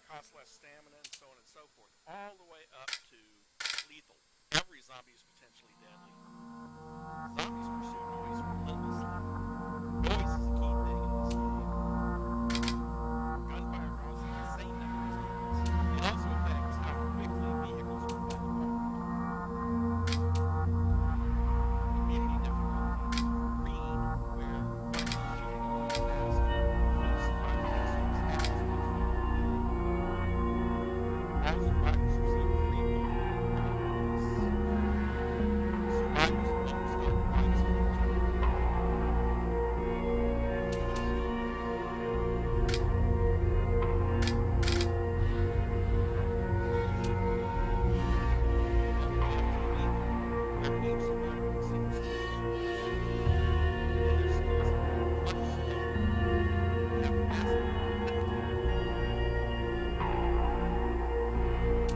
costs less stamina, and so on and so forth, all the way up to lethal. Every zombie is potentially deadly. Zombies pursue noise relentlessly. Noise is a key thing in this game. Gunfire causes insane numbers of deaths. It also affects how quickly vehicles will fall apart. Community difficulty. Green, where fighting and shooting a lot faster. Blue survivors receive status points. All survivors receive free survivors of no scope rights for each other. All the way up to lethal, where each survivor considers himself and their skills much slower and have massive longevity.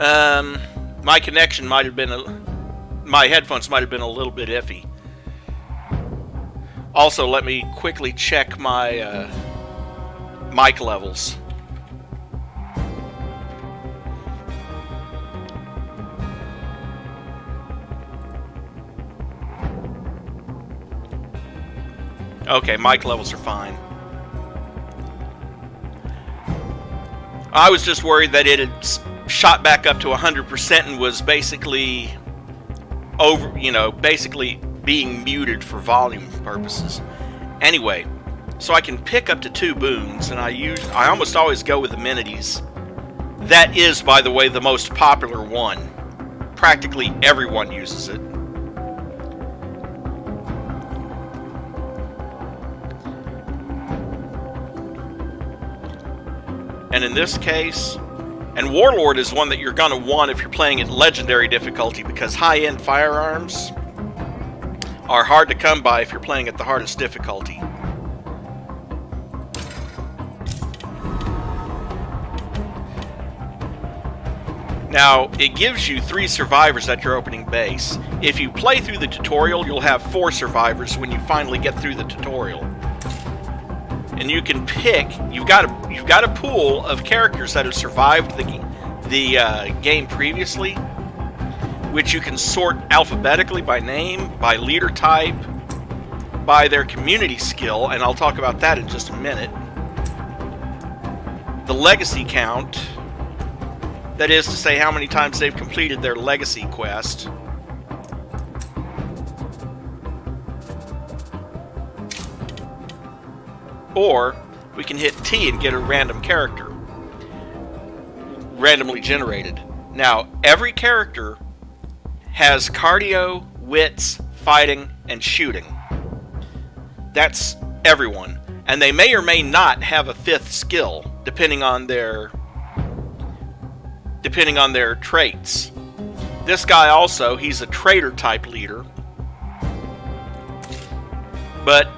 My connection might have been my headphones might have been a little bit iffy. Also, let me quickly check my mic levels. Okay, mic levels are fine. I was just worried that it had shot back up to 100% and was basically basically being muted for volume purposes. Anyway, so I can pick up to 2 boons, and I almost always go with amenities. That is, by the way, the most popular one. Practically everyone uses it. And in this case, and Warlord is one that you're going to want if you're playing at Legendary difficulty, because high-end firearms are hard to come by if you're playing at the hardest difficulty. Now, it gives you 3 survivors at your opening base. If you play through the tutorial, you'll have 4 survivors when you finally get through the tutorial. And you can pick, you've got a pool of characters that have survived the game previously, which you can sort alphabetically by name, by leader type, by their community skill, and I'll talk about that in just a minute. The legacy count, that is to say how many times they've completed their legacy quest. Or we can hit T and get a random character, randomly generated. Now, every character has cardio, wits, fighting, and shooting. That's everyone. And they may or may not have a 5th skill, depending on their traits. This guy also, he's a trader type leader. But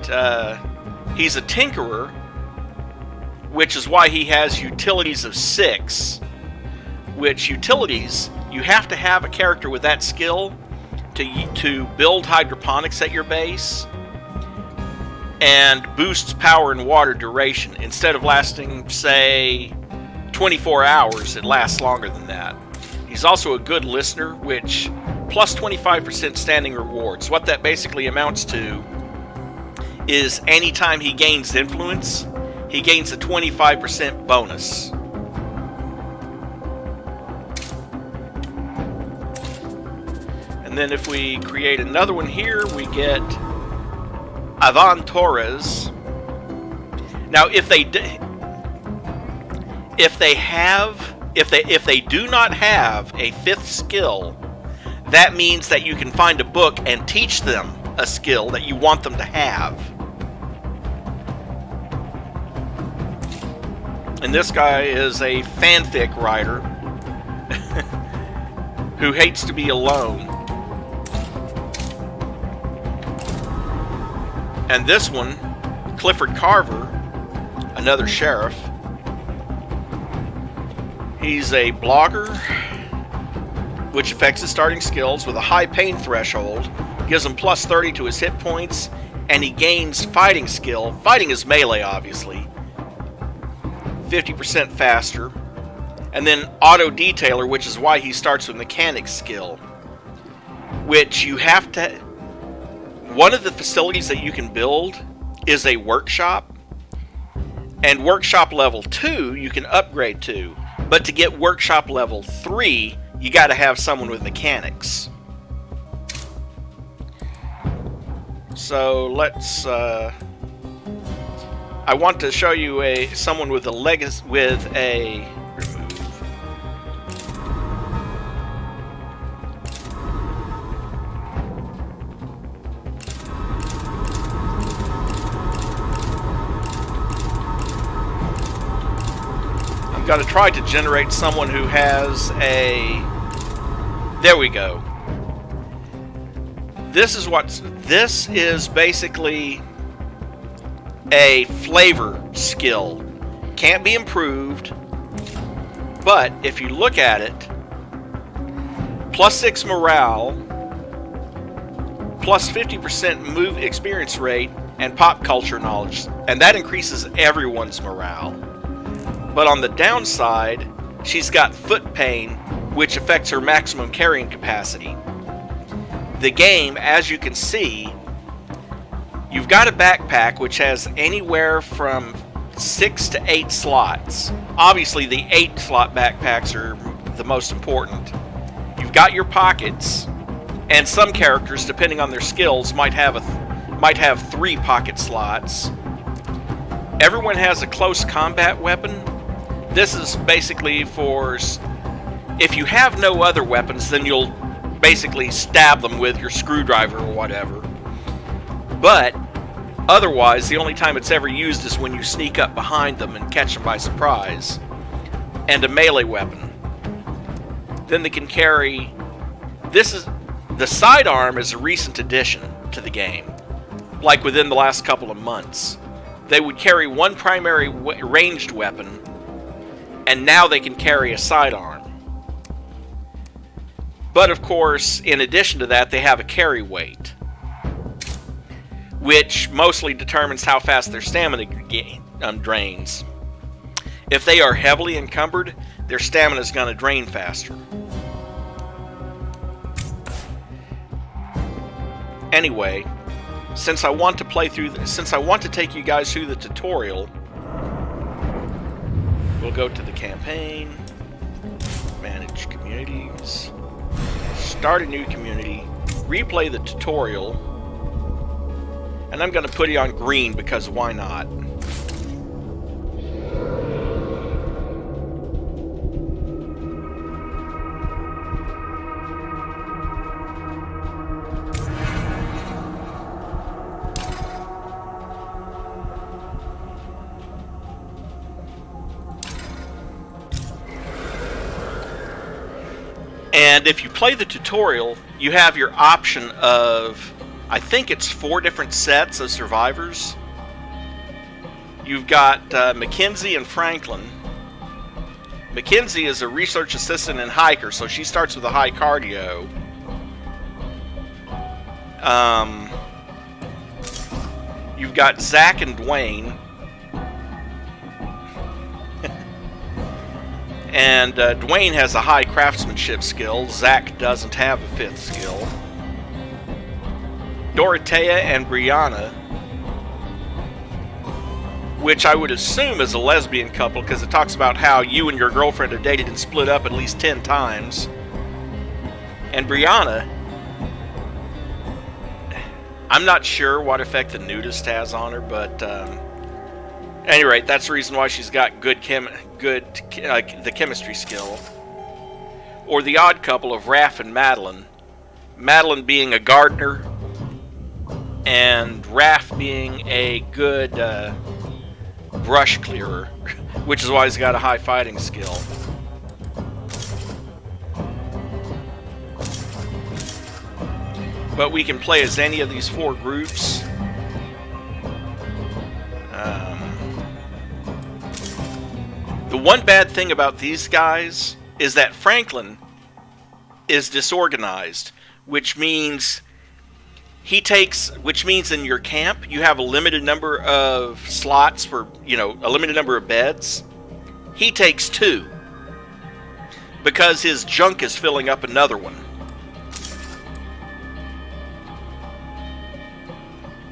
he's a tinkerer, which is why he has utilities of 6. Which utilities, you have to have a character with that skill to build hydroponics at your base, and boosts power and water duration. Instead of lasting, say, 24 hours, it lasts longer than that. He's also a good listener, which plus 25% standing rewards. What that basically amounts to is anytime he gains influence, he gains a 25% bonus. And then if we create another one here, we get Ivan Torres. Now, if they do not have a 5th skill, that means that you can find a book and teach them a skill that you want them to have. And this guy is a fanfic writer who hates to be alone. And this one, Clifford Carver, another sheriff. He's a blogger, which affects his starting skills with a high pain threshold, gives him plus 30 to his hit points, and he gains fighting skill. Fighting is melee, obviously. 50% faster. And then auto detailer, which is why he starts with mechanic skill, which you have to... One of the facilities that you can build is a workshop, and workshop level 2 you can upgrade to, but to get workshop level 3 you got to have someone with mechanics. So let's I want to show you someone with a I'm going to try to generate someone who has a... There we go. This is basically a flavor skill. Can't be improved, but if you look at it, plus 6 morale, plus 50% move experience rate, and pop culture knowledge, and that increases everyone's morale. But on the downside, she's got foot pain, which affects her maximum carrying capacity. The game, as you can see, you've got a backpack which has anywhere from 6 to 8 slots. Obviously, the 8-slot backpacks are the most important. You've got your pockets, and some characters, depending on their skills, might have 3 pocket slots. Everyone has a close combat weapon. This is basically for if you have no other weapons, then you'll basically stab them with your screwdriver or whatever. But otherwise, the only time it's ever used is when you sneak up behind them and catch them by surprise. And a melee weapon. Then they can carry... The sidearm is a recent addition to the game. Like within the last couple of months. They would carry one primary ranged weapon, and now they can carry a sidearm. But of course, in addition to that, they have a carry weight, which mostly determines how fast their stamina drains. If they are heavily encumbered, their stamina is going to drain faster. Anyway, since I want to take you guys through the tutorial, we'll go to the campaign, manage communities, start a new community, replay the tutorial, and I'm going to put you on green because why not? And if you play the tutorial, you have your option of, I think it's 4 different sets of survivors. You've got Mackenzie and Franklin. Mackenzie is a research assistant and hiker, so she starts with a high cardio. You've got Zach and Dwayne. And Dwayne has a high craftsmanship skill. Zach doesn't have a 5th skill. Dorothea and Brianna, which I would assume is a lesbian couple because it talks about how you and your girlfriend have dated and split up at least 10 times. And Brianna, I'm not sure what effect the nudist has on her, but at any rate, that's the reason why she's got the chemistry skill. Or the odd couple of Raph and Madeline. Madeline being a gardener, and Raph being a good brush clearer, which is why he's got a high fighting skill. But we can play as any of these 4 groups. The one bad thing about these guys is that Franklin is disorganized, which means in your camp you have a limited number of slots for, a limited number of beds. He takes 2 because his junk is filling up another one.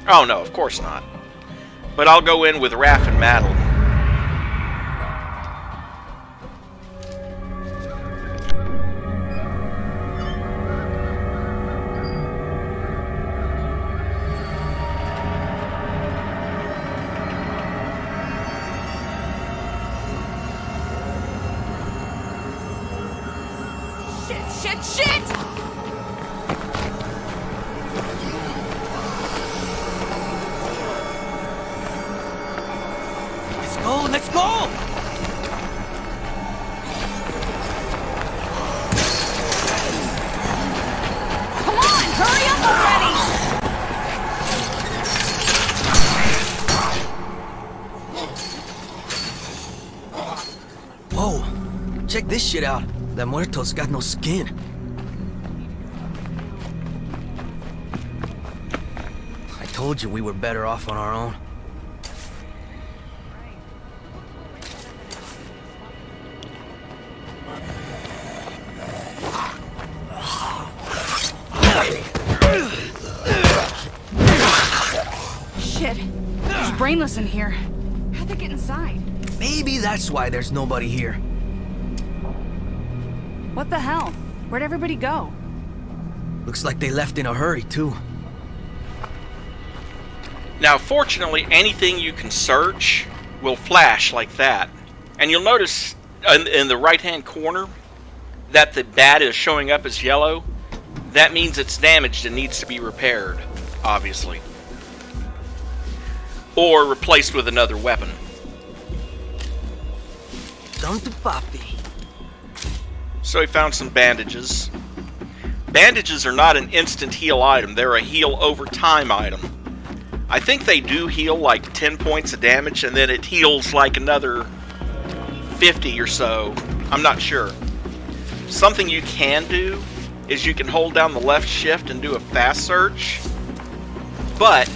Oh no, of course not. But I'll go in with Raph and Madeline. Shit! Let's go! Come on, hurry up already! Whoa, check this shit out. That muerto's got no skin. told you we were better off on our own. Shit. There's brainless in here. How'd they get inside? Maybe that's why there's nobody here. What the hell? Where'd everybody go? Looks like they left in a hurry, too. Now, fortunately, anything you can search will flash like that. And you'll notice in the right-hand corner that the bat is showing up as yellow. That means it's damaged and needs to be repaired, obviously. Or replaced with another weapon. Come to Papi. So he found some bandages. Bandages are not an instant heal item. They're a heal over time item. I think they do heal like 10 points of damage, and then it heals like another 50 or so. I'm not sure. Something you can do is you can hold down the left shift and do a fast search. But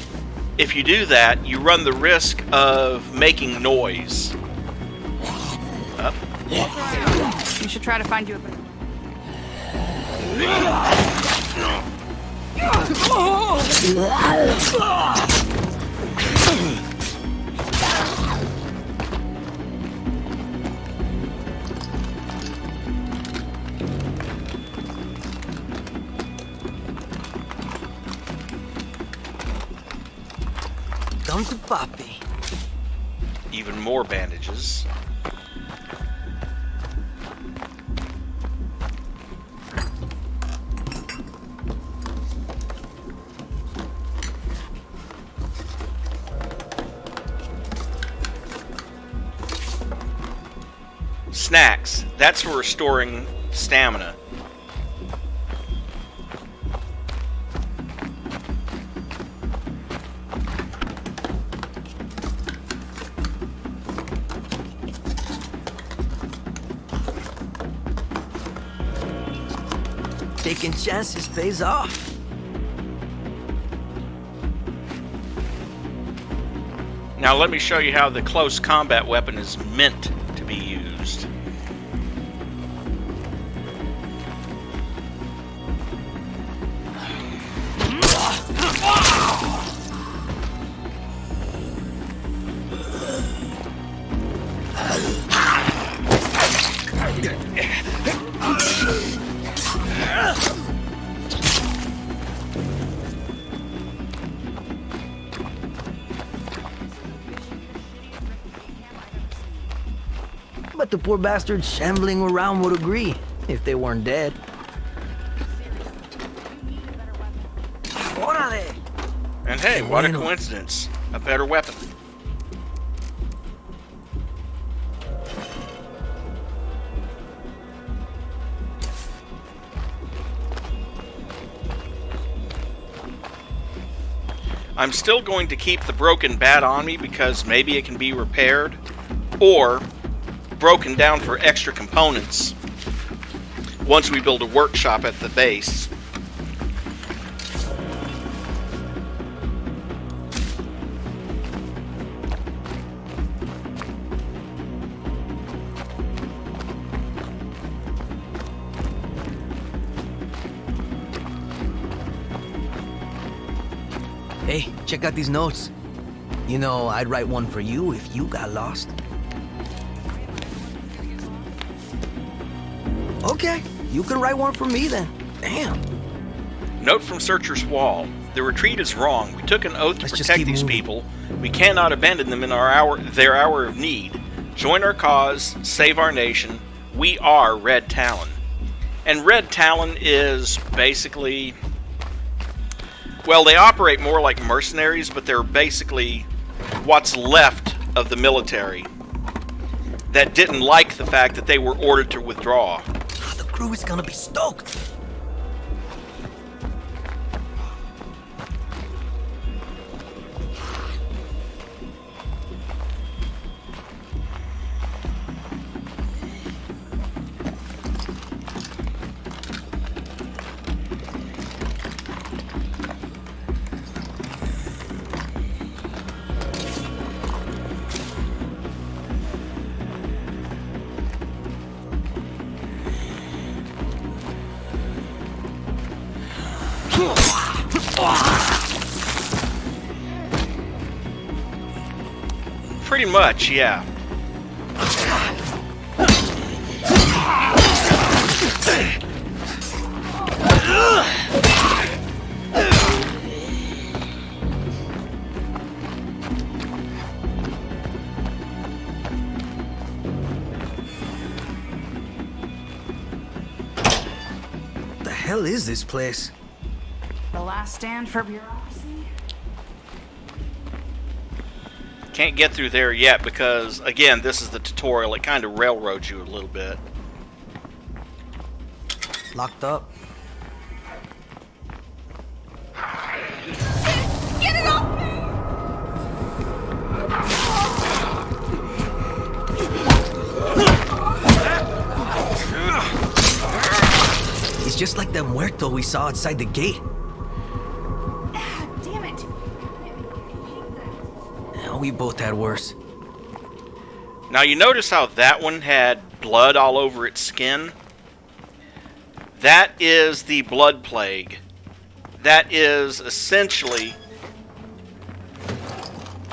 if you do that, you run the risk of making noise. Up. We should try to find you a better Come to Papi. Even more bandages. Snacks. That's for restoring stamina. Taking chances pays off. Now let me show you how the close combat weapon is meant to be used. But the poor bastards shambling around would agree, if they weren't dead. Órale! And hey, what a coincidence. A better weapon. I'm still going to keep the broken bat on me because maybe it can be repaired or broken down for extra components once we build a workshop at the base. Hey, check out these notes. You know, I'd write one for you if you got lost. Okay, you can write one for me then. Damn. Note from Searcher's Wall. The retreat is wrong. We took an oath to Let's just protect keep these moving. people. We cannot abandon them in their hour of need. Join our cause, save our nation. We are Red Talon. And Red Talon is basically... well, they operate more like mercenaries, but they're basically what's left of the military that didn't like the fact that they were ordered to withdraw. The crew is gonna be stoked. Pretty much, yeah. The hell is this place? The last stand for bureaucracy? Can't get through there yet because, again, this is the tutorial. It kind of railroads you a little bit. Locked up. Get it off me! He's just like that muerto we saw outside the gate. Ah, damn it. We both had worse. Now you notice how that one had blood all over its skin? That is the blood plague. That is essentially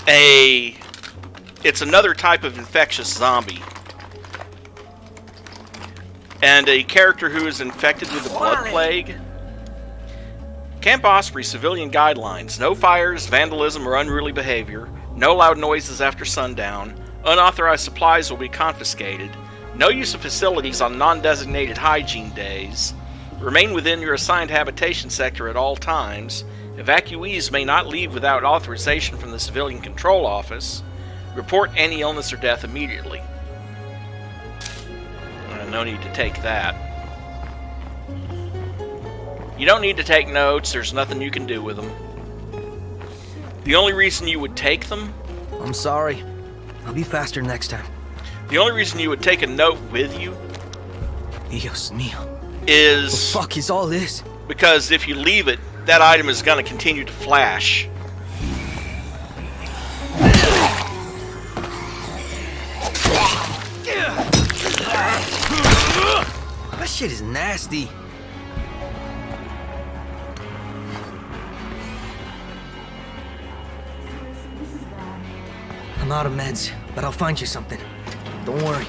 it's another type of infectious zombie. And a character who is infected with the blood plague. Camp Osprey civilian guidelines. No fires, vandalism, or unruly behavior. No loud noises after sundown. Unauthorized supplies will be confiscated. No use of facilities on non-designated hygiene days. Remain within your assigned habitation sector at all times. Evacuees may not leave without authorization from the Civilian Control Office. Report any illness or death immediately. No need to take that. You don't need to take notes. There's nothing you can do with them. The only reason you would take them... I'm sorry. I'll be faster next time. The only reason you would take a note with you... Dios mío. Is... What the fuck is all this? Because if you leave it, that item is going to continue to flash. That shit is nasty. I'm out of meds, but I'll find you something. Don't worry.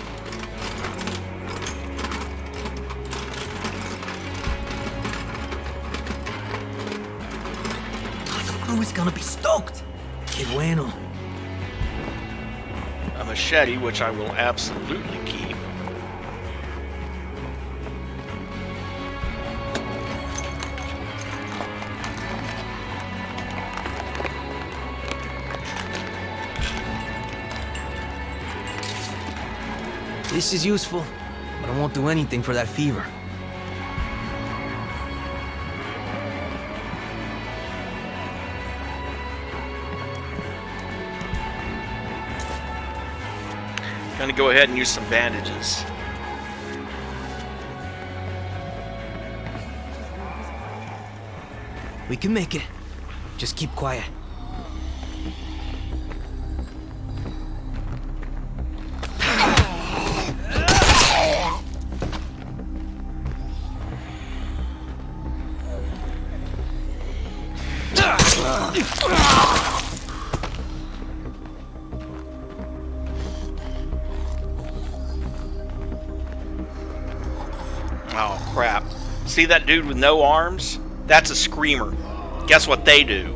The crew is gonna be stoked. Que bueno. A machete, which I will absolutely keep. This is useful, but I won't do anything for that fever. Gonna go ahead and use some bandages. We can make it. Just keep quiet. Oh, crap. See that dude with no arms? That's a screamer. Guess what they do?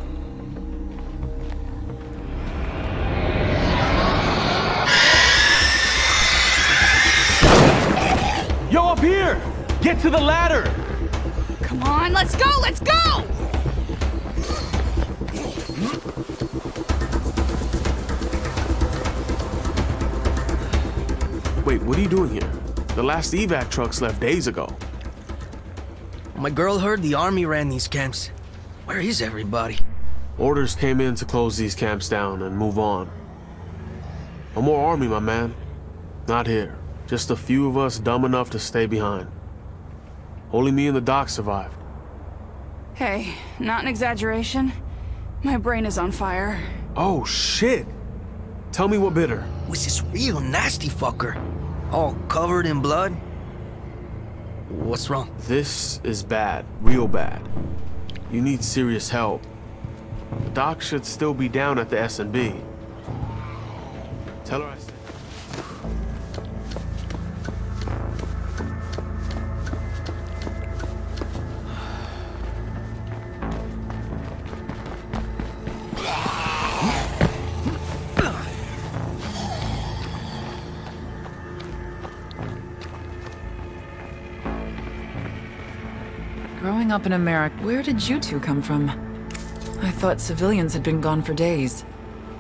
Yo, up here! Get to the ladder! Come on, let's go, let's go! Wait, what are you doing here? The last evac trucks left days ago. My girl heard the army ran these camps. Where is everybody? Orders came in to close these camps down and move on. No more army, my man. Not here. Just a few of us dumb enough to stay behind. Only me and the doc survived. Hey, not an exaggeration. My brain is on fire. Oh, shit! Tell me what bit her. Was this real nasty fucker? All covered in blood? What's wrong? This is bad. Real bad. You need serious help. Doc should still be down at the S&B. Tell her I said... Growing up in America, where did you two come from? I thought civilians had been gone for days.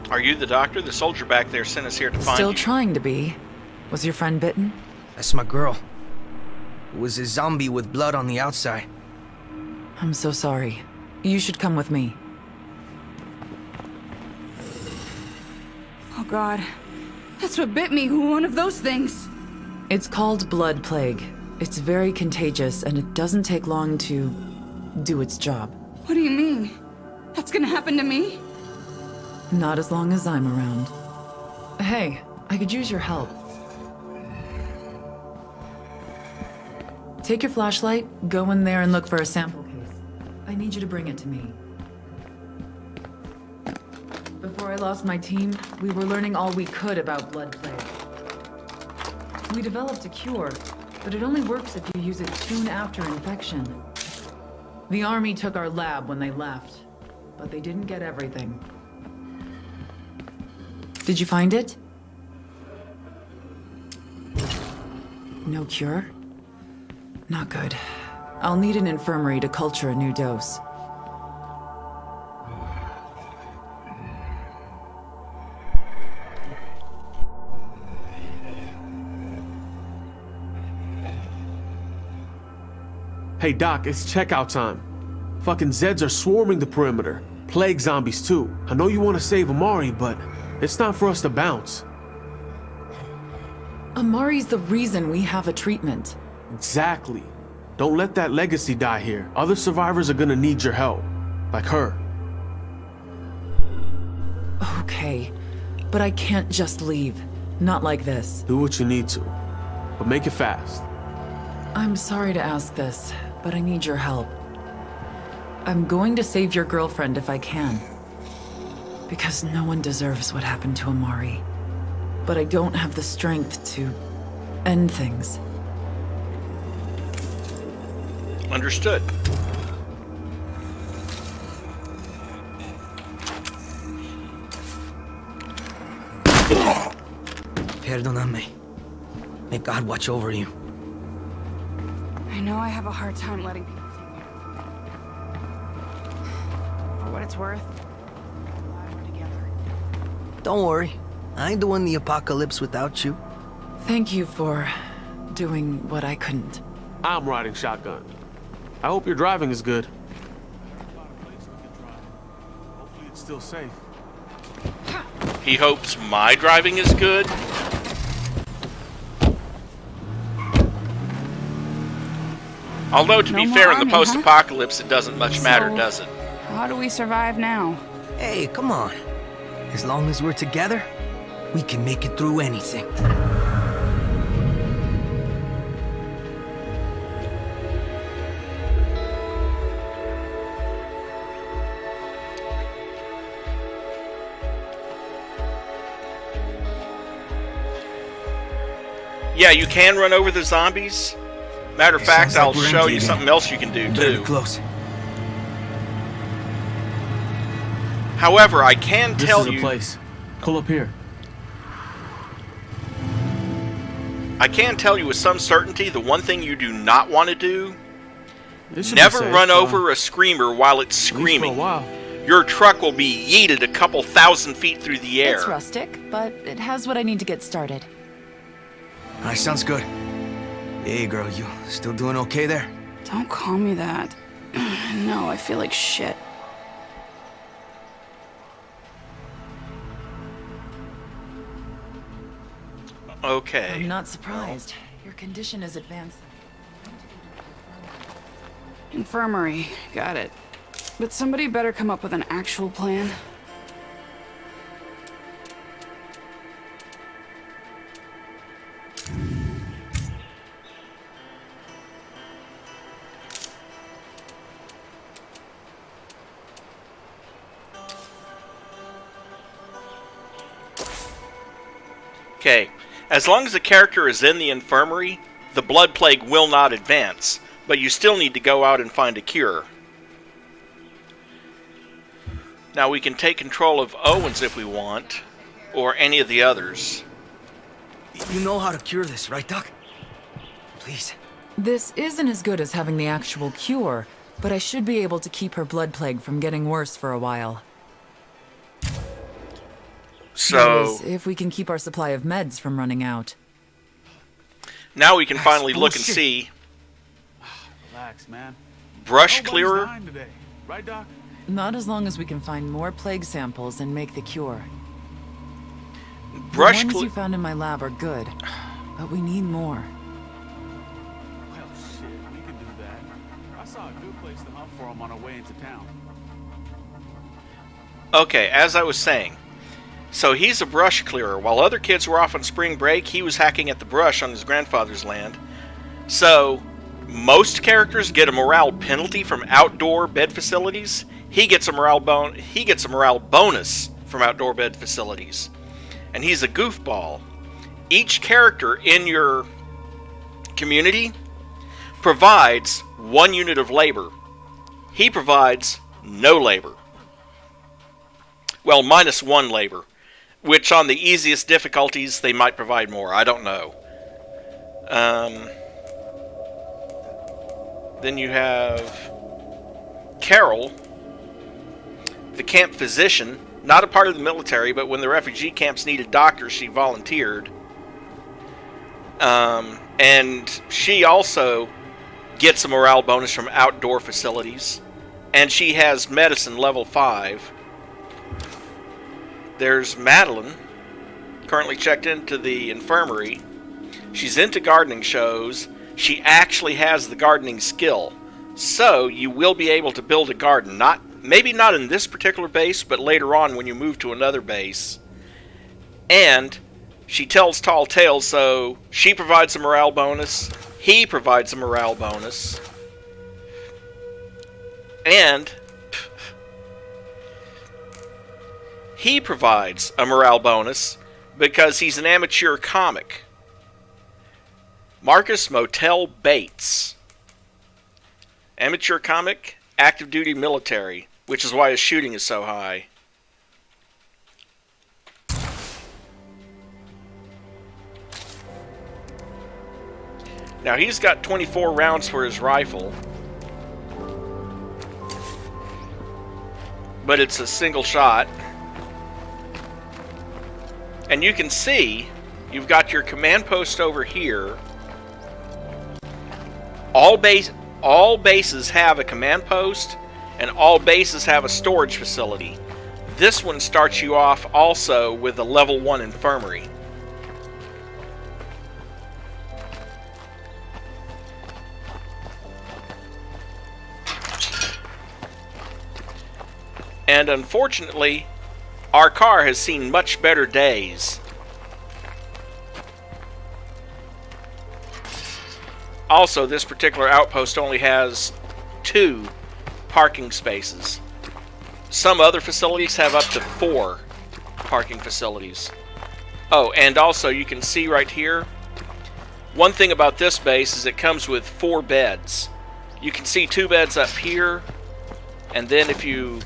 Are you the doctor? The soldier back there sent us here to find Still you. trying to be. Was your friend bitten? That's my girl. It was a zombie with blood on the outside. I'm so sorry. You should come with me. Oh God. That's what bit me, one of those things. It's called blood plague. It's very contagious, and it doesn't take long to do its job. What do you mean? That's gonna happen to me? Not as long as I'm around. Hey, I could use your help. Take your flashlight, go in there and look for a sample case. I need you to bring it to me. Before I lost my team, we were learning all we could about blood plague. We developed a cure, but it only works if you use it soon after infection. The army took our lab when they left, but they didn't get everything. Did you find it? No cure? Not good. I'll need an infirmary to culture a new dose. Hey, Doc, it's checkout time. Fucking Zeds are swarming the perimeter. Plague zombies, too. I know you want to save Amari, but it's time for us to bounce. Amari's the reason we have a treatment. Exactly. Don't let that legacy die here. Other survivors are gonna need your help. Like her. Okay, but I can't just leave. Not like this. Do what you need to. But make it fast. I'm sorry to ask this, but I need your help. I'm going to save your girlfriend if I can. Because no one deserves what happened to Amari. But I don't have the strength to end things. Understood. Perdóname. May God watch over you. I know I have a hard time letting people take care of me. For what it's worth, I'm glad we're together. Don't worry. I ain't doing the apocalypse without you. Thank you for doing what I couldn't. I'm riding shotgun. I hope your driving is good. Hopefully it's still safe. He hopes my driving is good. Although, to No be more fair, in army, the post-apocalypse, it doesn't much matter, So- does it? How do we survive now? Hey, come on. As long as we're together, we can make it through anything. Yeah, you can run over the zombies. Matter of It fact, sounds like I'll we're show empty you again. something else you can do, Better too. be close. However, I can This tell is the you... place. Pull up here. I can tell you with some certainty the one thing you do not want to do: This should be never safe, run over a screamer while it's at least for a screaming. while. Your truck will be yeeted a couple thousand feet through the air. It's rustic, but it has what I need to get started. Alright, sounds good. Hey, girl, you still doing okay there? Don't call me that. No, I feel like shit. Okay. I'm not surprised. Your condition is advancing. Infirmary, got it. But somebody better come up with an actual plan. Okay, as long as the character is in the infirmary, the blood plague will not advance, but you still need to go out and find a cure. Now we can take control of Owens if we want, or any of the others. You know how to cure this, right, Doc? Please. This isn't as good as having the actual cure, but I should be able to keep her blood plague from getting worse for a while. So, That is, if we can keep our supply of meds from running out. now we can finally look and see. Relax, man. Brush Nobody's clearer. dying today. Right, Doc? Not as long as we can find more plague samples and make the cure. Brush The ones cle- you found in my lab are good, but we need more. Well, shit, we can do that. I saw a good place to hunt for him on our way into town. Okay, as I was saying. So he's a brush clearer. While other kids were off on spring break, he was hacking at the brush on his grandfather's land. So, most characters get a morale penalty from outdoor bed facilities. He gets a morale bonus from outdoor bed facilities. And he's a goofball. Each character in your community provides 1 unit of labor. He provides no labor. Well, -1 labor. Which on the easiest difficulties, they might provide more. I don't know. Then you have Carol, the camp physician. Not a part of the military, but when the refugee camps needed doctors, she volunteered. And she also gets a morale bonus from outdoor facilities. And she has medicine level 5. There's Madeline, currently checked into the infirmary. She's into gardening shows. She actually has the gardening skill. So you will be able to build a garden. Maybe not in this particular base, but later on when you move to another base. And she tells tall tales, so she provides a morale bonus. He provides a morale bonus. And he provides a morale bonus because he's an amateur comic. Marcus Motel Bates. Amateur comic, active duty military, which is why his shooting is so high. Now he's got 24 rounds for his rifle. But it's a single shot. And you can see, you've got your command post over here. All bases have a command post, and all bases have a storage facility. This one starts you off also with a level 1 infirmary. And unfortunately, our car has seen much better days. Also, this particular outpost only has 2 parking spaces. Some other facilities have up to 4 parking facilities. Oh, and also you can see right here, one thing about this base is it comes with 4 beds. You can see 2 beds up here, and then if you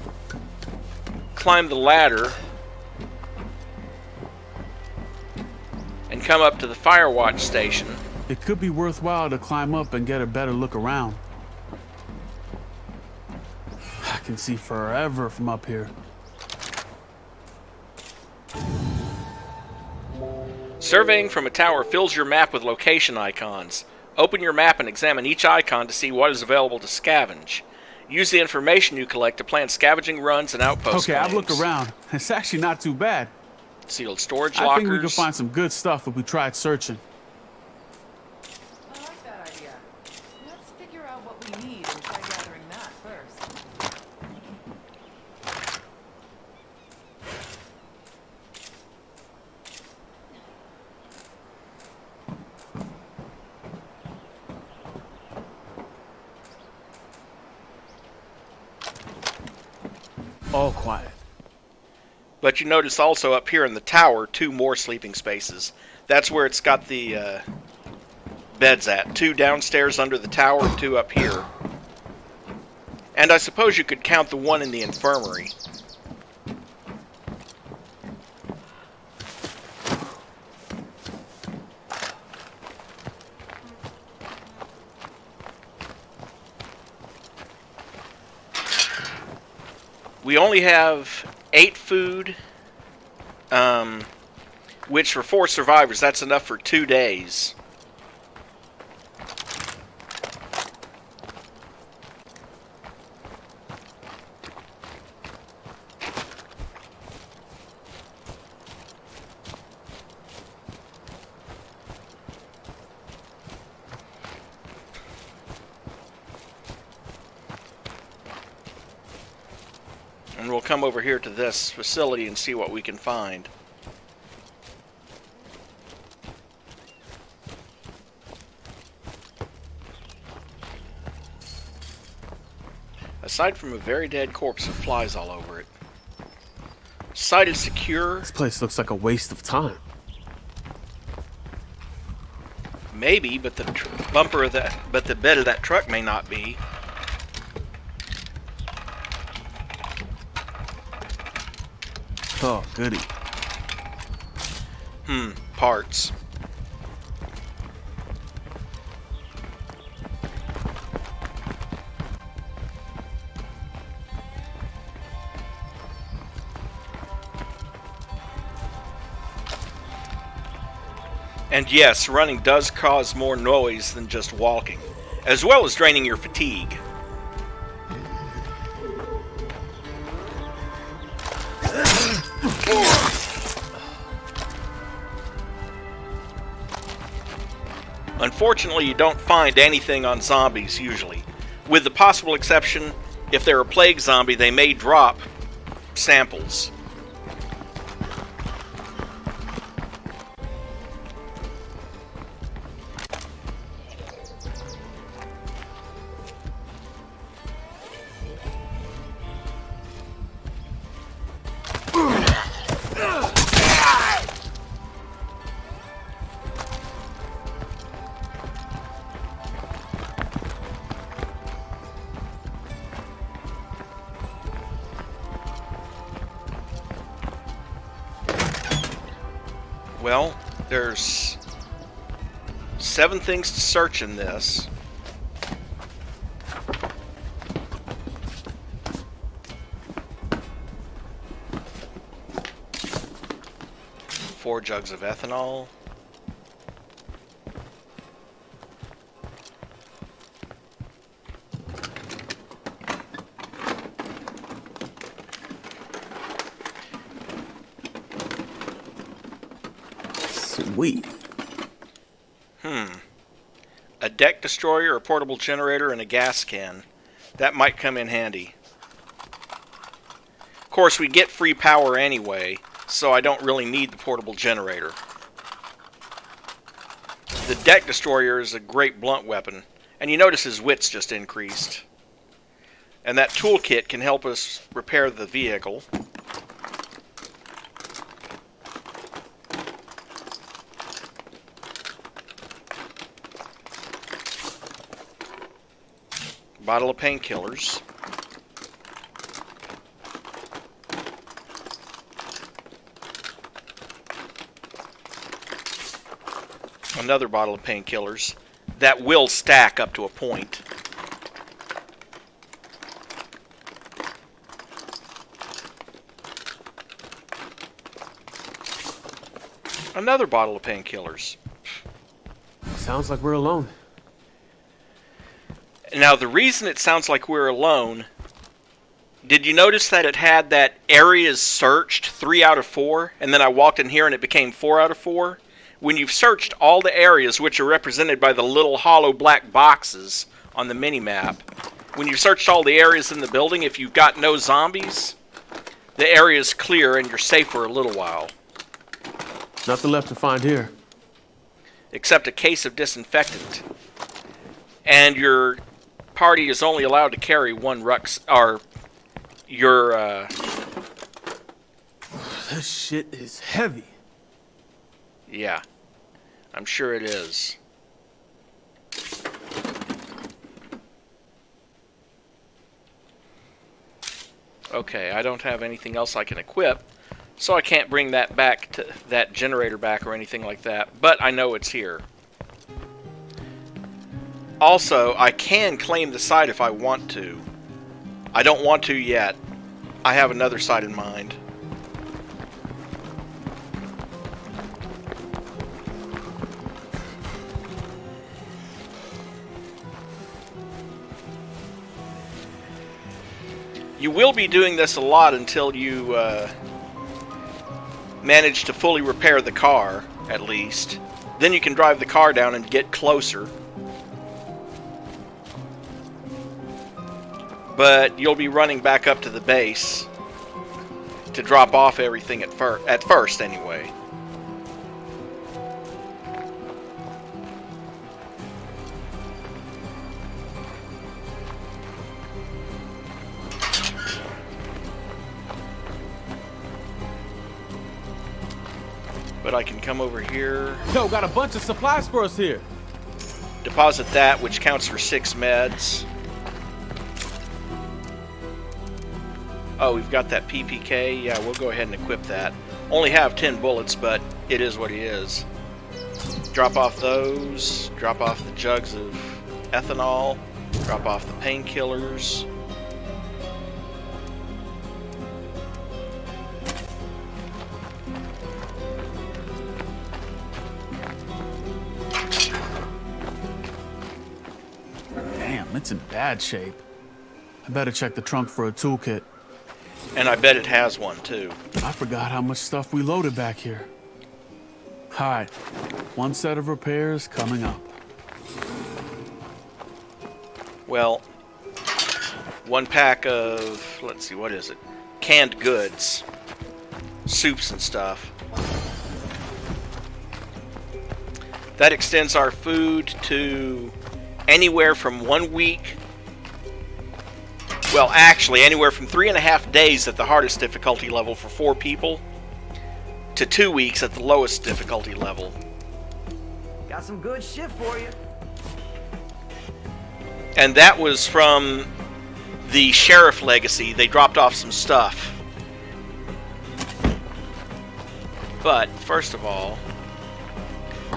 climb the ladder and come up to the fire watch station. It could be worthwhile to climb up and get a better look around. I can see forever from up here. Surveying from a tower fills your map with location icons. Open your map and examine each icon to see what is available to scavenge. Use the information you collect to plan scavenging runs and outpost Okay, I've claims. looked around. It's actually not too bad. Sealed storage I lockers. think we could find some good stuff if we tried searching. I like that idea. Let's figure out what we need and try gathering that first. All quiet. But you notice also up here in the tower 2 more sleeping spaces. That's where it's got the beds at. 2 downstairs under the tower and 2 up here. And I suppose you could count the one in the infirmary. We only have 8 food, which for 4 survivors, that's enough for 2 days. And we'll come over here to this facility and see what we can find. Aside from a very dead corpse with flies all over it. Site is secure. This place looks like a waste of time. Maybe, but the the bed of that truck may not be. Oh, goody. Parts. And yes, running does cause more noise than just walking, as well as draining your fatigue. Unfortunately, you don't find anything on zombies usually. With the possible exception, if they're a plague zombie, they may drop samples. Well, there's 7 things to search in this. Four jugs of ethanol. Sweet. A deck destroyer, a portable generator, and a gas can. That might come in handy. Of course, we get free power anyway, so I don't really need the portable generator. The deck destroyer is a great blunt weapon, and you notice his wits just increased. And that toolkit can help us repair the vehicle. Bottle of painkillers. Another bottle of painkillers. That will stack up to a point. Another bottle of painkillers. Sounds like we're alone. Now, the reason it sounds like we're alone, did you notice that it had that areas searched 3 out of 4, and then I walked in here and it became 4 out of 4? When you've searched all the areas, which are represented by the little hollow black boxes on the mini-map, when you've searched all the areas in the building, if you've got no zombies, the area's clear and you're safe for a little while. Nothing left to find here. Except a case of disinfectant. And your party is only allowed to carry 1 your This shit is heavy. yeah. I'm sure it is. Okay, I don't have anything else I can equip, so I can't bring that back to that generator back or anything like that, but I know it's here. Also, I can claim the site if I want to. I don't want to yet. I have another site in mind. You will be doing this a lot until you manage to fully repair the car, at least. Then you can drive the car down and get closer. But you'll be running back up to the base to drop off everything at first anyway. But I can come over here. Yo, got a bunch of supplies for us here. Deposit that, which counts for 6 meds. Oh, we've got that PPK. Yeah, we'll go ahead and equip that. Only have 10 bullets, but it is what it is. Drop off those. Drop off the jugs of ethanol. Drop off the painkillers. Damn, it's in bad shape. I better check the trunk for a toolkit. And I bet it has one, too. I forgot how much stuff we loaded back here. Alright, one set of repairs coming up. Well, one pack of, let's see, what is it? Canned goods. Soups and stuff. That extends our food to anywhere from 1 week. Well, actually, anywhere from 3.5 days at the hardest difficulty level for 4 people to 2 weeks at the lowest difficulty level. Got some good shit for you. And that was from the Sheriff Legacy. They dropped off some stuff. But, first of all,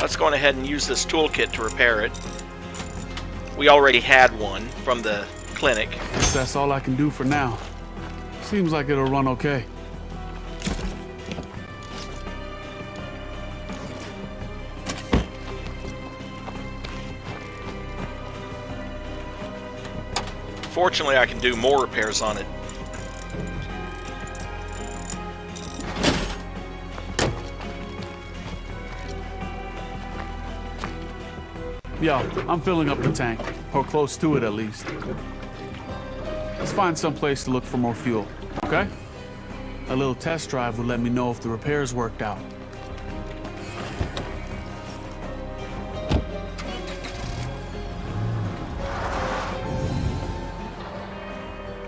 let's go on ahead and use this toolkit to repair it. We already had one from the clinic. Guess that's all I can do for now. Seems like it'll run okay. Fortunately, I can do more repairs on it. Yo, I'm filling up the tank, or close to it at least. Let's find some place to look for more fuel, okay? A little test drive will let me know if the repairs worked out.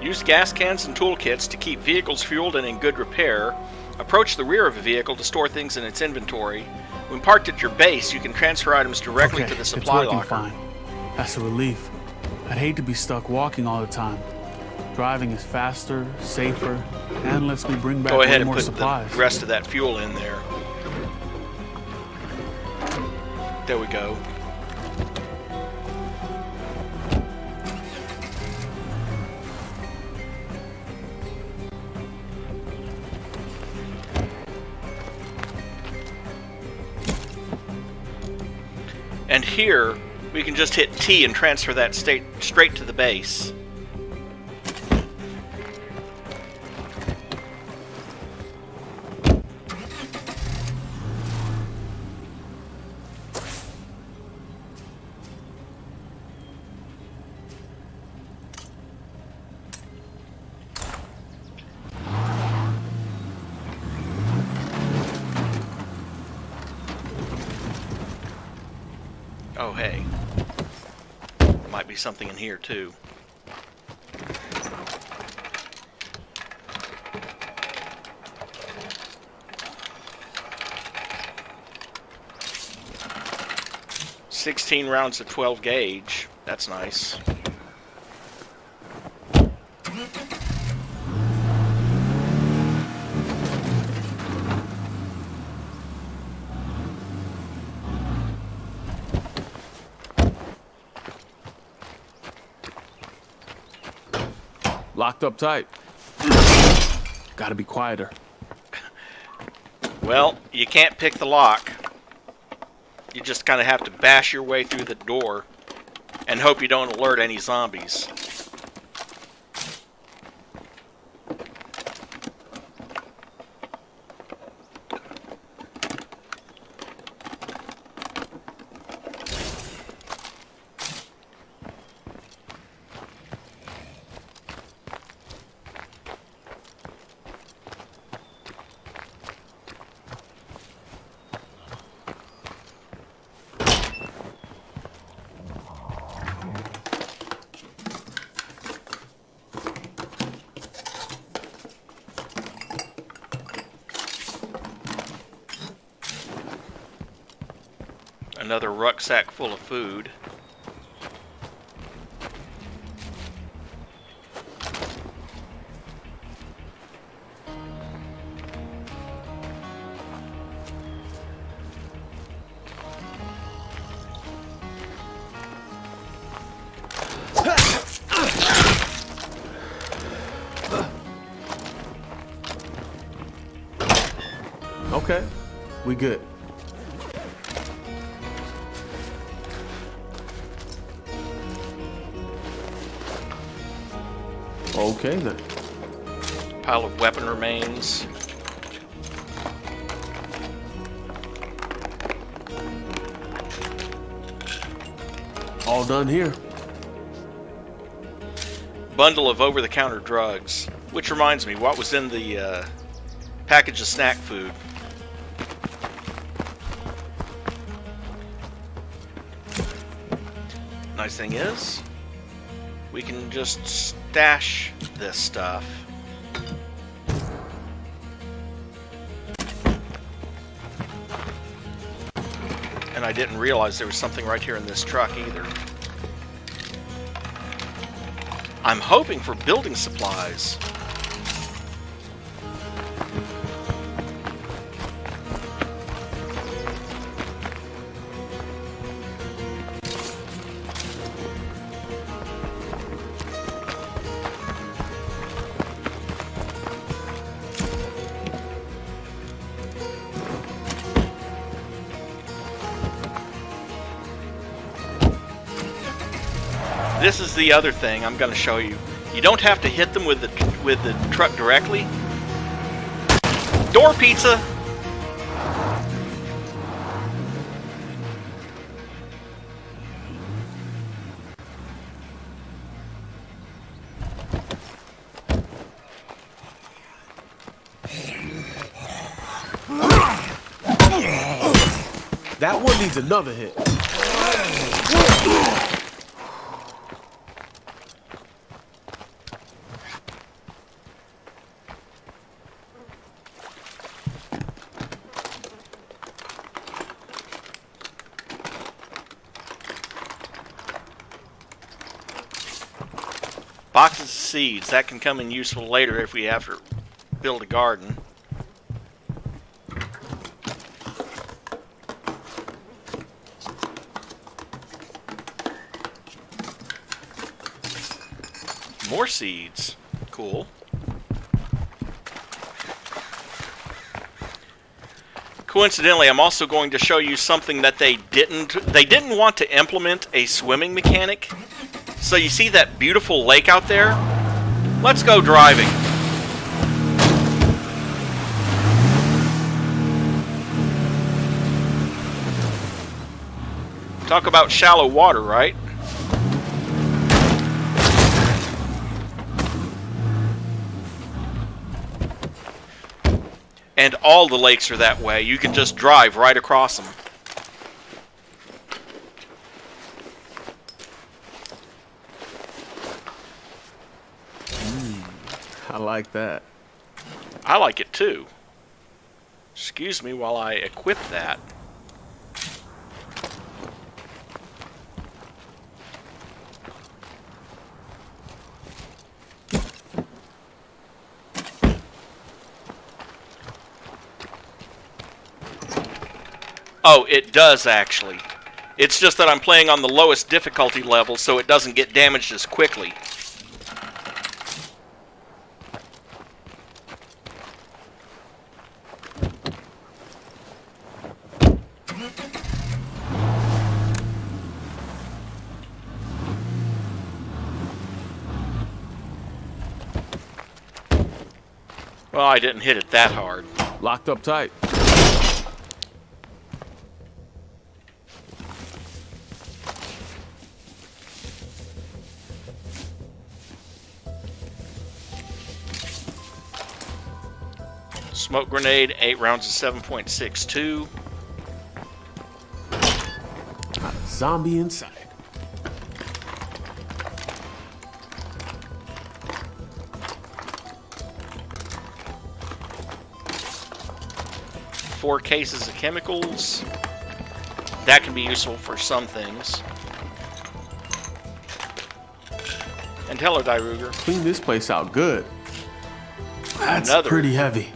Use gas cans and toolkits to keep vehicles fueled and in good repair. Approach the rear of a vehicle to store things in its inventory. When parked at your base, you can transfer items directly to the supply it's working locker. fine. That's a relief. I'd hate to be stuck walking all the time. Driving is faster, safer, and lets me bring back Go ahead way and more put supplies. the rest of that fuel in there. There we go. And here, we can just hit T and transfer that straight to the base. Oh, hey. There might be something in here, too. 16 rounds of 12 gauge. That's nice. Locked up tight. Gotta be quieter. Well, you can't pick the lock. You just kind of have to bash your way through the door and hope you don't alert any zombies. Another rucksack full of food. Okay, we good. Okay then. Pile of weapon remains. All done here. Bundle of over-the-counter drugs. Which reminds me, what was in the package of snack food? Nice thing is, we can just stash this stuff. And I didn't realize there was something right here in this truck either. I'm hoping for building supplies. This is the other thing I'm going to show you. You don't have to hit them with the truck directly. Door pizza. That one needs another hit. Boxes of seeds. That can come in useful later if we have to build a garden. More seeds. Cool. Coincidentally, I'm also going to show you something that they didn't want to implement a swimming mechanic. So you see that beautiful lake out there? Let's go driving. Talk about shallow water, right? And all the lakes are that way. You can just drive right across them. I like that. I like it too. Excuse me while I equip that. Oh, it does actually. It's just that I'm playing on the lowest difficulty level, so it doesn't get damaged as quickly. Well, I didn't hit it that hard. Locked up tight. Smoke grenade, 8 rounds of 7.62. Got a zombie inside. Four cases of chemicals. That can be useful for some things. And hello, Dyruger. Clean this place out good. That's Another. pretty heavy.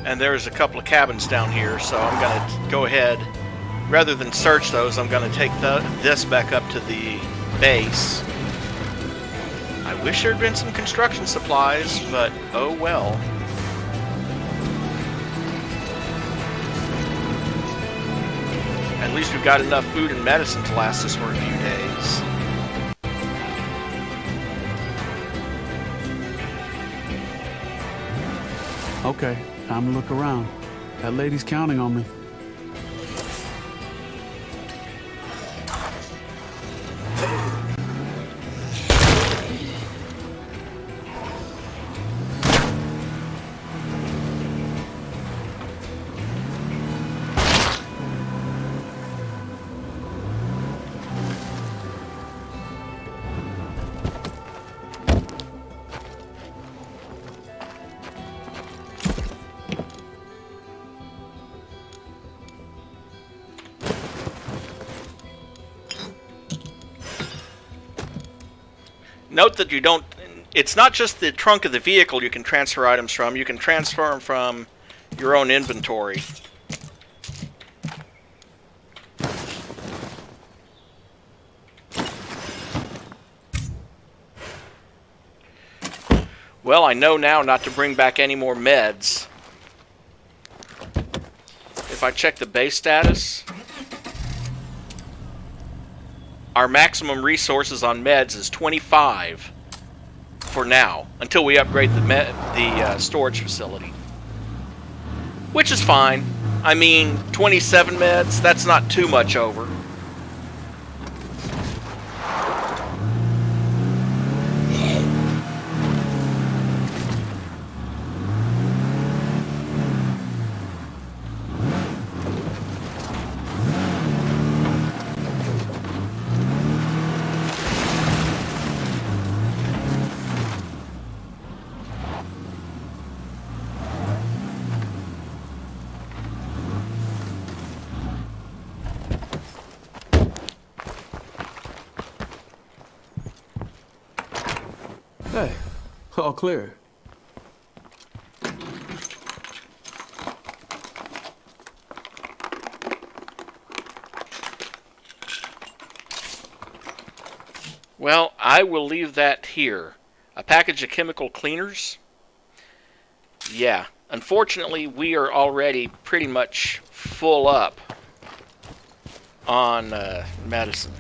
And there's a couple of cabins down here, so I'm going to go ahead. Rather than search those, I'm going to take this back up to the base. I wish there had been some construction supplies, but oh well. At least we've got enough food and medicine to last us for a few days. Okay, time to look around. That lady's counting on me. Note that you don't, it's not just the trunk of the vehicle you can transfer items from, you can transfer them from your own inventory. Well, I know now not to bring back any more meds. If I check the base status, our maximum resources on meds is 25 for now, until we upgrade the storage facility. Which is fine. I mean, 27 meds, that's not too much over. Hey, all clear. Well, I will leave that here. A package of chemical cleaners? Yeah. Unfortunately, we are already pretty much full up on medicine.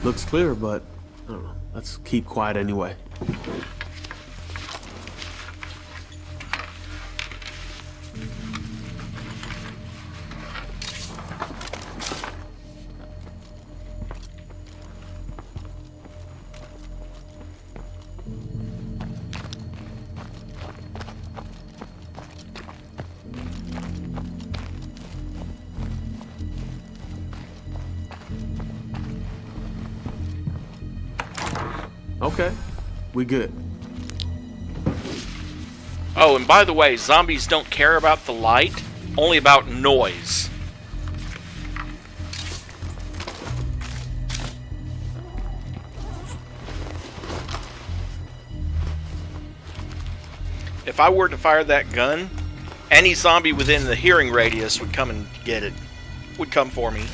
Looks clear, but I don't know. Let's keep quiet anyway. Okay, we good. Oh, and by the way, zombies don't care about the light, only about noise. If I were to fire that gun, any zombie within the hearing radius would come and get it. Would come for me.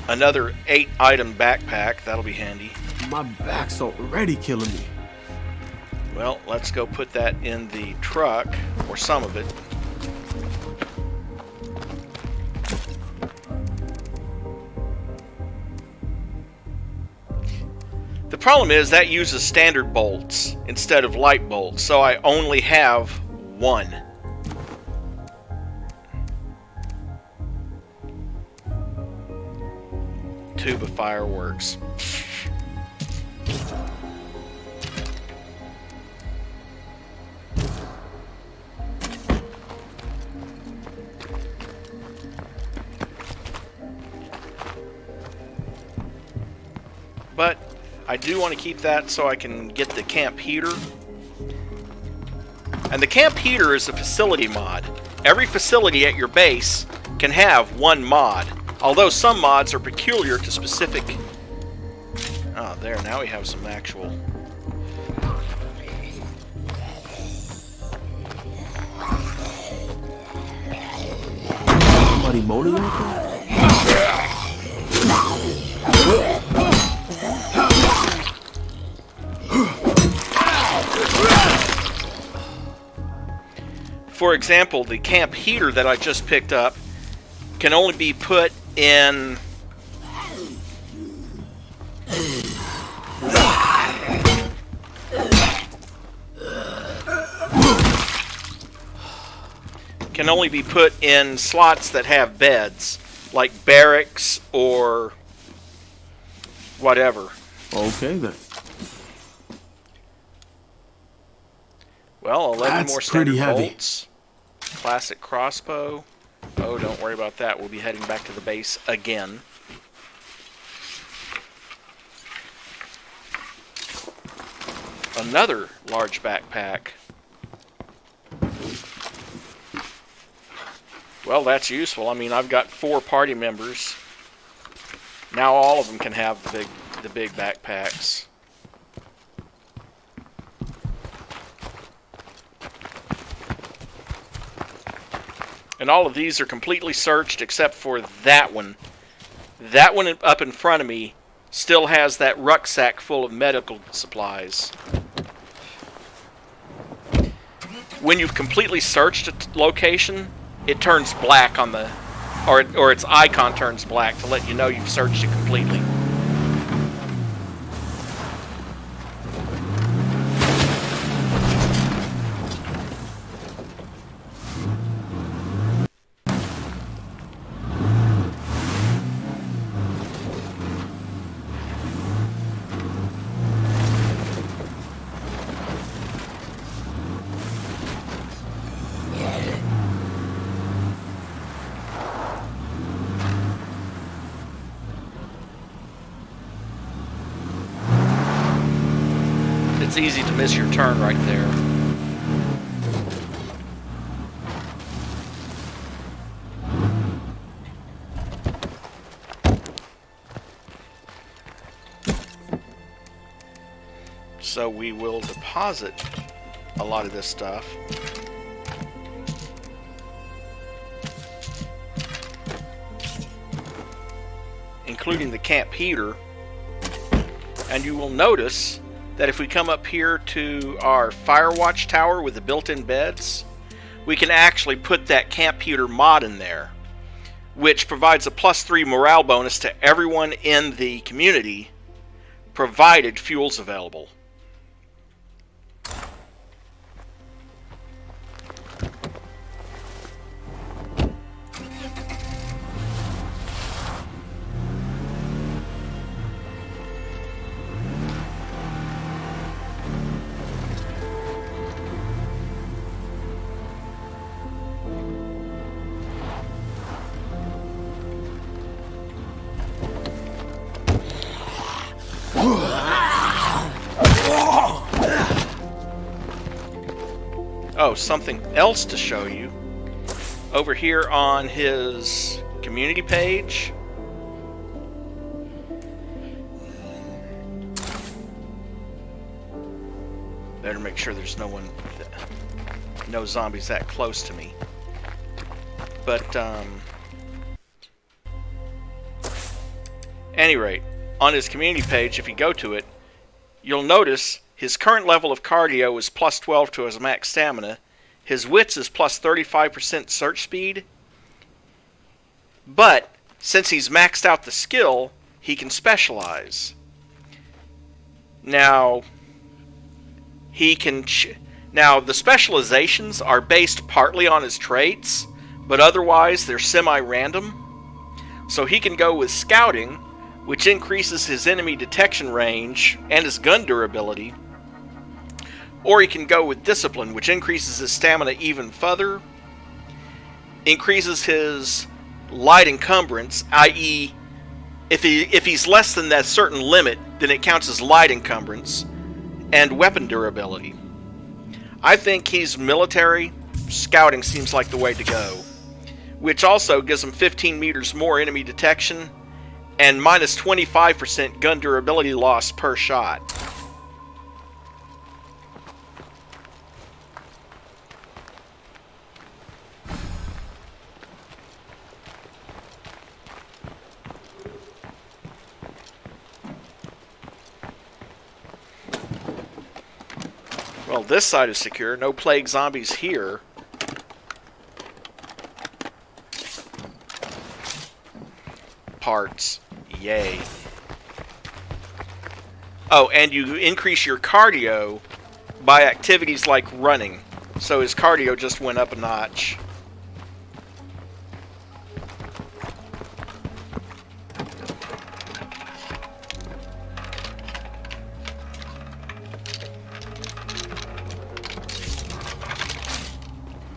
Another 8-item backpack, that'll be handy. My back's already killing me. Well, let's go put that in the truck, or some of it. The problem is that uses standard bolts instead of light bolts, so I only have one. Tube of fireworks. But I do want to keep that so I can get the camp heater. And the camp heater is a facility mod. Every facility at your base can have one mod, although some mods are peculiar to specific... Oh, there, now we have some actual... Somebody moaning out there? For example, the camp heater that I just picked up can only be put in... can only be put in slots that have beds, like barracks or whatever. Okay then. Well, 11 That's more standard pretty heavy. bolts. Classic crossbow. Oh, don't worry about that. We'll be heading back to the base again. Another large backpack. Well, that's useful. I mean, I've got 4 party members. Now all of them can have the big backpacks. And all of these are completely searched except for that one. That one up in front of me still has that rucksack full of medical supplies. When you've completely searched a location, it turns black on the... or its icon turns black to let you know you've searched it completely. It's easy to miss your turn right there. So we will deposit a lot of this stuff. Including the camp heater. And you will notice that if we come up here to our Firewatch tower with the built-in beds, we can actually put that camp heater mod in there, which provides a +3 morale bonus to everyone in the community, provided fuel's available. Oh, something else to show you. Over here on his community page. Better make sure there's no zombies that close to me. But, any rate, on his community page, if you go to it, you'll notice his current level of cardio is plus 12 to his max stamina. His wits is plus 35% search speed. But, since he's maxed out the skill, he can specialize. Now, now, the specializations are based partly on his traits, but otherwise they're semi-random. So he can go with Scouting, which increases his enemy detection range and his gun durability. Or he can go with Discipline, which increases his stamina even further, increases his light encumbrance, i.e., if he's less than that certain limit, then it counts as light encumbrance, and weapon durability. I think he's military. Scouting seems like the way to go. Which also gives him 15 meters more enemy detection and minus 25% gun durability loss per shot. Well, this side is secure. No plague zombies here. Parts. Yay. Oh, and you increase your cardio by activities like running. So his cardio just went up a notch.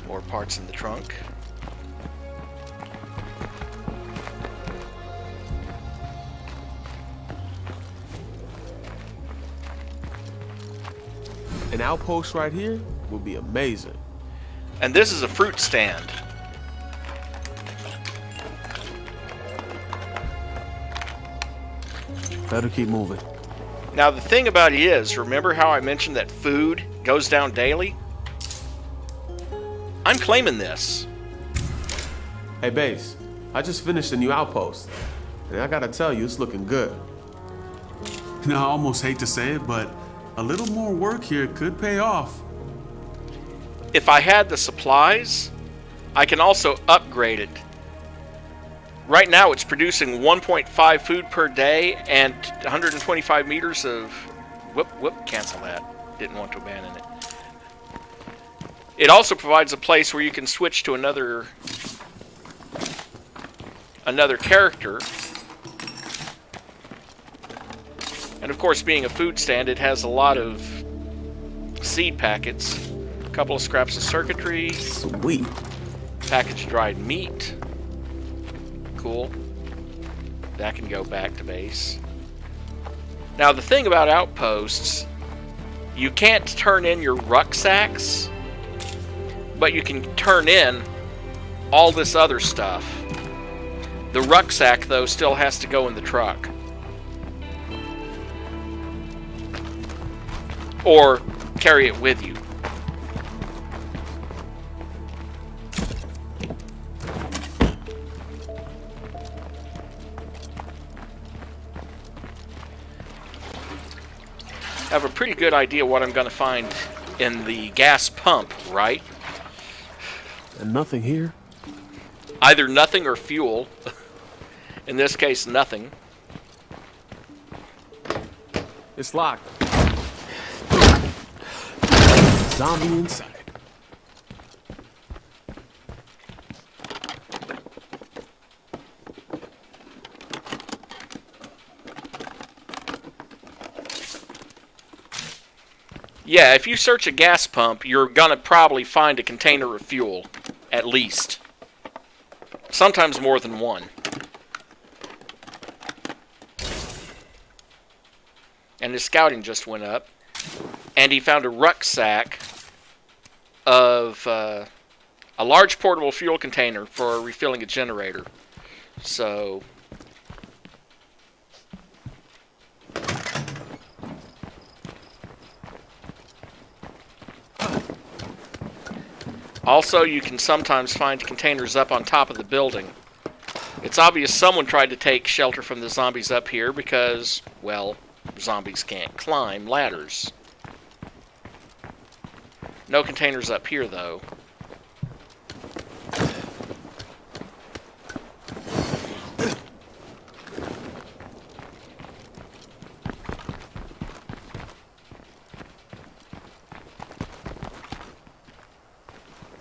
More parts in the trunk. An outpost right here would be amazing. And this is a fruit stand. Better keep moving. Now the thing about it is, remember how I mentioned that food goes down daily? I'm claiming this. Hey, Base, I just finished a new outpost, and I gotta tell you, it's looking good. You know, I almost hate to say it, but a little more work here could pay off. If I had the supplies, I can also upgrade it. Right now it's producing 1.5 food per day and 125 meters of... cancel that. Didn't want to abandon it. It also provides a place where you can switch to another character. And of course, being a food stand, it has a lot of seed packets, a couple of scraps of circuitry, Sweet. packaged dried meat. Cool. That can go back to base. Now, the thing about outposts, you can't turn in your rucksacks, but you can turn in all this other stuff. The rucksack, though, still has to go in the truck. Or carry it with you. I have a pretty good idea what I'm going to find in the gas pump, right? And nothing here? Either nothing or fuel. In this case, nothing. It's locked. Zombie inside. Yeah, if you search a gas pump, you're gonna probably find a container of fuel, at least. Sometimes more than one. And his scouting just went up. And he found a rucksack of a large portable fuel container for refilling a generator. So also, you can sometimes find containers up on top of the building. It's obvious someone tried to take shelter from the zombies up here because, well, zombies can't climb ladders. No containers up here, though.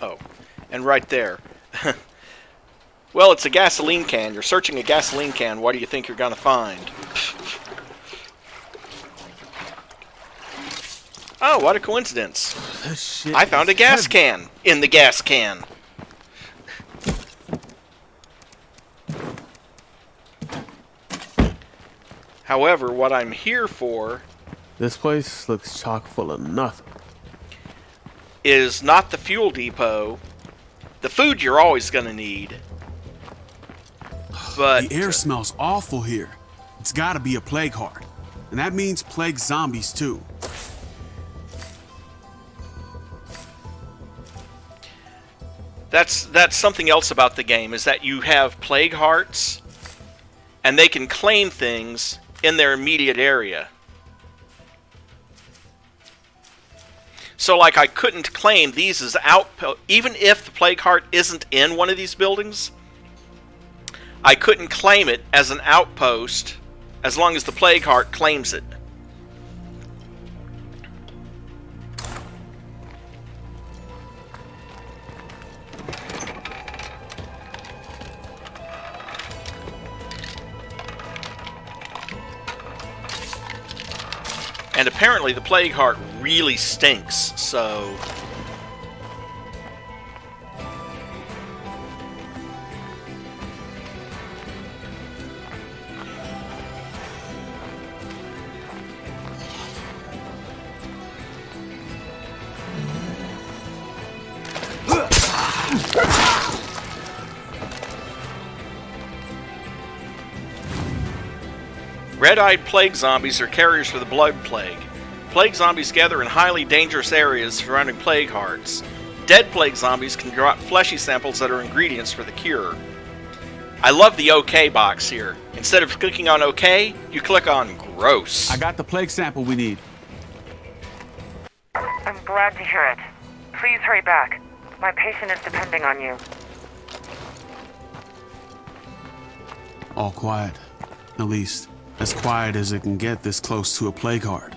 Oh, and right there. Well, it's a gasoline can. You're searching a gasoline can. What do you think you're going to find? Oh, what a coincidence. I found a gas can in the gas can. However, what I'm here for... This place looks chock full of nothing. ...is not the fuel depot. The food you're always going to need. But... The air smells awful here. It's gotta be a plague heart. And that means plague zombies, too. That's something else about the game, is that you have plague hearts, and they can claim things in their immediate area. So, like, I couldn't claim these as outposts. Even if the plague heart isn't in one of these buildings, I couldn't claim it as an outpost as long as the plague heart claims it. And apparently the plague heart really stinks, so... Red-eyed plague zombies are carriers for the blood plague. Plague zombies gather in highly dangerous areas surrounding plague hearts. Dead plague zombies can drop fleshy samples that are ingredients for the cure. I love the OK box here. Instead of clicking on OK, you click on Gross. I got the plague sample we need. I'm glad to hear it. Please hurry back. My patient is depending on you. All quiet. At least, as quiet as it can get this close to a plague heart.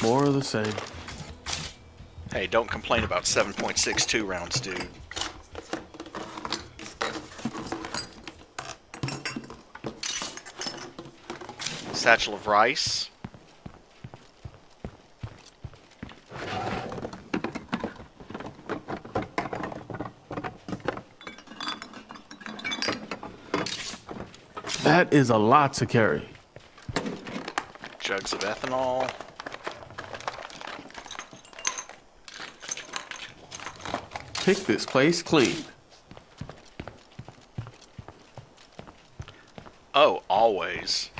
More of the same. Hey, don't complain about 7.62 rounds, dude. Satchel of rice. That is a lot to carry. Jugs of ethanol. Pick this place clean. Oh, always.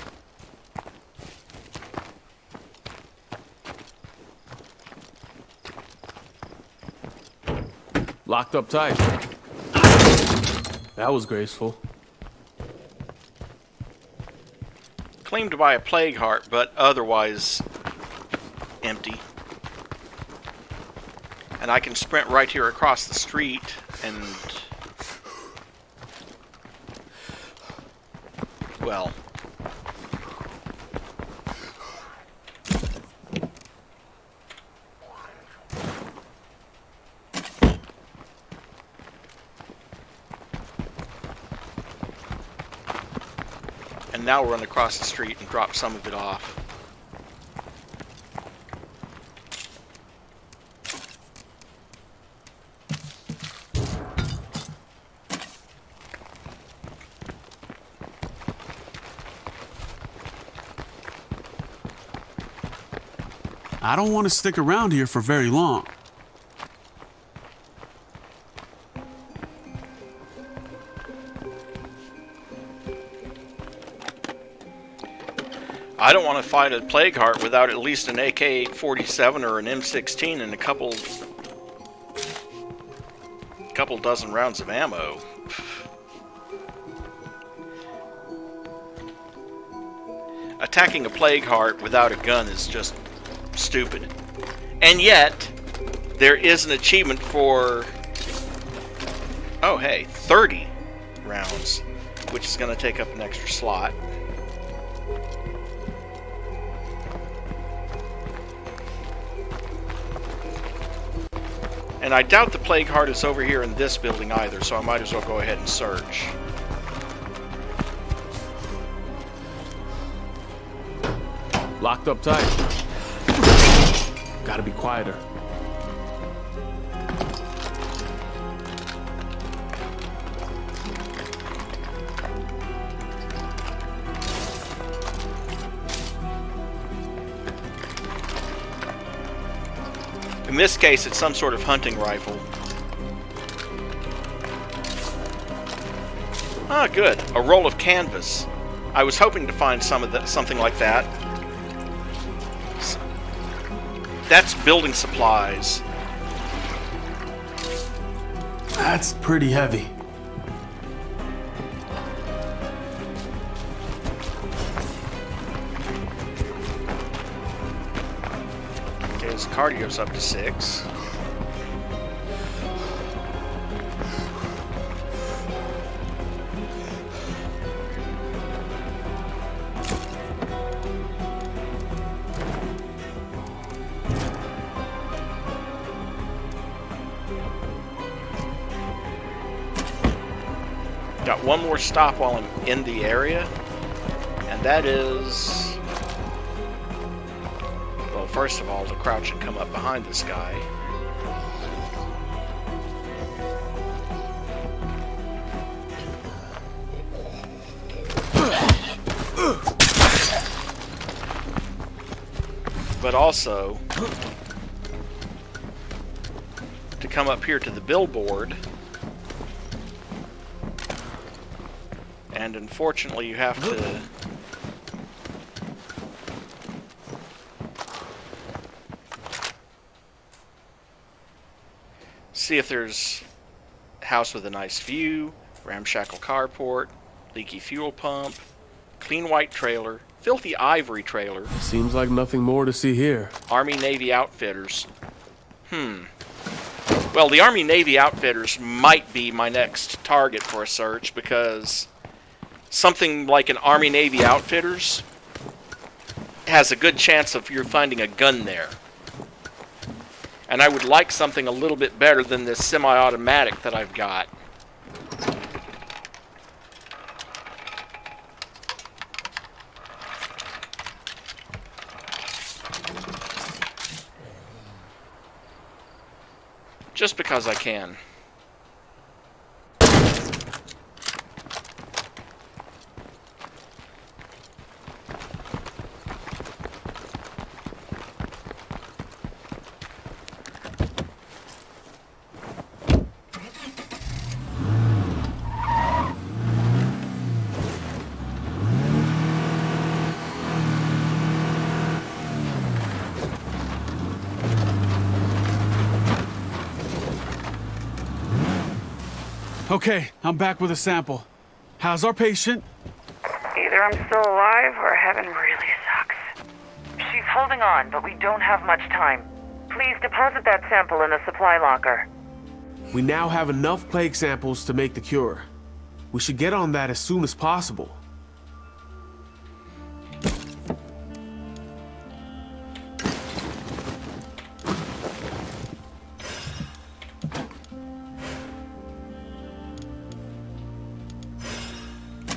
Locked up tight. That was graceful. Claimed by a plague heart, but otherwise empty. And I can sprint right here across the street and... well... and now run across the street and drop some of it off. I don't want to stick around here for very long. I don't want to fight a plague heart without at least an AK-47 or an M16 and a couple dozen rounds of ammo. Attacking a plague heart without a gun is just stupid. And yet, there is an achievement for, oh hey, 30 rounds, which is going to take up an extra slot. And I doubt the plague heart is over here in this building either, so I might as well go ahead and search. Locked up tight. Gotta be quieter. In this case, it's some sort of hunting rifle. Ah, good. A roll of canvas. I was hoping to find something like that. That's building supplies. That's pretty heavy. Okay, his cardio's up to 6. Got one more stop while I'm in the area, and that is, well, first of all, to crouch and come up behind this guy. But also to come up here to the billboard. And unfortunately, you have to see if there's a house with a nice view, ramshackle carport, leaky fuel pump, clean white trailer, filthy ivory trailer. Seems like nothing more to see here. Army Navy outfitters. Well, the Army Navy outfitters might be my next target for a search, because something like an Army Navy outfitters has a good chance of you finding a gun there. And I would like something a little bit better than this semi-automatic that I've got. Just because I can. Okay, I'm back with a sample. How's our patient? Either I'm still alive or heaven really sucks. She's holding on, but we don't have much time. Please deposit that sample in the supply locker. We now have enough plague samples to make the cure. We should get on that as soon as possible.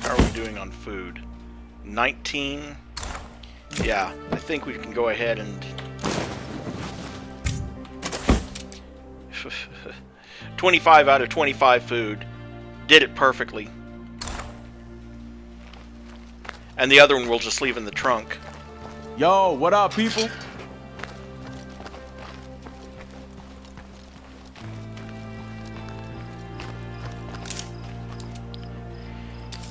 How are we doing on food? 19? Yeah, I think we can go ahead and 25 out of 25 food. Did it perfectly. And the other one we'll just leave in the trunk. Yo, what up, people?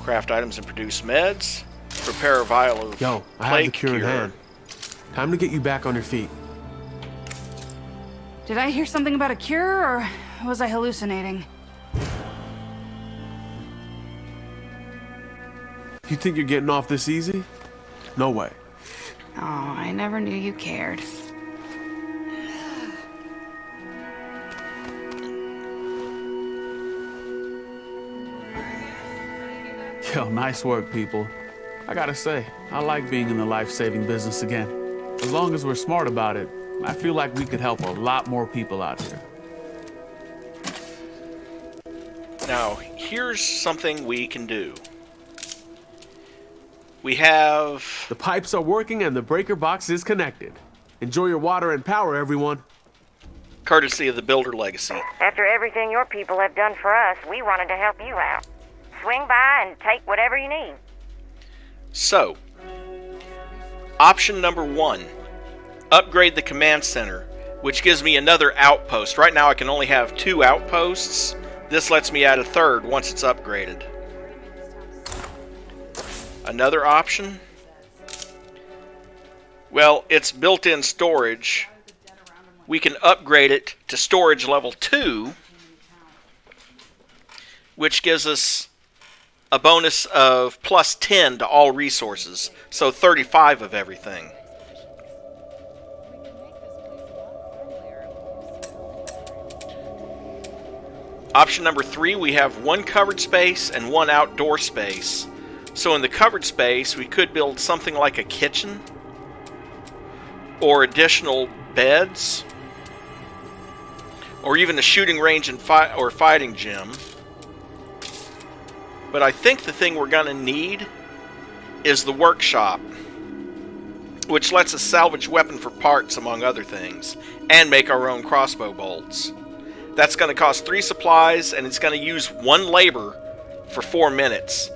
Craft items and produce meds. Prepare a vial of Yo, I have the cure in hand. Time to get you back on your feet. Did I hear something about a cure, or was I hallucinating? You think you're getting off this easy? No way. Oh, I never knew you cared. Yo, nice work, people. I gotta say, I like being in the life-saving business again. As long as we're smart about it, I feel like we could help a lot more people out here. Now, here's something we can do. We have... The pipes are working and the breaker box is connected. Enjoy your water and power, everyone. Courtesy of the Builder Legacy. After everything your people have done for us, we wanted to help you out. Swing by and take whatever you need. So, option number 1. Upgrade the command center, which gives me another outpost. Right now I can only have 2 outposts. This lets me add a 3rd once it's upgraded. Another option? Well, it's built-in storage. We can upgrade it to storage level 2, which gives us a bonus of plus 10 to all resources, so 35 of everything. Option number 3, we have 1 covered space and 1 outdoor space. So in the covered space, we could build something like a kitchen, or additional beds, or even a shooting range and fighting gym. But I think the thing we're going to need is the workshop, which lets us salvage weapon for parts, among other things, and make our own crossbow bolts. That's going to cost 3 supplies, and it's going to use 1 labor for 4 minutes.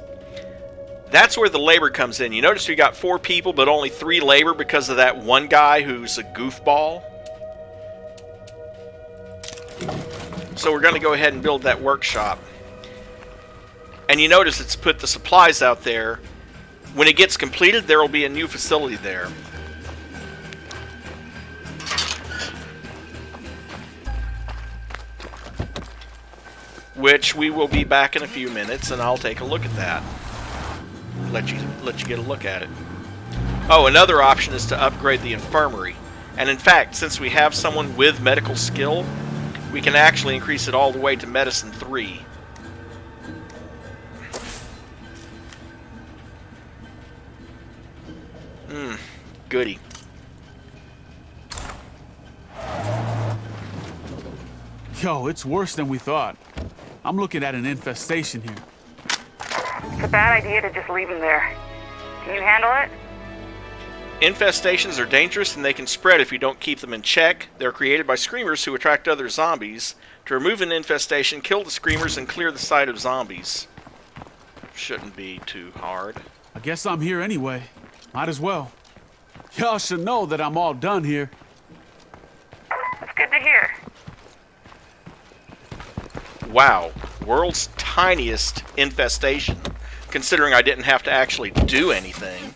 That's where the labor comes in. You notice we got 4 people, but only 3 labor because of that one guy who's a goofball. So we're going to go ahead and build that workshop. And you notice it's put the supplies out there. When it gets completed, there will be a new facility there. Which we will be back in a few minutes, and I'll take a look at that. Let you get a look at it. Oh, another option is to upgrade the infirmary. And in fact, since we have someone with medical skill, we can actually increase it all the way to medicine 3. Goody. Yo, it's worse than we thought. I'm looking at an infestation here. It's a bad idea to just leave him there. Can you handle it? Infestations are dangerous and they can spread if you don't keep them in check. They're created by screamers who attract other zombies. To remove an infestation, kill the screamers and clear the site of zombies. Shouldn't be too hard. I guess I'm here anyway. Might as well. Y'all should know that I'm all done here. That's good to hear. Wow, world's tiniest infestation, considering I didn't have to actually do anything.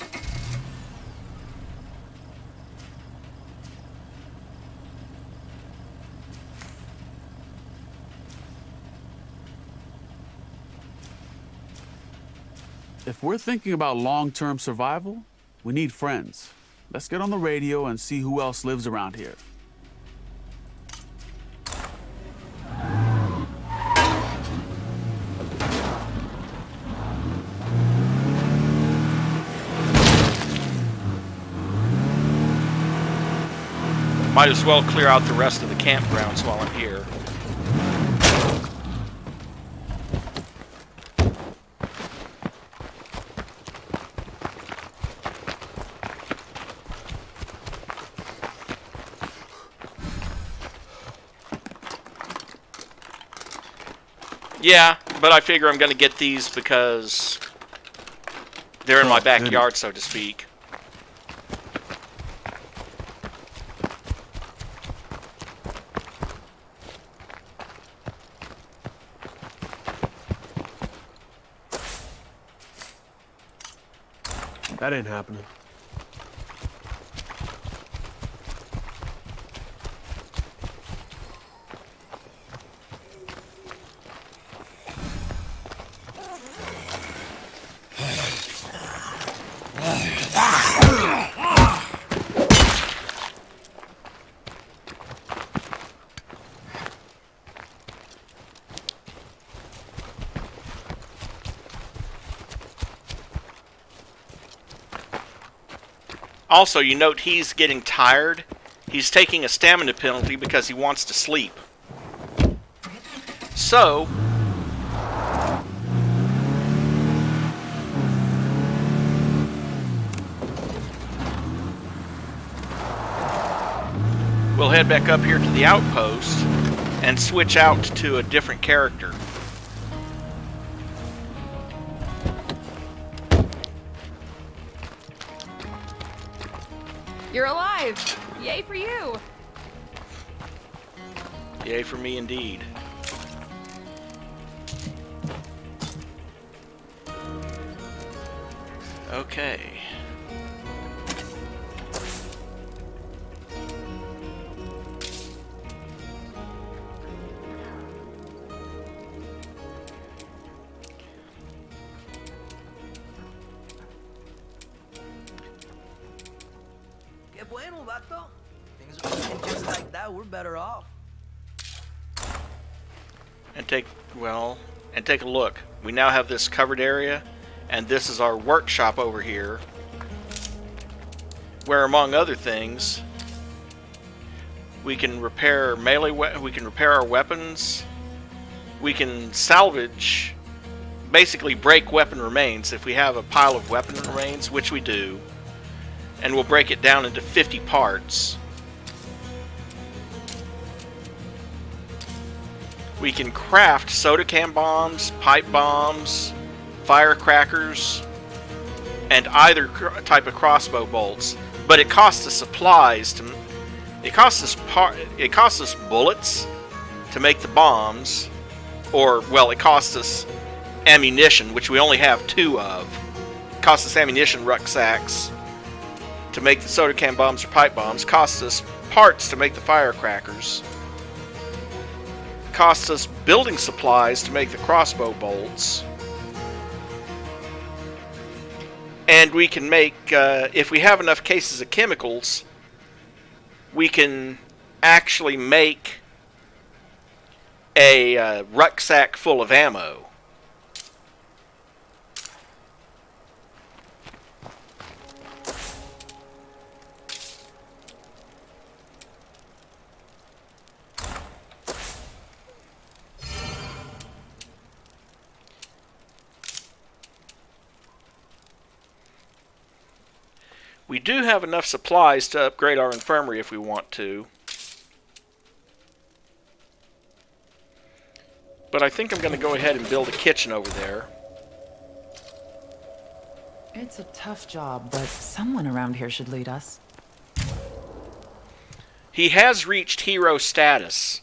If we're thinking about long-term survival, we need friends. Let's get on the radio and see who else lives around here. Might as well clear out the rest of the campgrounds while I'm here. Yeah, but I figure I'm going to get these because they're in my backyard, so to speak. That ain't happening. Also, you note he's getting tired. He's taking a stamina penalty because he wants to sleep. So, we'll head back up here to the outpost and switch out to a different character. You're alive! Yay for you! Yay for me indeed. Okay. Qué bueno, vato. Things are looking just like that. We're better off. And take a look. We now have this covered area, and this is our workshop over here, where among other things we can repair we can repair our weapons, we can salvage, basically break weapon remains if we have a pile of weapon remains, which we do, and we'll break it down into 50 parts. We can craft soda can bombs, pipe bombs, firecrackers, and either type of crossbow bolts. But it costs us supplies to. It costs us bullets to make the bombs, or well, it costs us ammunition, which we only have 2 of. It costs us ammunition rucksacks to make the soda can bombs or pipe bombs. It costs us parts to make the firecrackers. Costs us building supplies to make the crossbow bolts. And we can make, if we have enough cases of chemicals, we can actually make a rucksack full of ammo. We do have enough supplies to upgrade our infirmary if we want to. But I think I'm going to go ahead and build a kitchen over there. It's a tough job, but someone around here should lead us. He has reached hero status.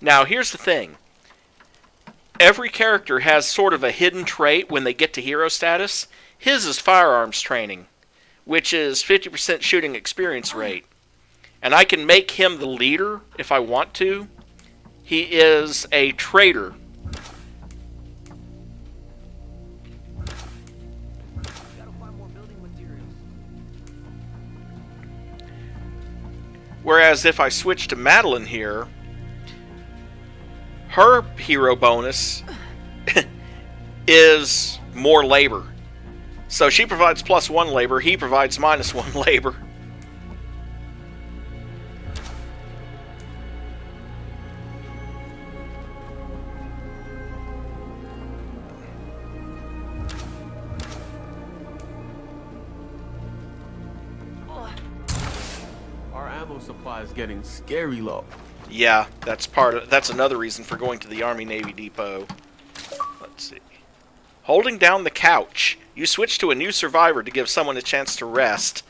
Now, here's the thing. Every character has sort of a hidden trait when they get to hero status. His is firearms training, which is 50% shooting experience rate. And I can make him the leader if I want to. He is a traitor. Whereas if I switch to Madeline here, her hero bonus is more labor. So she provides +1 labor, he provides -1 labor. Our ammo supply is getting scary low. Yeah, that's another reason for going to the Army Navy Depot. Let's see. Holding down the couch. You switch to a new survivor to give someone a chance to rest.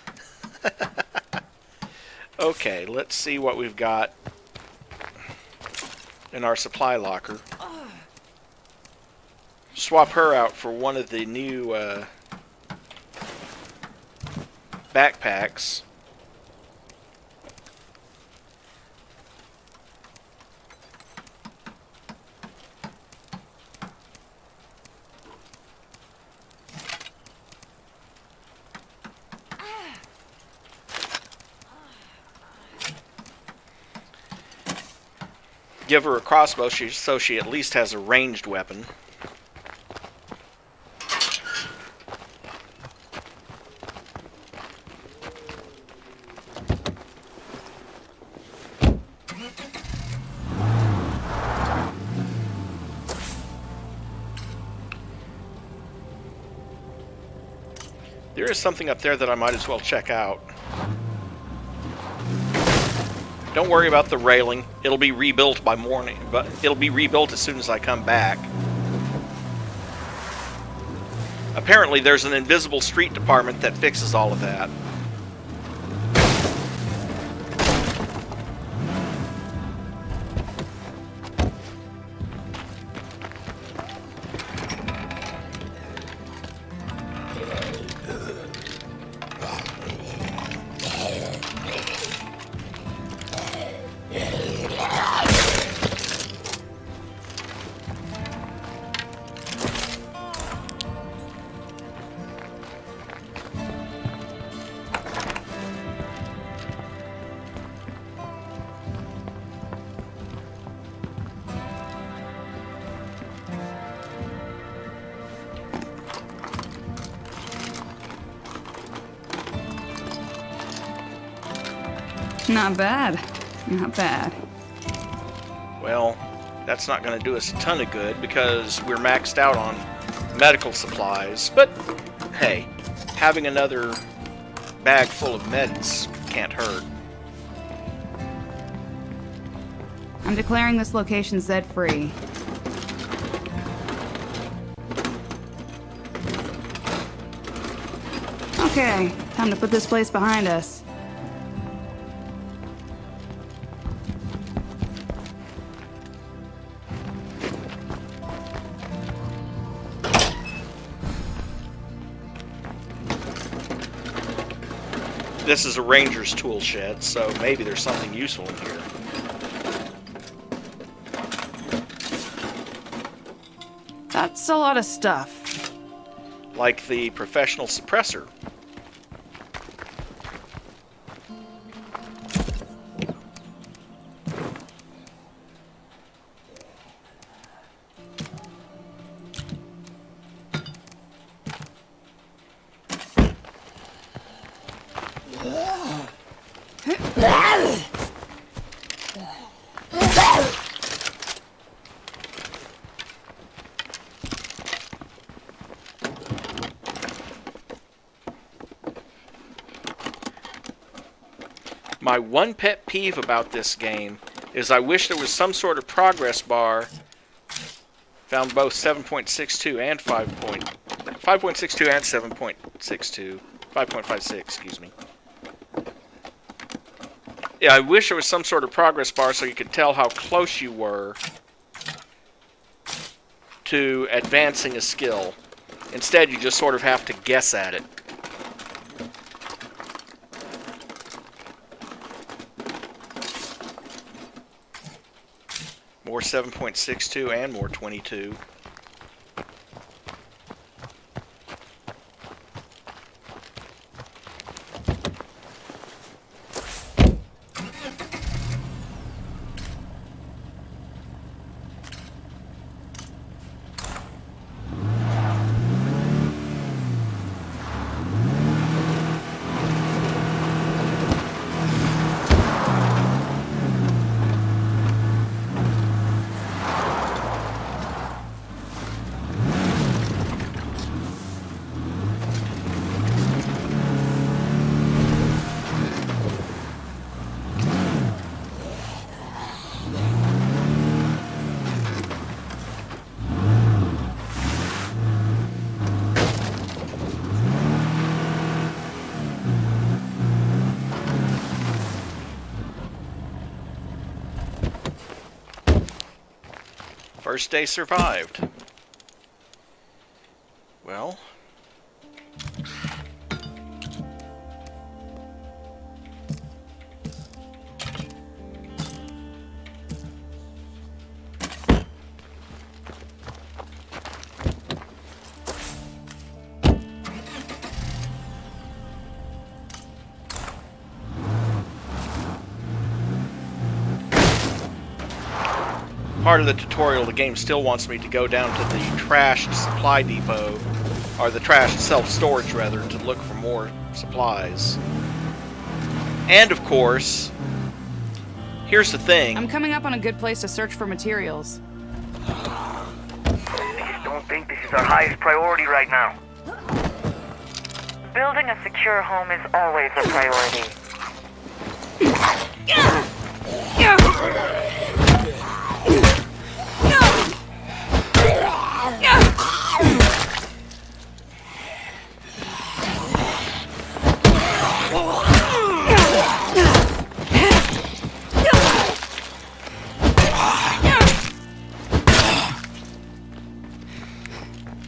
Okay, let's see what we've got in our supply locker. Swap her out for one of the new backpacks. Give her a crossbow so she at least has a ranged weapon. There is something up there that I might as well check out. Don't worry about the railing. It'll be rebuilt by morning, but it'll be rebuilt as soon as I come back. Apparently there's an invisible street department that fixes all of that. Not bad. Not bad. Well, that's not going to do us a ton of good because we're maxed out on medical supplies. But, hey, having another bag full of meds can't hurt. I'm declaring this location Zed-free. Okay, time to put this place behind us. This is a ranger's tool shed, so maybe there's something useful in here. That's a lot of stuff. Like the professional suppressor. My one pet peeve about this game is I wish there was some sort of progress bar found both 7.62 and 5.62 and 7.62, 5.56, excuse me. Yeah, I wish there was some sort of progress bar so you could tell how close you were to advancing a skill. Instead, you just sort of have to guess at it. More 7.62 and more 22. First day survived. Well, part of the tutorial, the game still wants me to go down to the trashed supply depot, or the trashed self-storage rather, to look for more supplies. And of course, here's the thing. I'm coming up on a good place to search for materials. I just don't think this is our highest priority right now. Building a secure home is always a priority.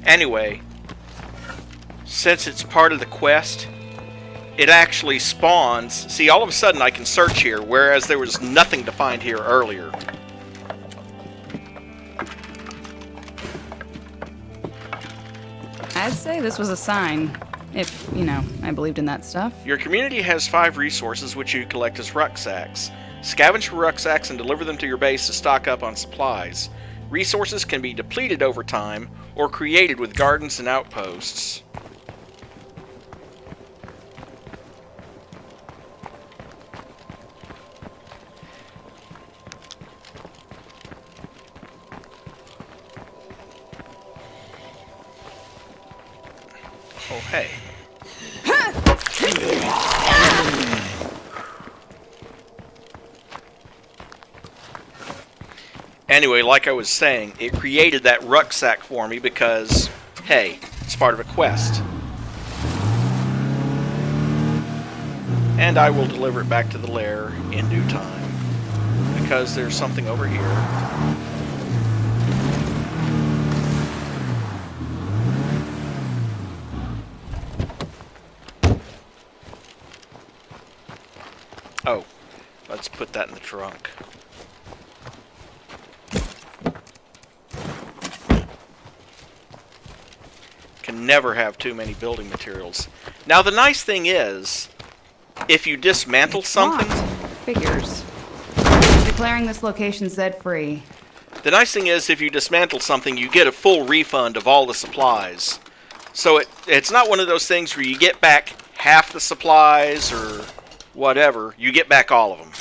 Anyway, since it's part of the quest, it actually spawns. See, all of a sudden I can search here, whereas there was nothing to find here earlier. I'd say this was a sign. If, you know, I believed in that stuff. Your community has 5 resources which you collect as rucksacks. Scavenge for rucksacks and deliver them to your base to stock up on supplies. Resources can be depleted over time or created with gardens and outposts. Oh, hey. Anyway, like I was saying, it created that rucksack for me because, hey, it's part of a quest. And I will deliver it back to the lair in due time, because there's something over here. Oh, let's put that in the trunk. Can never have too many building materials. Now the nice thing is, if you dismantle something... Figures. Declaring this location Z-free. The nice thing is, if you dismantle something, you get a full refund of all the supplies. So it's not one of those things where you get back half the supplies or whatever. You get back all of them.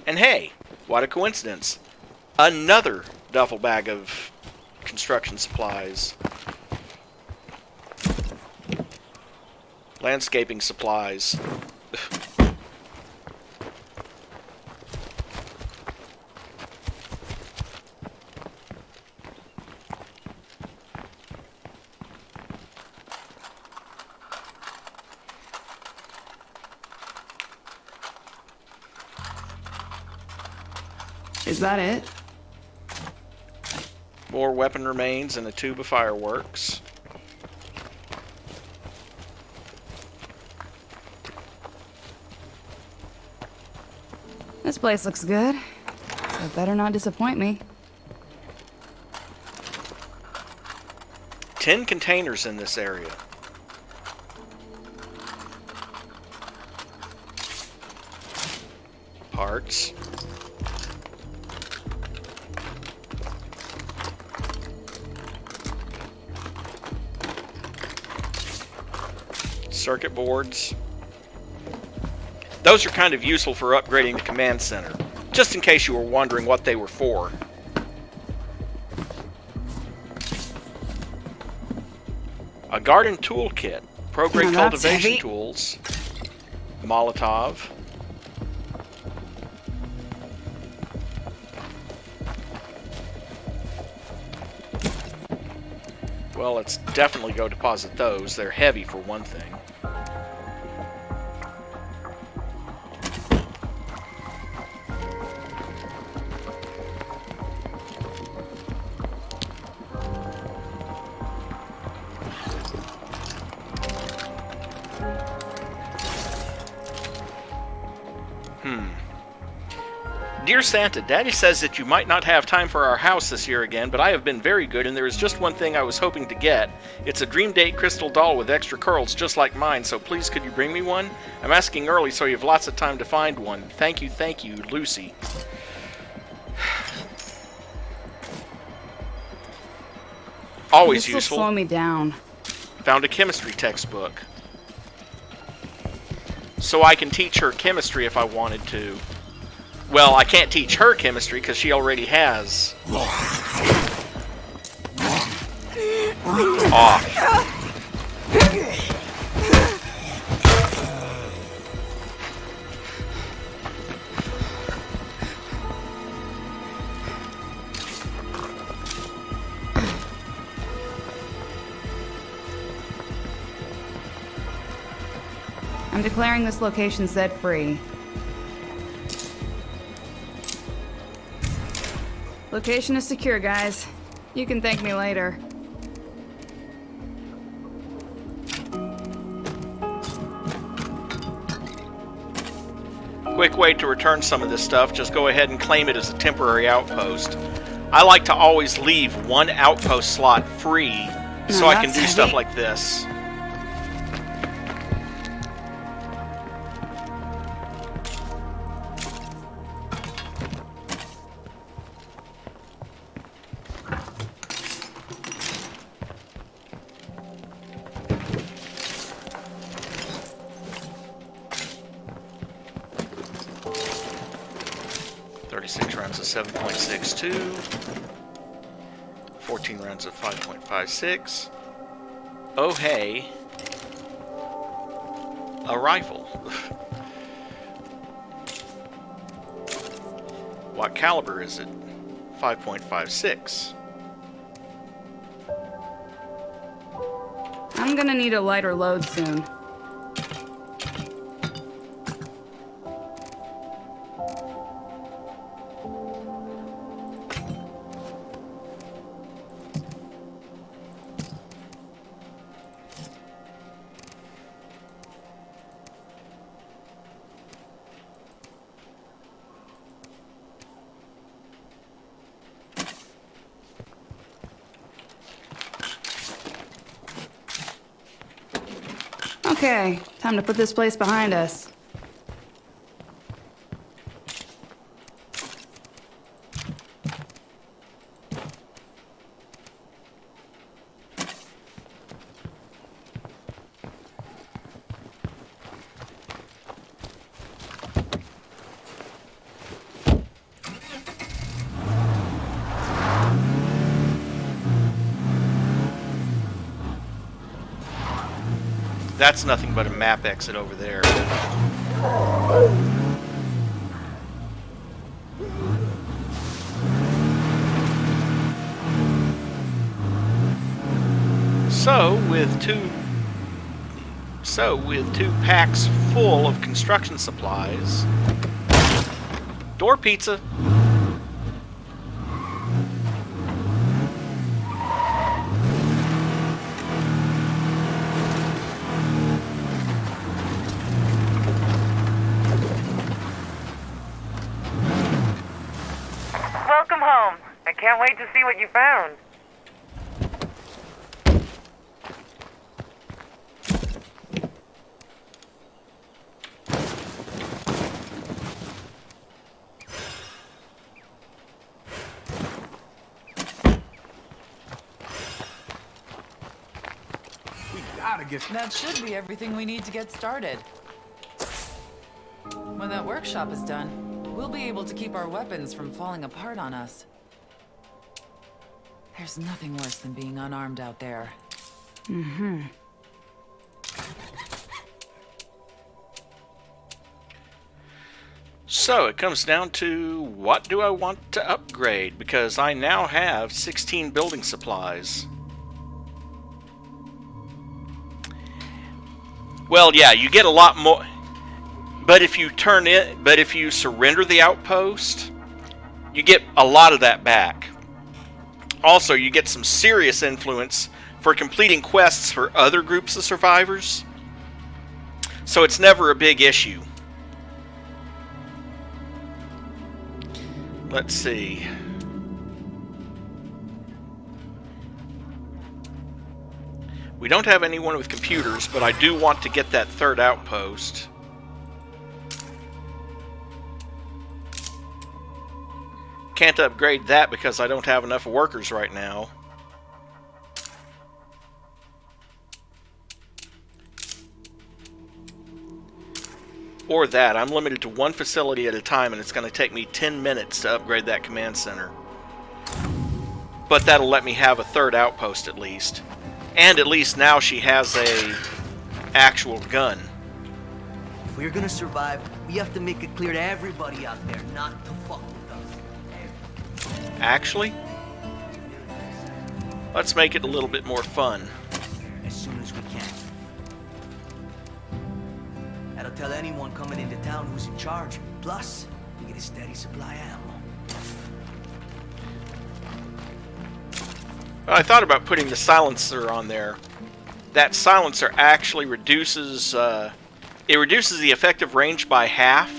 And hey, what a coincidence. Another duffel bag of construction supplies. Landscaping supplies. Is that it? More weapon remains and a tube of fireworks. This place looks good. So it better not disappoint me. 10 containers in this area. Parts. Circuit boards. Those are kind of useful for upgrading the command center, just in case you were wondering what they were for. A garden toolkit, pro-grade Now that's cultivation heavy. tools, Molotov, well, let's definitely go deposit those. They're heavy for one thing. Dear Santa, Daddy says that you might not have time for our house this year again, but I have been very good, and there is just one thing I was hoping to get. It's a Dream Date crystal doll with extra curls just like mine, so please could you bring me one? I'm asking early so you have lots of time to find one. Thank you, Lucy. Always This will useful. slow me down. Found a chemistry textbook. So I can teach her chemistry if I wanted to. Well, I can't teach her chemistry because she already has. Off. I'm declaring this location Zed free. Location is secure, guys. You can thank me later. Quick way to return some of this stuff, just go ahead and claim it as a temporary outpost. I like to always leave one outpost slot free so I can do stuff like this. Rounds of 7.62, 14 rounds of 5.56. Oh hey, a rifle. What caliber is it? 5.56. I'm gonna need a lighter load soon. Okay, time to put this place behind us. That's nothing but a map exit over there. So with two packs full of construction supplies, door pizza. Welcome home. I can't wait to see what you found. That should be everything we need to get started. When that workshop is done, we'll be able to keep our weapons from falling apart on us. There's nothing worse than being unarmed out there. Mm-hmm. So it comes down to what do I want to upgrade, because I now have 16 building supplies. Well, yeah, you get a lot more, but if you surrender the outpost, you get a lot of that back. Also, you get some serious influence for completing quests for other groups of survivors. So it's never a big issue. Let's see. We don't have anyone with computers, but I do want to get that third outpost. Can't upgrade that because I don't have enough workers right now. or that. I'm limited to one facility at a time, and it's going to take me 10 minutes to upgrade that command center. But that'll let me have a third outpost at least. And at least now she has a actual gun. If we're gonna survive, we have to make it clear to everybody out there not to fuck with us. Actually, let's make it a little bit more fun. As soon as we can. That'll tell anyone coming into town who's in charge. Plus, we get a steady supply of ammo. I thought about putting the silencer on there. That silencer actually reduces the effective range by half,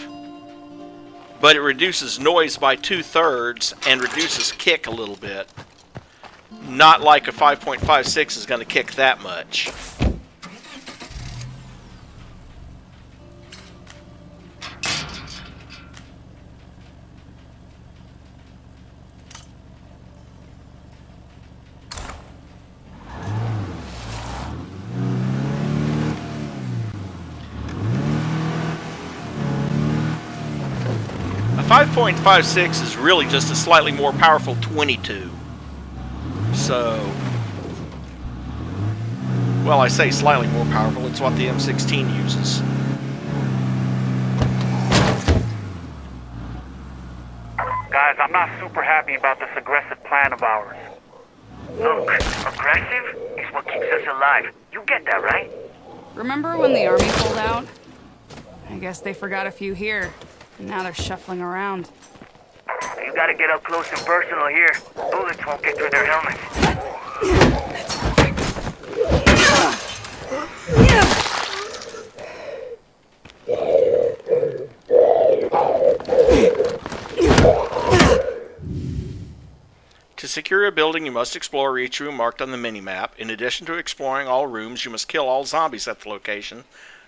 but it reduces noise by 2/3 and reduces kick a little bit. Not like a 5.56 is going to kick that much. A 5.56 is really just a slightly more powerful 22. So, well, I say slightly more powerful. It's what the M16 uses. Guys, I'm not super happy about this aggressive plan of ours. Look, aggressive is what keeps us alive. You get that, right? Remember when the army pulled out? I guess they forgot a few here, and now they're shuffling around. You gotta get up close and personal here. Bullets won't get through their helmets. To secure a building, you must explore each room marked on the minimap. In addition to exploring all rooms, you must kill all zombies at the location.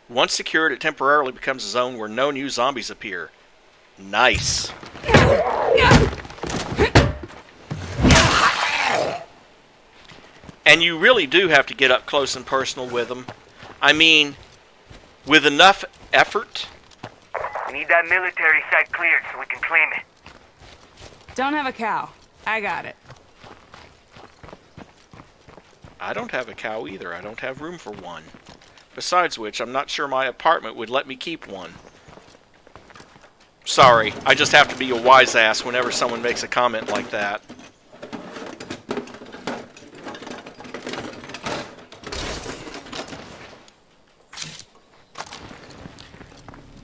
Once secured, it temporarily becomes a zone where no new zombies appear. Nice. And you really do have to get up close and personal with them. I mean, with enough effort. We need that military site cleared so we can claim it. Don't have a cow. I got it. I don't have a cow either. I don't have room for one. Besides which, I'm not sure my apartment would let me keep one. Sorry, I just have to be a wise ass whenever someone makes a comment like that.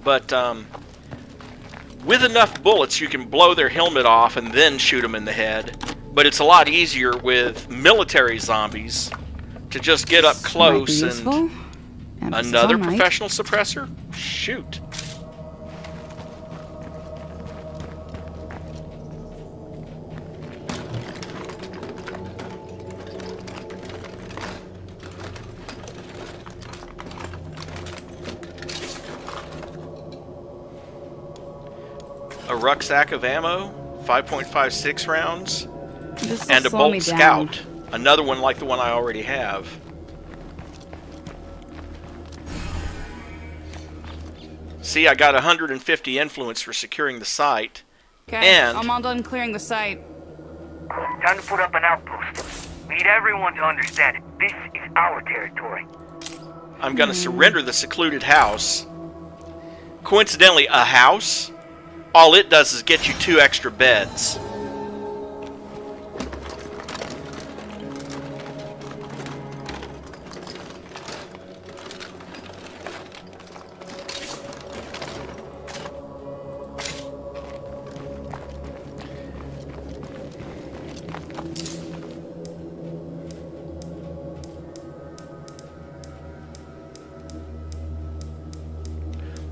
But, with enough bullets, you can blow their helmet off and then shoot them in the head. But it's a lot easier with military zombies to just get up close and... Another professional suppressor? Shoot. A rucksack of ammo, 5.56 rounds, and a bolt scout. Another one like the one I already have. See, I got 150 influence for securing the site. Okay, and I'm all done clearing the site. Time to put up an outpost. We need everyone to understand it. This is our territory. I'm going to surrender the secluded house. Coincidentally, a house, all it does is get you 2 extra beds.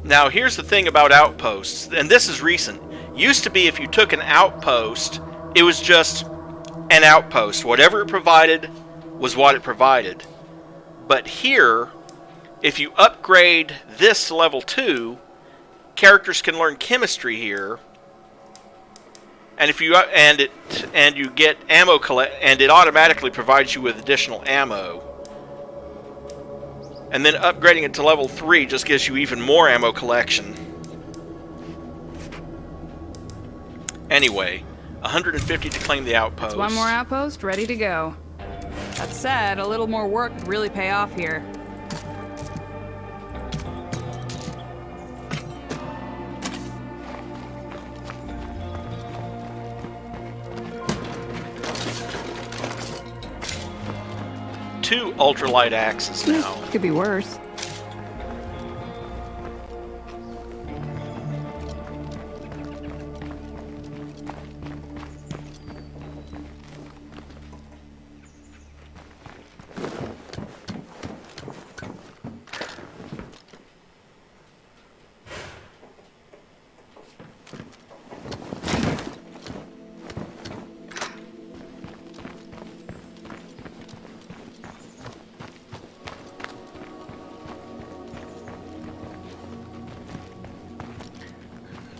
Now, here's the thing about outposts, and this is recent. Used to be if you took an outpost, it was just an outpost. Whatever it provided was what it provided. But here, if you upgrade this to level 2, characters can learn chemistry here. And if you and you get ammo and it automatically provides you with additional ammo. And then upgrading it to level 3 just gives you even more ammo collection. Anyway, 150 to claim the outpost. One more outpost, ready to go. That said, a little more work could really pay off here. Two ultralight axes now. Could be worse.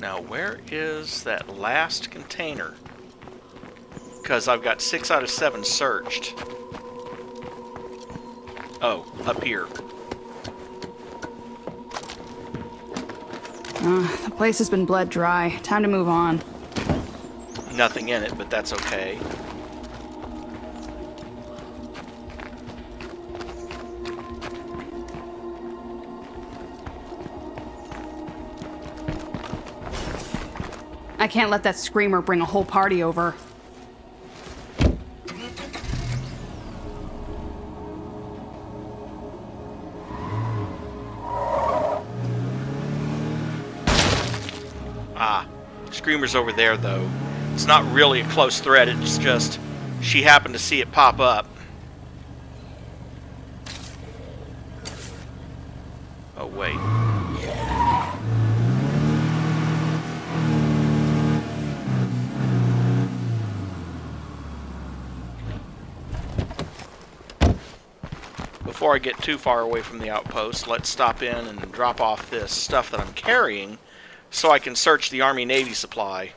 Now, where is that last container? Because I've got 6 out of 7 searched. Oh, up here. The place has been bled dry. Time to move on. Nothing in it, but that's okay. I can't let that screamer bring a whole party over. Ah, Screamer's over there, though. It's not really a close threat, it's just she happened to see it pop up. Oh, wait. Before I get too far away from the outpost, let's stop in and drop off this stuff that I'm carrying so I can search the Army-Navy supply.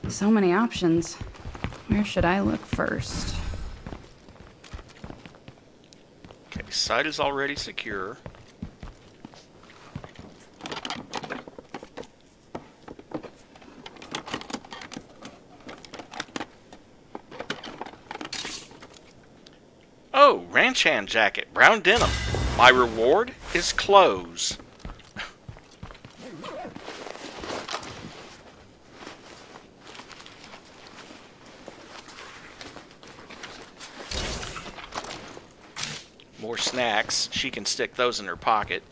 So many options. Where should I look first? Okay, site is already secure. Oh, ranch hand jacket, brown denim. My reward is clothes. More snacks. She can stick those in her pocket.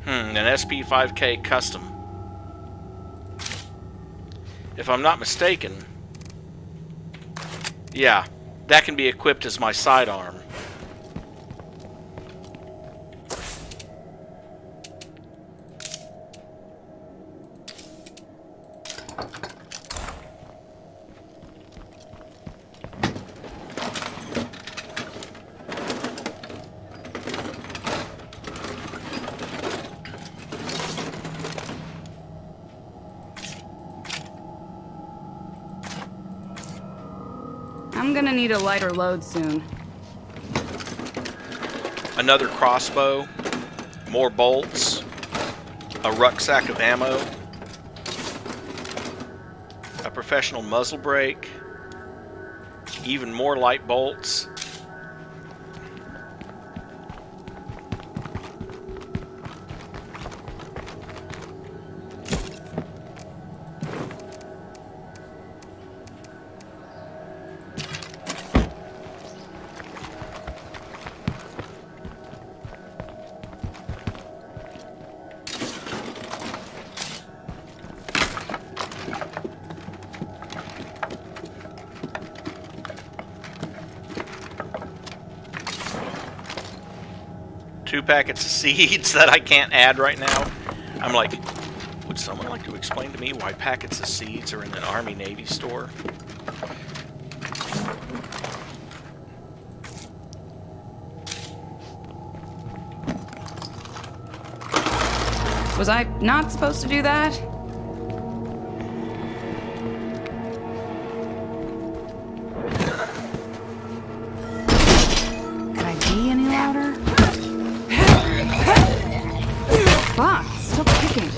An SP5K custom. If I'm not mistaken, yeah, that can be equipped as my sidearm. I'm gonna need a lighter load soon. Another crossbow, more bolts, a rucksack of ammo, a professional muzzle brake, even more light bolts. 2 packets of seeds that I can't add right now. I'm like, would someone like to explain to me why packets of seeds are in an Army-Navy store? Was I not supposed to do that? Could I be any louder? Fuck, it's still kicking.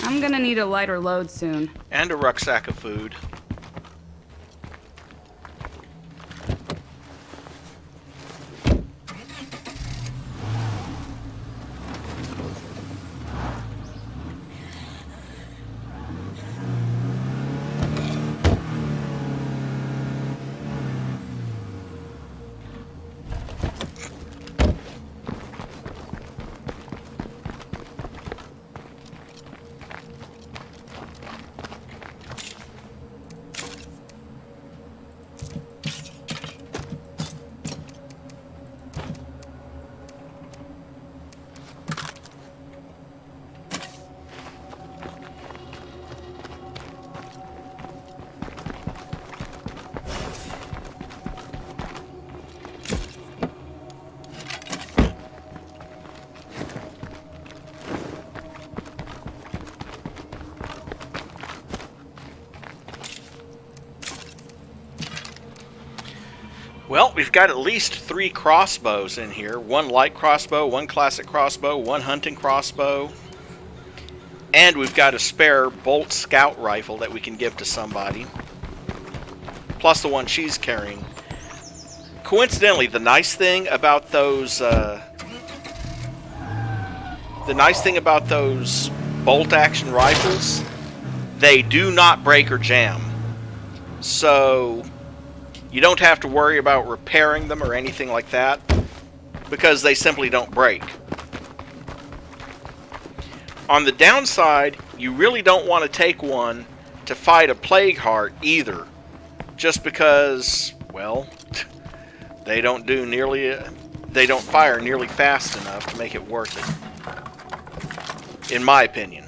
I'm gonna need a lighter load soon. And a rucksack of food. Well, we've got at least 3 crossbows in here. 1 light crossbow, 1 classic crossbow, 1 hunting crossbow. And we've got a spare bolt scout rifle that we can give to somebody. Plus the one she's carrying. Coincidentally, the nice thing about those bolt action rifles, they do not break or jam. So you don't have to worry about repairing them or anything like that, because they simply don't break. On the downside, you really don't want to take one to fight a plague heart either, just because, well, they don't fire nearly fast enough to make it worth it, in my opinion.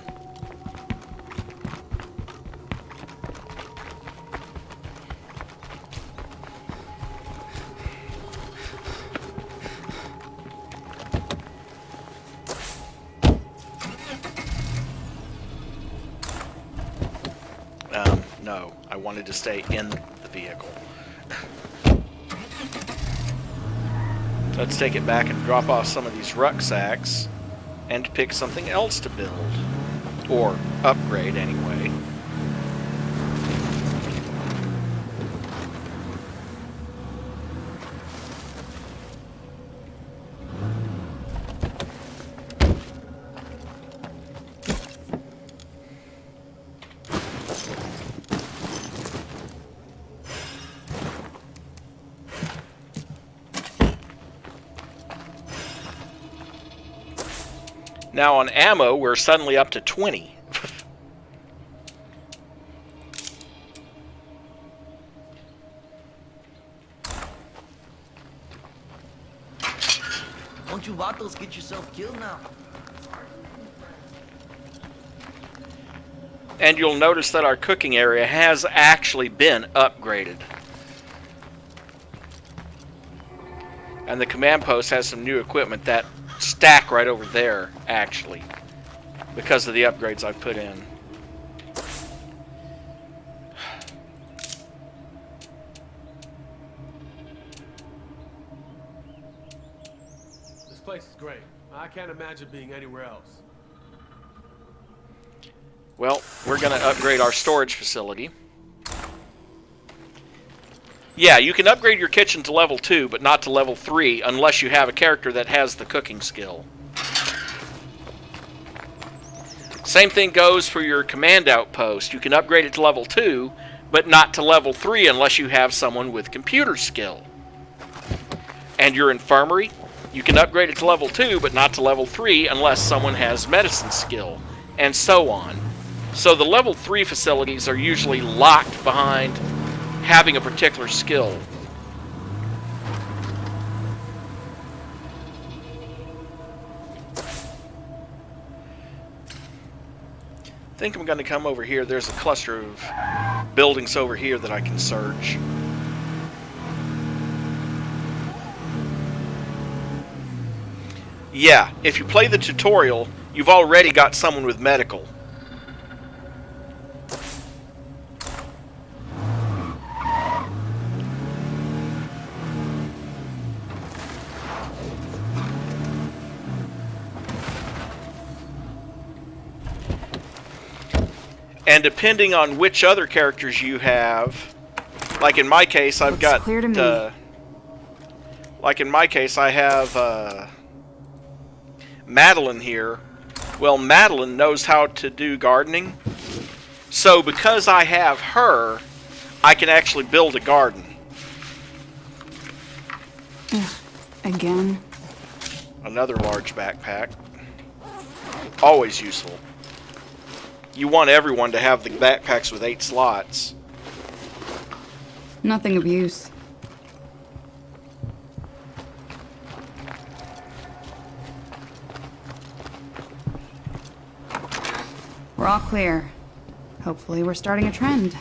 No, I wanted to stay in the vehicle. Let's take it back and drop off some of these rucksacks and pick something else to build. Or upgrade, anyway. Now on ammo, we're suddenly up to 20. Don't you vatos get yourself killed now? And you'll notice that our cooking area has actually been upgraded. And the command post has some new equipment that stack right over there, actually, because of the upgrades I've put in. This place is great. I can't imagine being anywhere else. Well, we're going to upgrade our storage facility. Yeah, you can upgrade your kitchen to level 2, but not to level 3 unless you have a character that has the cooking skill. Same thing goes for your command outpost. You can upgrade it to level 2, but not to level 3 unless you have someone with computer skill. And your infirmary, you can upgrade it to level 2, but not to level 3 unless someone has medicine skill, and so on. So the level 3 facilities are usually locked behind having a particular skill. I think I'm going to come over here. There's a cluster of buildings over here that I can search. Yeah, if you play the tutorial, you've already got someone with medical. And depending on which other characters you have, like in my case, I've got clear to me. Like in my case, I have Madeline here. Well, Madeline knows how to do gardening, so because I have her, I can actually build a garden. Again. Another large backpack. Always useful. You want everyone to have the backpacks with 8 slots. Nothing of use. We're all clear. Hopefully we're starting a trend.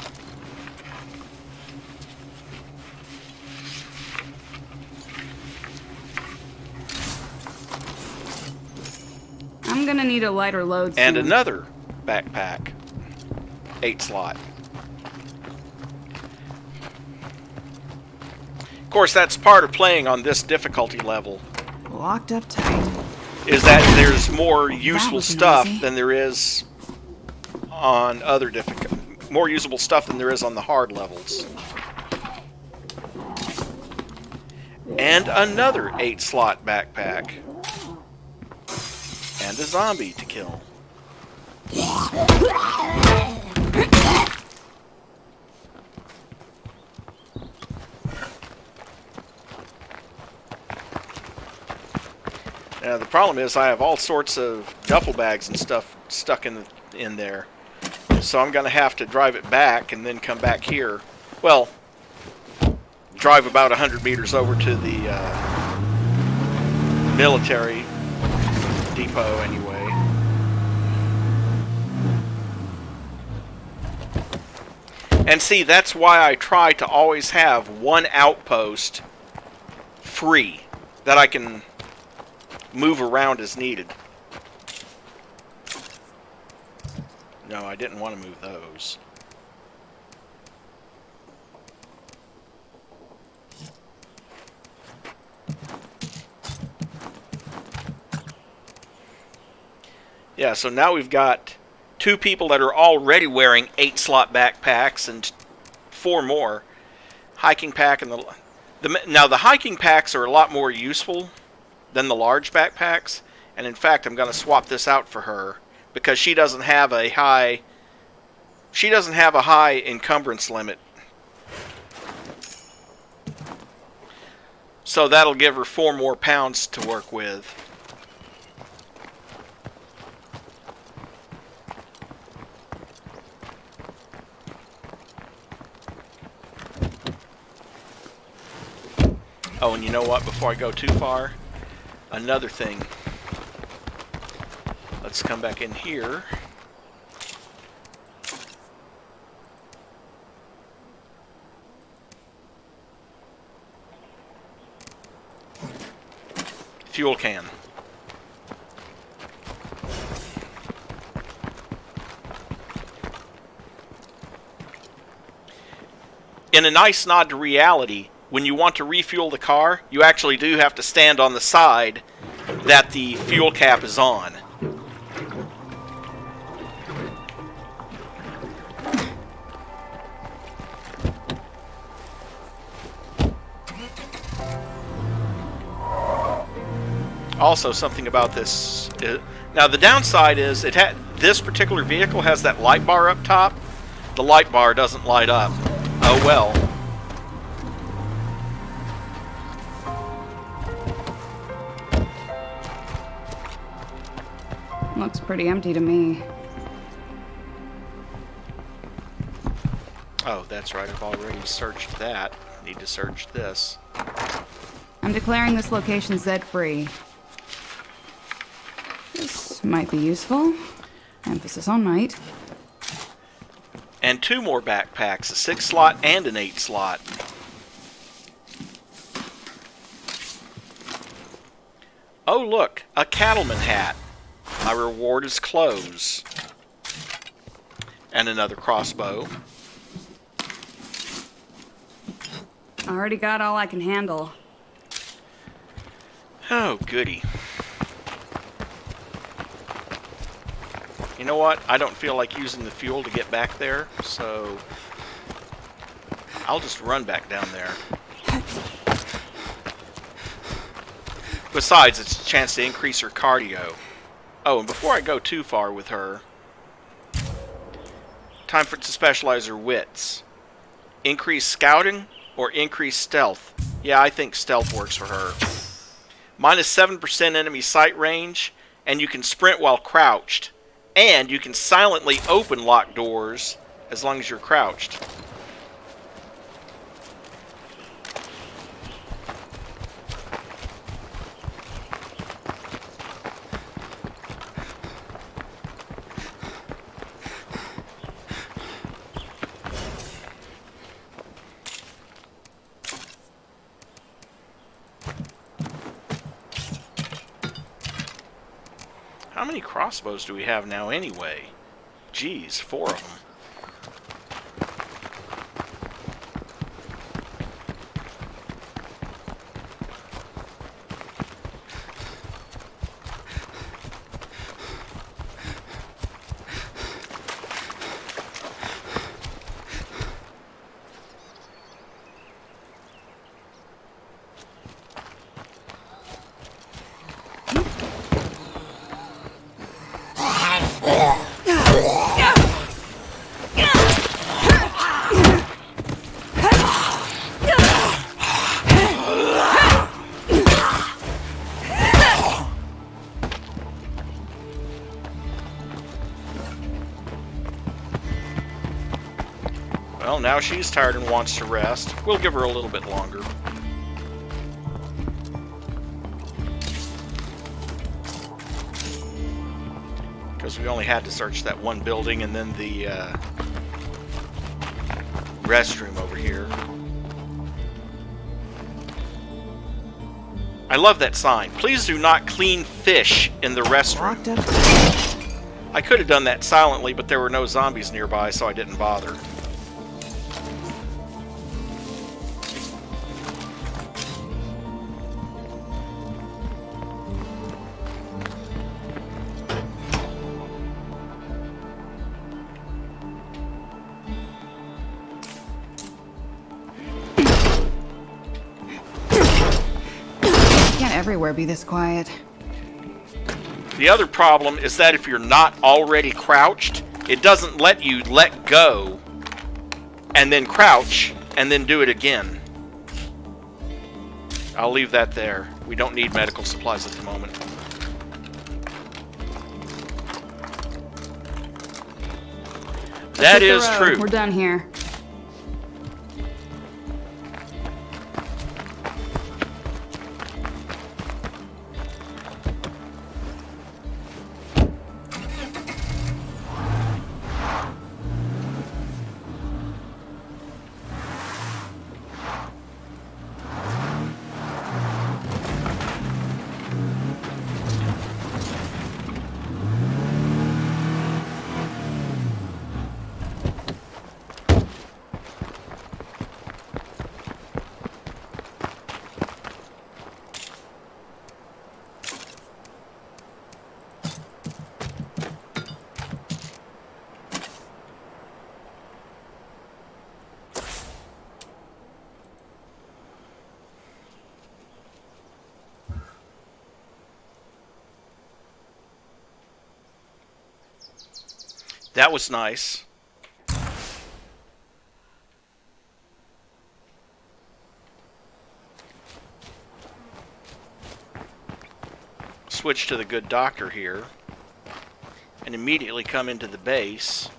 I'm gonna need a lighter load soon. And another backpack. 8 slot. Of course, that's part of playing on this difficulty level. Locked up tight. Is that there's more useful wasn't stuff easy. than there is on other more usable stuff than there is on the hard levels. And another 8 slot backpack. And a zombie to kill. Now the problem is I have all sorts of duffel bags and stuff stuck in there, so I'm going to have to drive it back and then come back here. Well, drive about 100 meters over to the military depot anyway. And see, that's why I try to always have one outpost free that I can move around as needed. No, I didn't want to move those. Yeah, so now we've got 2 people that are already wearing 8 slot backpacks and 4 more. Hiking pack and now the hiking packs are a lot more useful than the large backpacks, and in fact I'm going to swap this out for her because she doesn't have a high encumbrance limit. So that'll give her 4 more pounds to work with. Oh, and you know what? Before I go too far, another thing. Let's come back in here. Fuel can. In a nice nod to reality, when you want to refuel the car, you actually do have to stand on the side that the fuel cap is on. Also, something about this. Now, the downside is this particular vehicle has that light bar up top, the light bar doesn't light up. Oh well. Looks pretty empty to me. Oh, that's right. I've already searched that. Need to search this. I'm declaring this location Z-free. This might be useful. Emphasis on might. And 2 more backpacks, a 6 slot and an 8 slot. Oh look, a cattleman hat. My reward is clothes. And another crossbow. Already got all I can handle. Oh, goody. You know what? I don't feel like using the fuel to get back there, so I'll just run back down there. Besides, it's a chance to increase her cardio. Oh, and before I go too far with her, time for it to specialize her wits. Increase scouting or increase stealth? Yeah, I think stealth works for her. Minus 7% enemy sight range, and you can sprint while crouched. And you can silently open locked doors as long as you're crouched. How many crossbows do we have now anyway? Geez, 4 of them. Well, now she's tired and wants to rest. We'll give her a little bit longer. Because we only had to search that one building and then the restroom over here. I love that sign. Please do not clean fish in the restroom. I could have done that silently, but there were no zombies nearby, so I didn't bother. Everywhere be this quiet. The other problem is that if you're not already crouched, it doesn't let you let go and then crouch and then do it again. I'll leave that there. We don't need medical supplies at the moment. That is true. We're done here. That was nice. Switch to the good doctor here. And immediately come into the base.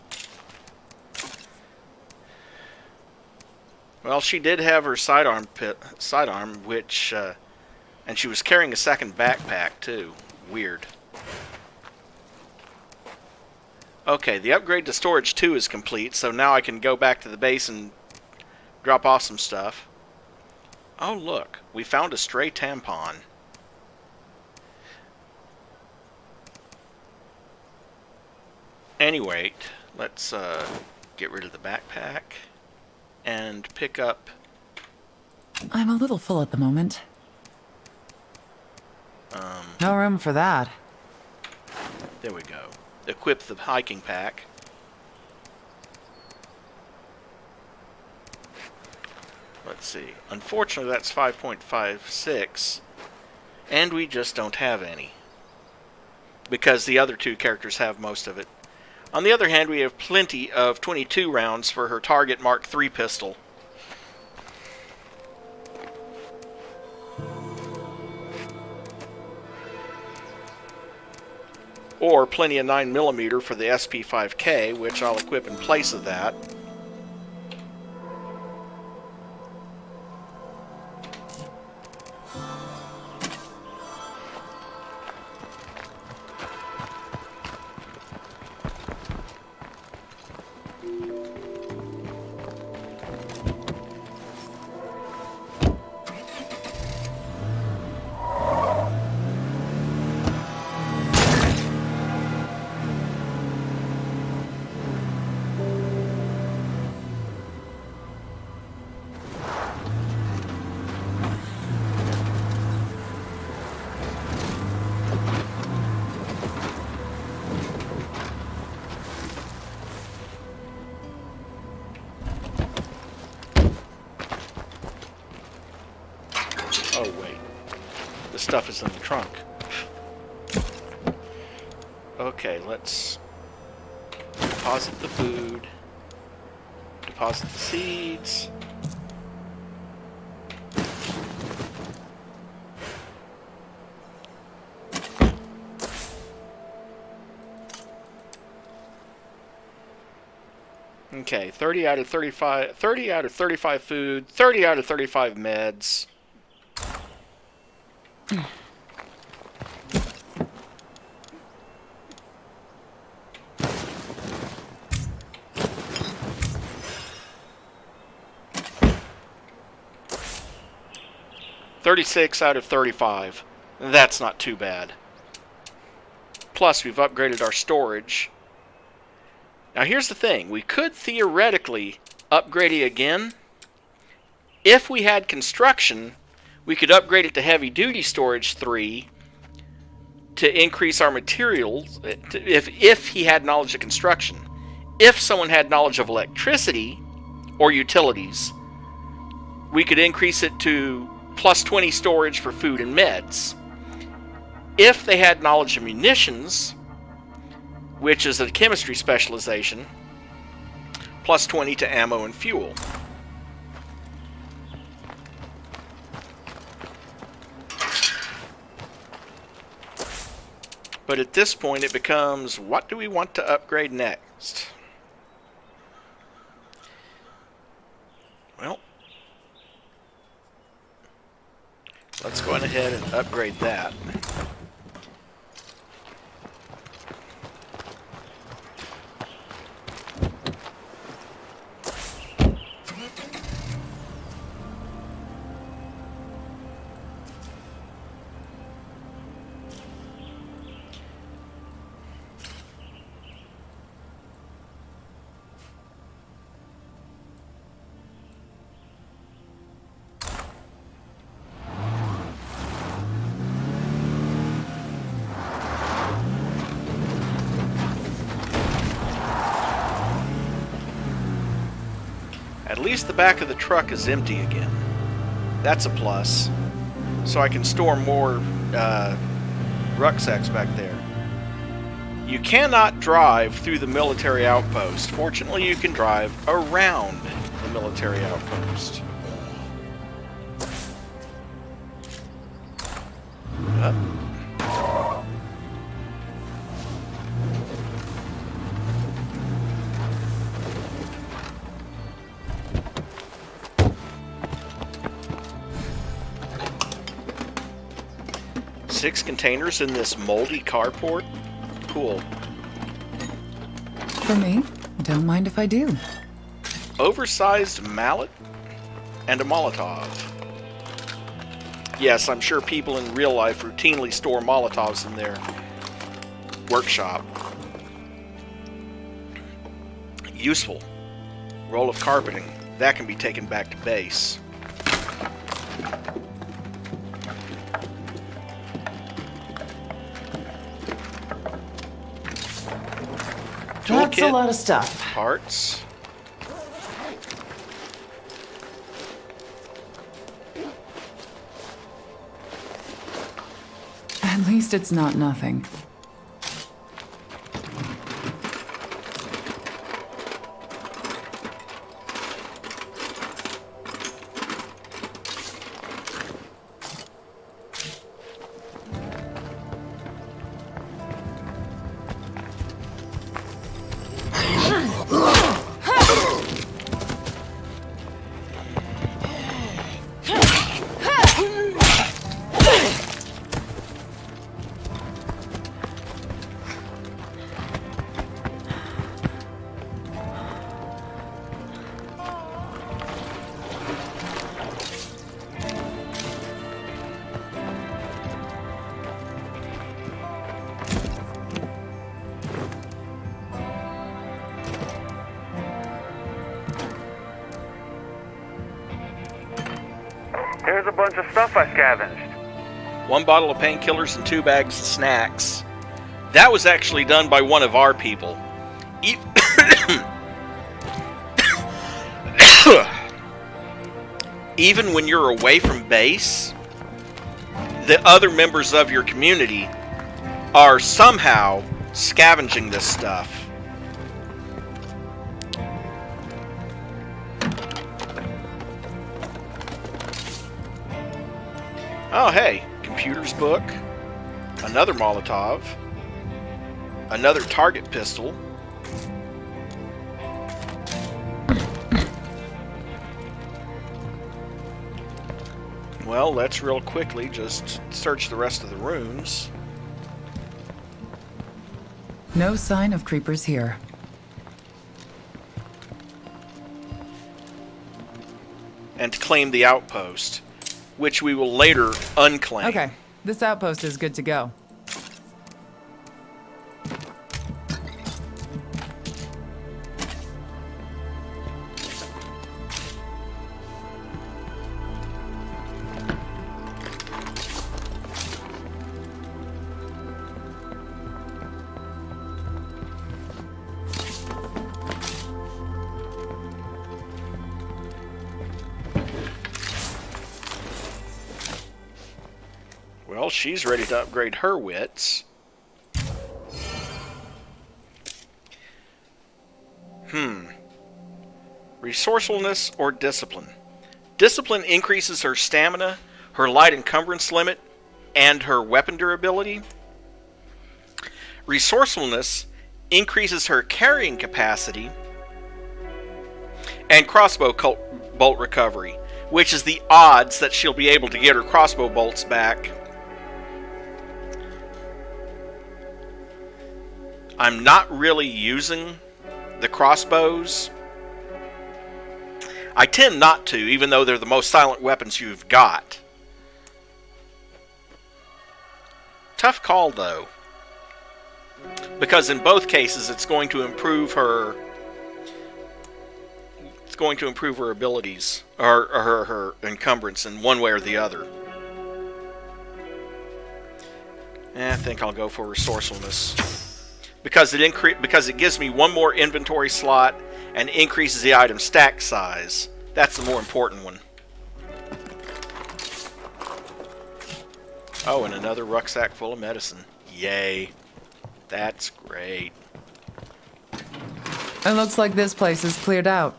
Well, she did have her sidearm, which, and she was carrying a second backpack too. Weird. Okay, the upgrade to storage 2 is complete, so now I can go back to the base and drop off some stuff. Oh look, we found a stray tampon. Anyway, let's get rid of the backpack and pick up... I'm a little full at the moment. No room for that. There we go. Equip the hiking pack. Let's see. Unfortunately, that's 5.56, and we just don't have any, because the other two characters have most of it. On the other hand, we have plenty of 22 rounds for her Target Mark III pistol. Or plenty of 9mm for the SP5K, which I'll equip in place of that. Oh, wait. The stuff is in the trunk. Okay, let's deposit the food. Deposit the seeds. Okay, 30 out of 35 food, 30 out of 35 meds. $36 out of 35. That's not too bad. Plus, we've upgraded our storage. Now, here's the thing. We could theoretically upgrade it again. If we had construction, we could upgrade it to heavy-duty storage 3 to increase our materials, if he had knowledge of construction. If someone had knowledge of electricity or utilities, we could increase it to plus 20 storage for food and meds. If they had knowledge of munitions, which is a chemistry specialization, plus 20 to ammo and fuel. But at this point it becomes, what do we want to upgrade next? Well, let's go on ahead and upgrade that. At least the back of the truck is empty again. That's a plus. So I can store more rucksacks back there. You cannot drive through the military outpost. Fortunately, you can drive around the military outpost. Up. Six containers in this moldy carport? Cool. For me, don't mind if I do. Oversized mallet and a Molotov. Yes, I'm sure people in real life routinely store Molotovs in their workshop. Useful. Roll of carpeting. That can be taken back to base. That's a Toolkit. lot of stuff. Parts. At least it's not nothing. There's a bunch of stuff I scavenged. 1 bottle of painkillers and 2 bags of snacks. That was actually done by one of our people. Even when you're away from base, the other members of your community are somehow scavenging this stuff. Oh, hey, computer's book, another Molotov, another target pistol, well, let's real quickly just search the rest of the rooms. No sign of creepers here. And to claim the outpost, which we will later unclaim. Okay, this outpost is good to go. Well, she's ready to upgrade her wits. Resourcefulness or discipline? Discipline increases her stamina, her light encumbrance limit, and her weapon durability. Resourcefulness increases her carrying capacity and crossbow bolt recovery, which is the odds that she'll be able to get her crossbow bolts back. I'm not really using the crossbows. I tend not to, even though they're the most silent weapons you've got. Tough call, though. Because in both cases, it's going to improve her... It's going to improve her abilities, or her encumbrance in one way or the other. I think I'll go for resourcefulness. Because it gives me one more inventory slot and increases the item stack size. That's the more important one. Oh, and another rucksack full of medicine. Yay. That's great. It looks like this place is cleared out.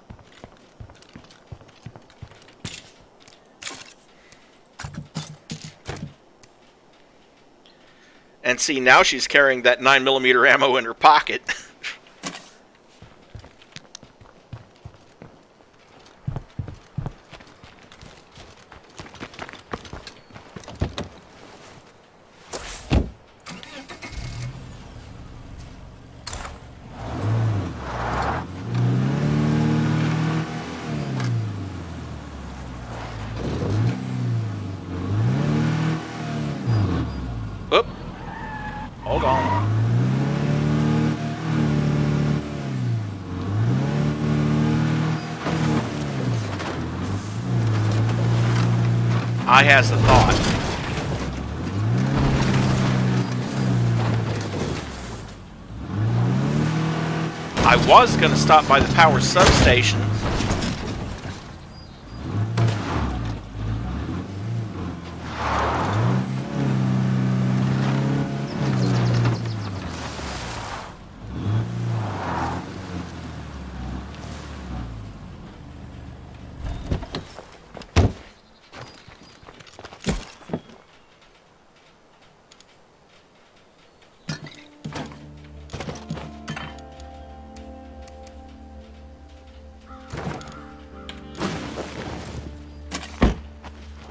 And see, now she's carrying that 9mm ammo in her pocket. Oop. Hold on. I has a thought. I was going to stop by the power substation.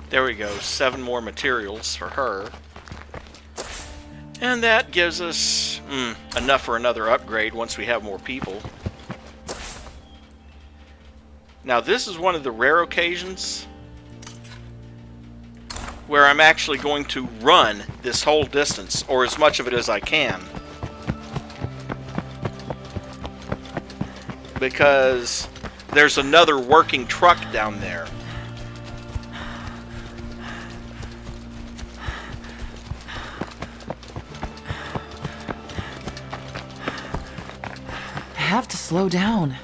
There we go, 7 more materials for her. And that gives us enough for another upgrade once we have more people. Now this is one of the rare occasions where I'm actually going to run this whole distance, or as much of it as I can. Because there's another working truck down there. I have to slow down.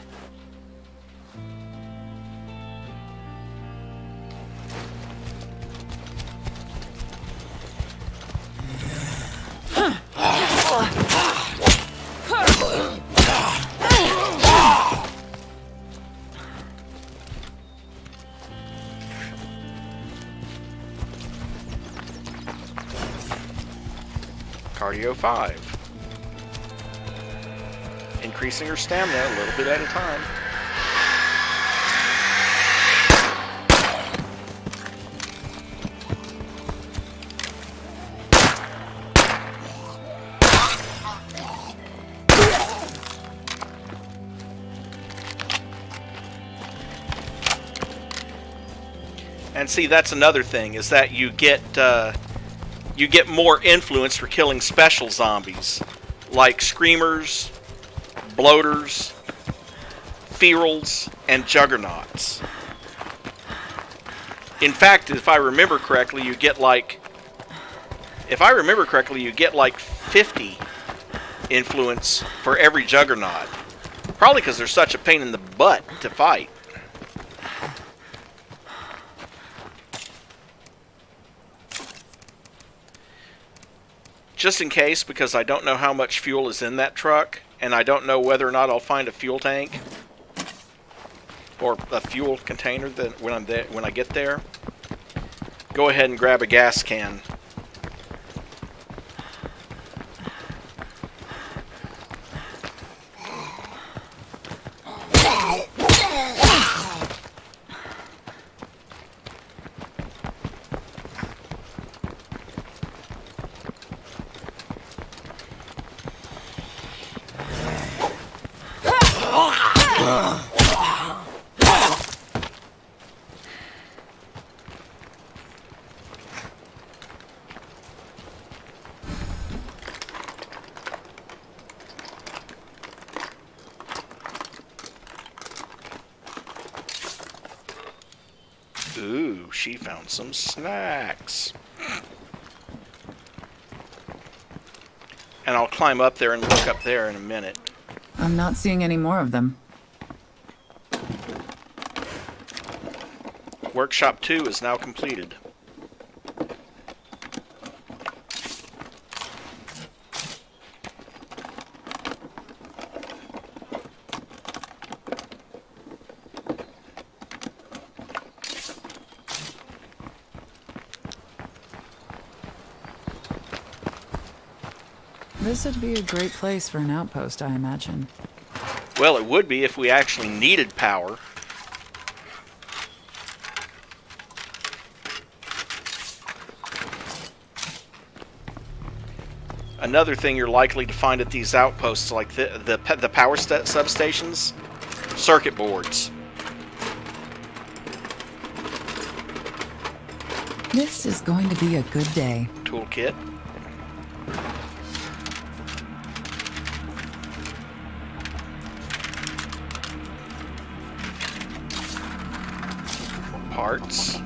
Cardio 5. Increasing her stamina a little bit at a time. And see, that's another thing, is that you get more influence for killing special zombies, like screamers, bloaters, ferals, and juggernauts. In fact, if I remember correctly, you get like 50 influence for every juggernaut. Probably because they're such a pain in the butt to fight. Just in case, because I don't know how much fuel is in that truck, and I don't know whether or not I'll find a fuel tank or a fuel container when I get there. Go ahead and grab a gas can. Ooh, she found some snacks. And I'll climb up there and look up there in a minute. I'm not seeing any more of them. Workshop 2 is now completed. This would be a great place for an outpost, I imagine. Well, it would be if we actually needed power. Another thing you're likely to find at these outposts, like the power substations, circuit boards. This is going to be a good day. Toolkit. Parts.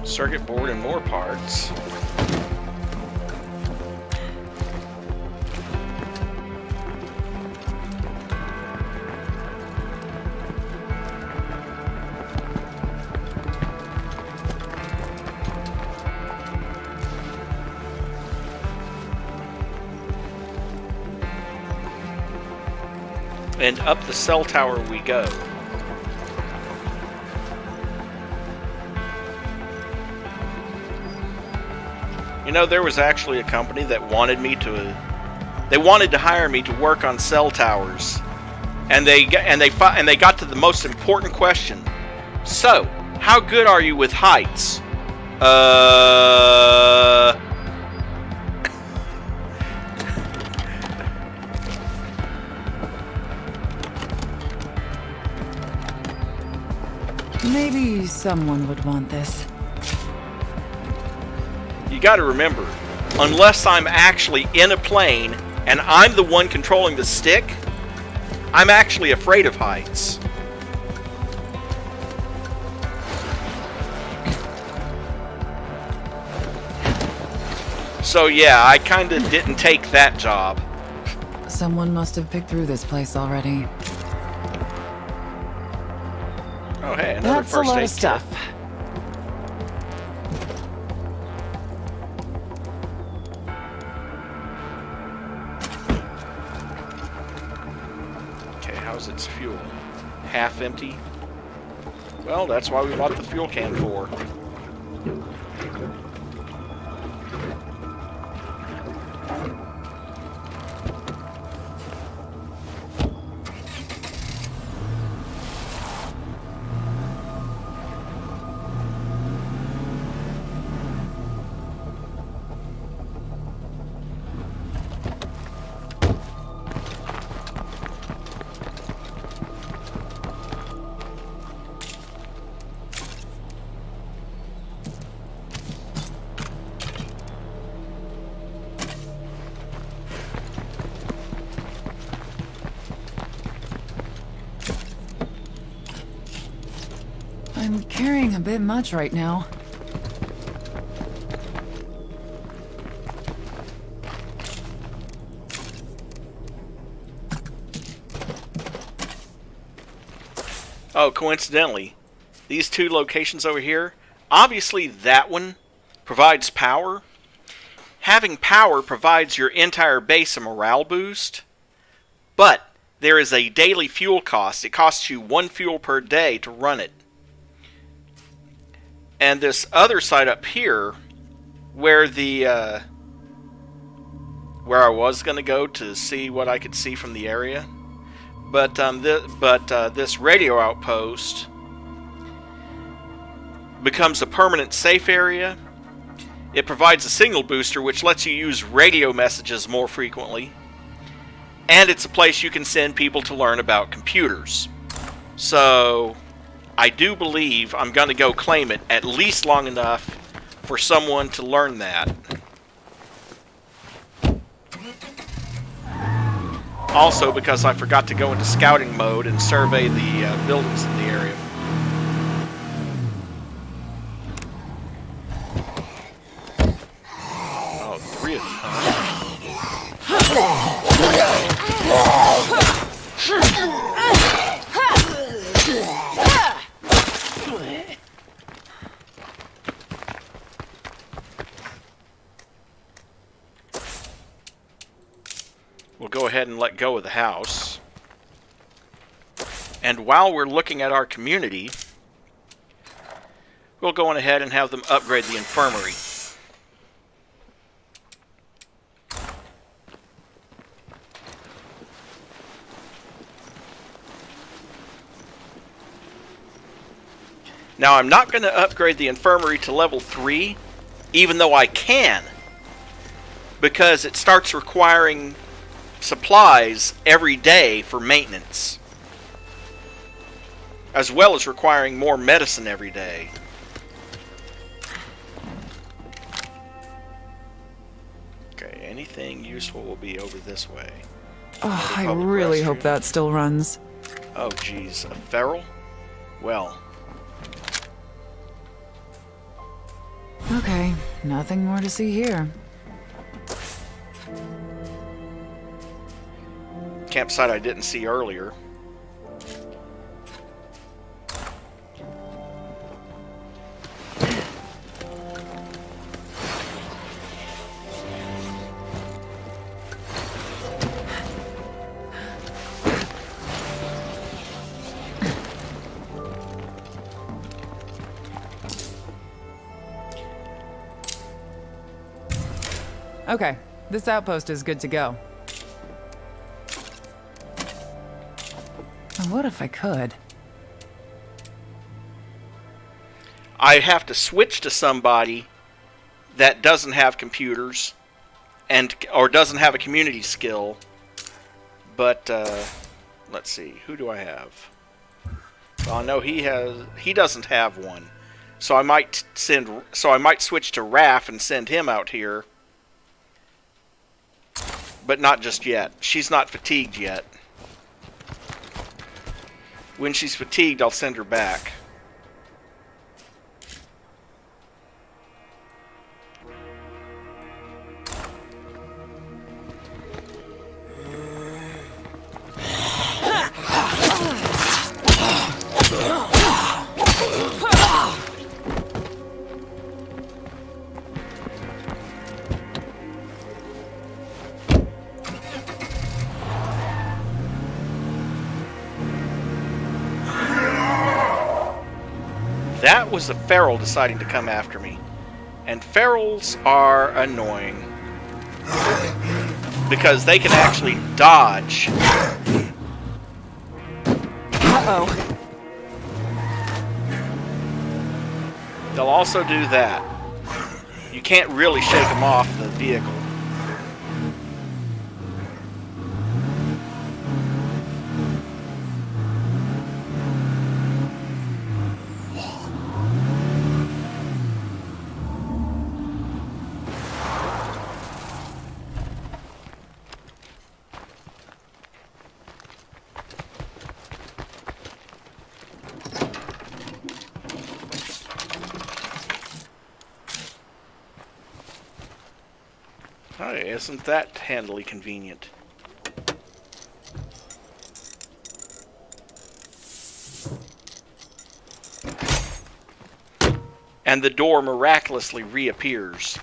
Circuit board and more parts. And up the cell tower we go. You know, there was actually a company that wanted me to. They wanted to hire me to work on cell towers, and they got to the most important question. So, how good are you with heights? Maybe someone would want this. You gotta remember, unless I'm actually in a plane and I'm the one controlling the stick, I'm actually afraid of heights. So yeah, I kinda didn't take that job. Someone must have picked through this place already. Oh hey, another That's a first lot aid of stuff. kit. Okay, how's its fuel? Half empty? Well, that's why we bought the fuel can for. I'm carrying a bit much right now. Oh, coincidentally, these two locations over here, obviously that one provides power. Having power provides your entire base a morale boost, but there is a daily fuel cost. It costs you 1 fuel per day to run it. And this other side up here, where the where I was going to go to see what I could see from the area, but this radio outpost becomes a permanent safe area. It provides a signal booster which lets you use radio messages more frequently, and it's a place you can send people to learn about computers. So I do believe I'm going to go claim it at least long enough for someone to learn that. Also because I forgot to go into scouting mode and survey the buildings in the area. Oh, 3 of them, huh? We'll go ahead and let go of the house. And while we're looking at our community, we'll go on ahead and have them upgrade the infirmary. Now, I'm not going to upgrade the infirmary to level 3, even though I can, because it starts requiring supplies every day for maintenance, as well as requiring more medicine every day. Okay, anything useful will be over this way. Oh, I really hope that still runs. Oh, geez. A feral? Well. Okay, nothing more to see here. Campsite I didn't see earlier. Okay, this outpost is good to go. What if I could? I have to switch to somebody that doesn't have computers or doesn't have a community skill. But let's see, who do I have? Well, I know he doesn't have one. So I might switch to Raph and send him out here. But not just yet. She's not fatigued yet. When she's fatigued, I'll send her back. That was a feral deciding to come after me. And ferals are annoying. Because they can actually dodge. Uh-oh. They'll also do that. You can't really shake them off the vehicle. Hey, isn't that handily convenient? And the door miraculously reappears.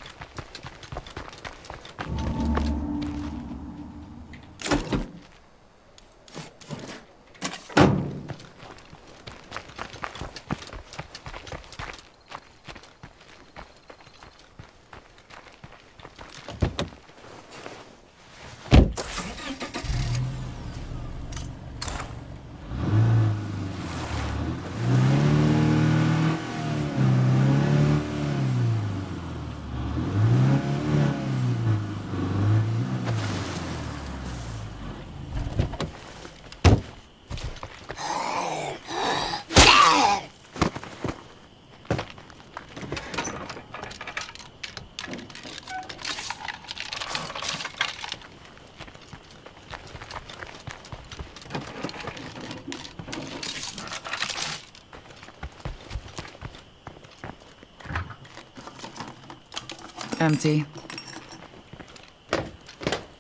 Empty.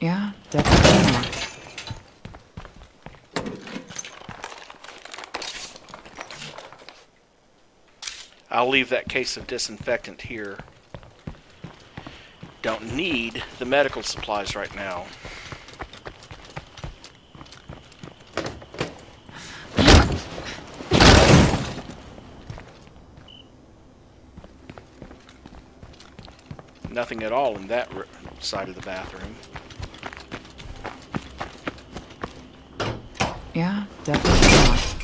Yeah, definitely not. I'll leave that case of disinfectant here. Don't need the medical supplies right now. Nothing at all in that side of the bathroom. Yeah, definitely not.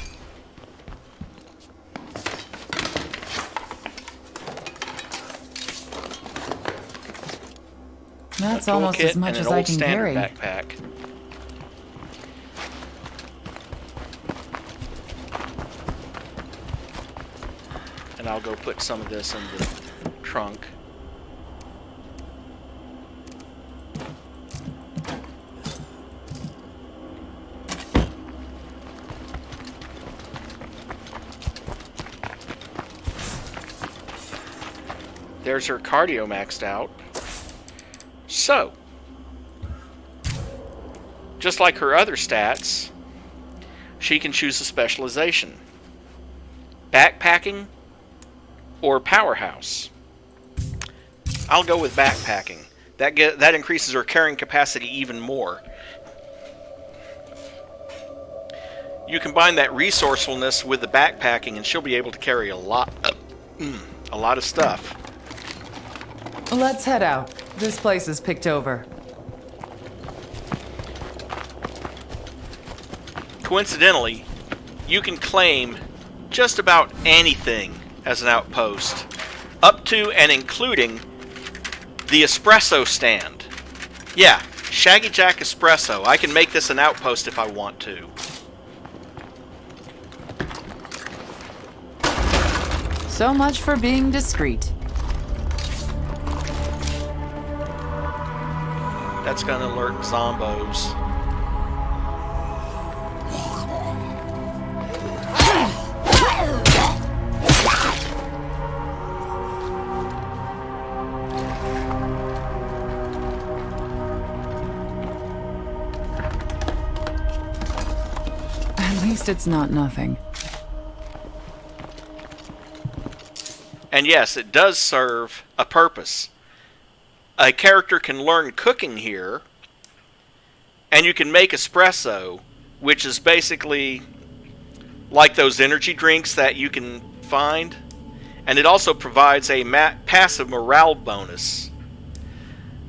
That's A almost toolkit as much and as an I old can standard carry. backpack. And I'll go put some of this in the trunk. There's her cardio maxed out. So, just like her other stats, she can choose a specialization. Backpacking or powerhouse. I'll go with backpacking. That increases her carrying capacity even more. You combine that resourcefulness with the backpacking and she'll be able to carry a lot of stuff. Let's head out. This place is picked over. Coincidentally, you can claim just about anything as an outpost, up to and including the espresso stand. Yeah, Shaggy Jack Espresso. I can make this an outpost if I want to. So much for being discreet. That's gonna alert zombos. At least it's not nothing. And yes, it does serve a purpose. A character can learn cooking here, and you can make espresso, which is basically like those energy drinks that you can find, and it also provides a passive morale bonus.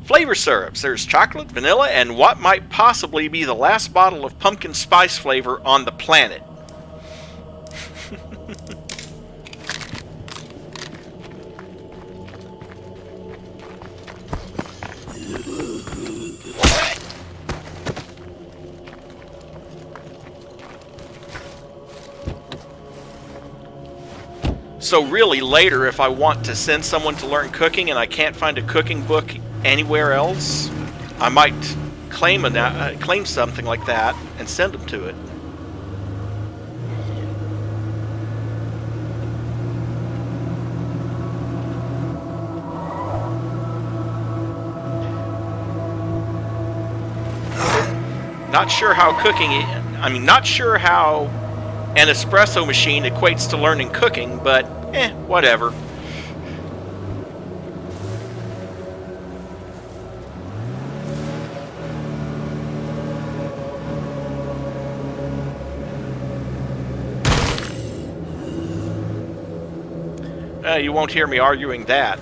Flavor syrups. There's chocolate, vanilla, and what might possibly be the last bottle of pumpkin spice flavor on the planet. So really, later, if I want to send someone to learn cooking and I can't find a cooking book anywhere else, I might claim something like that and send them to it. Not sure how not sure how an espresso machine equates to learning cooking, but whatever. You won't hear me arguing that.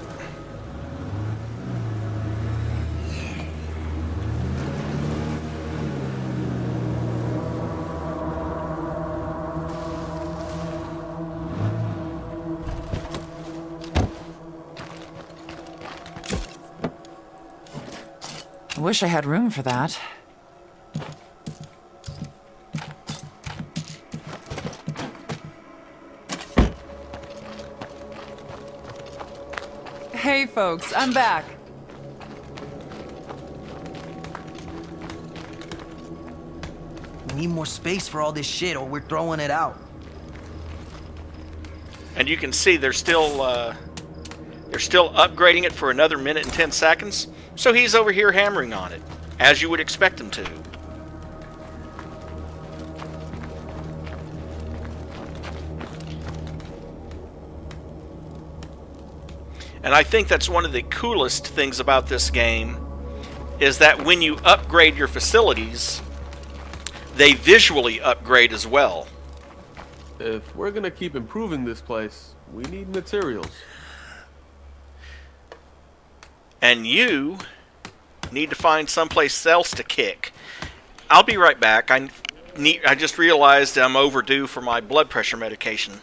I wish I had room for that. Hey folks, I'm back. We need more space for all this shit or we're throwing it out. And you can see they're still upgrading it for another minute and 10 seconds. So he's over here hammering on it, as you would expect him to. And I think that's one of the coolest things about this game, is that when you upgrade your facilities, they visually upgrade as well. If we're gonna keep improving this place, we need materials. And you need to find someplace else to kick. I'll be right back. I just realized I'm overdue for my blood pressure medication.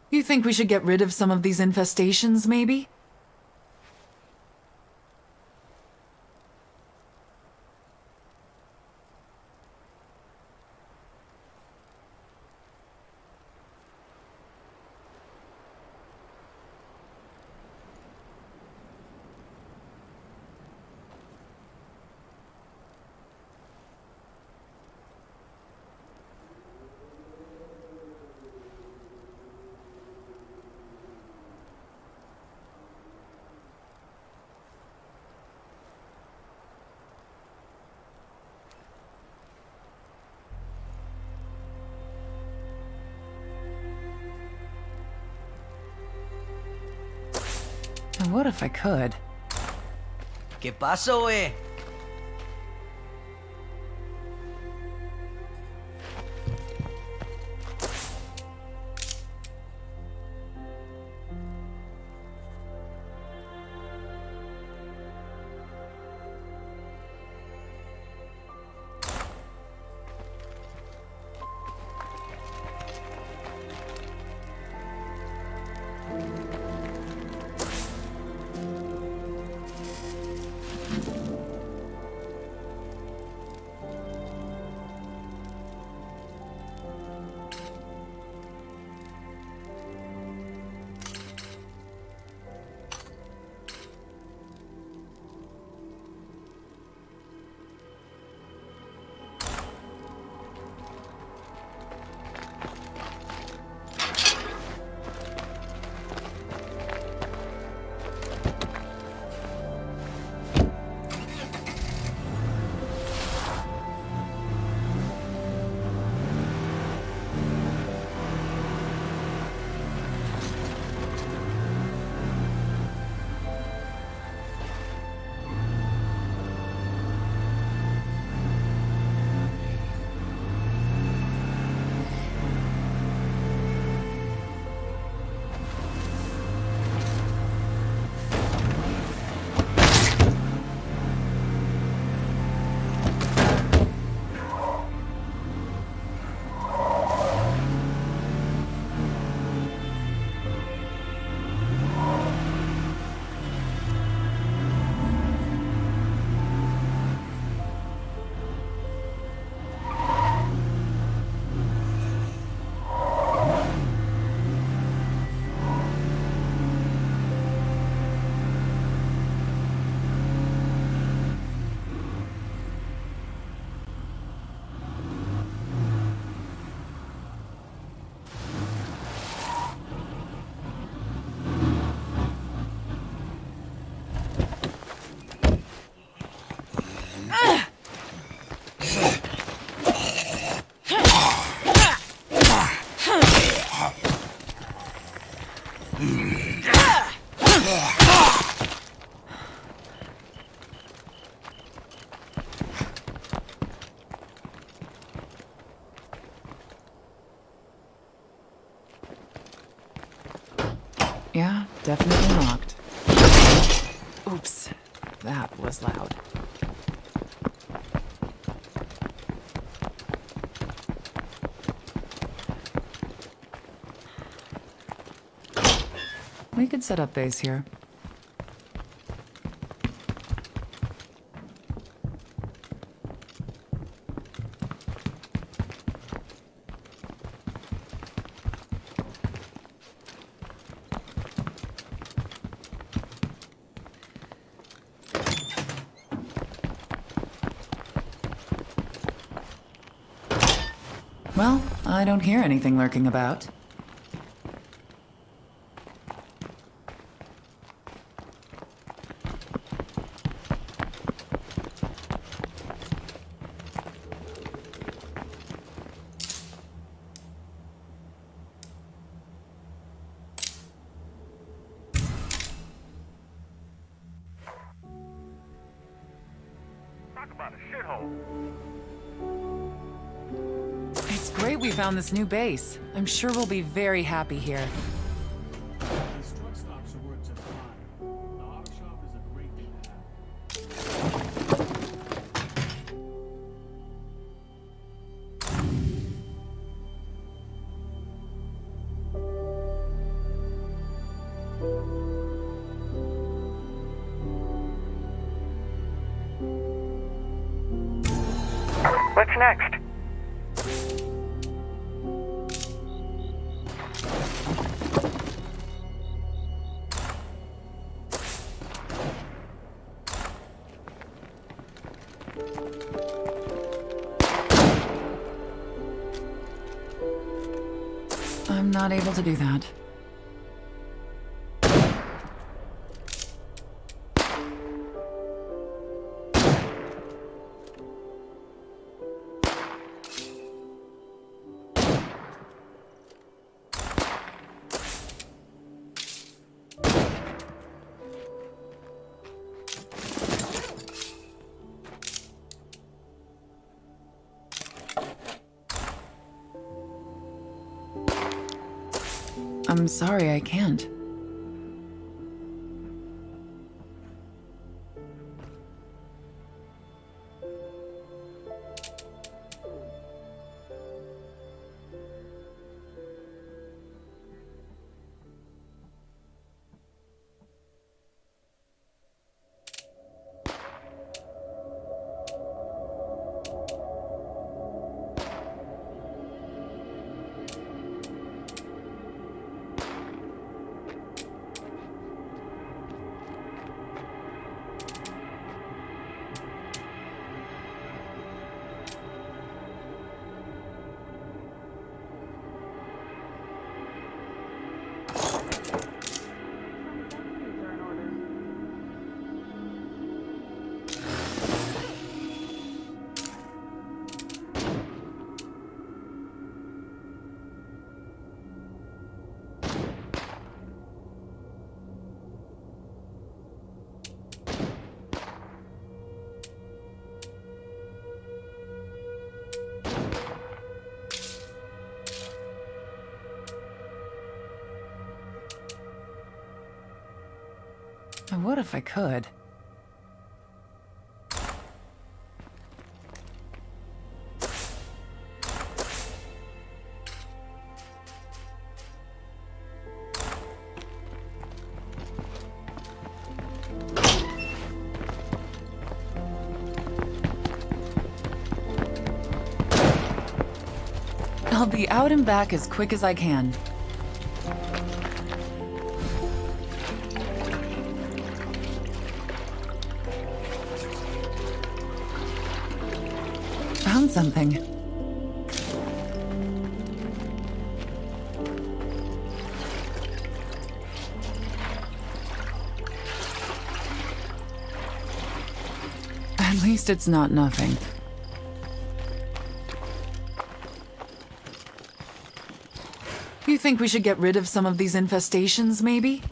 You think we should get rid of some of these infestations, maybe? And what if I could? ¿Qué pasó, eh? Yeah, definitely locked. Oops, that was loud. We could set up base here. Well, I don't hear anything lurking about. Talk about a shithole. It's great we found this new base. I'm sure we'll be very happy here. These truck stops are worth just fine. The auto shop is a great thing to have. What's next? I'm not able to do that. I'm sorry, I can't. I would if I could. I'll be out and back as quick as I can. Found something. At least it's not nothing. You think we should get rid of some of these infestations, maybe?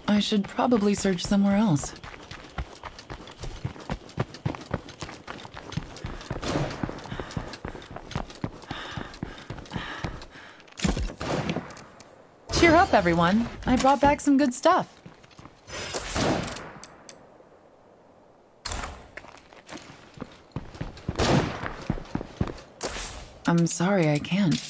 I should probably search somewhere else. Cheer up, everyone. I brought back some good stuff. I'm sorry, I can't.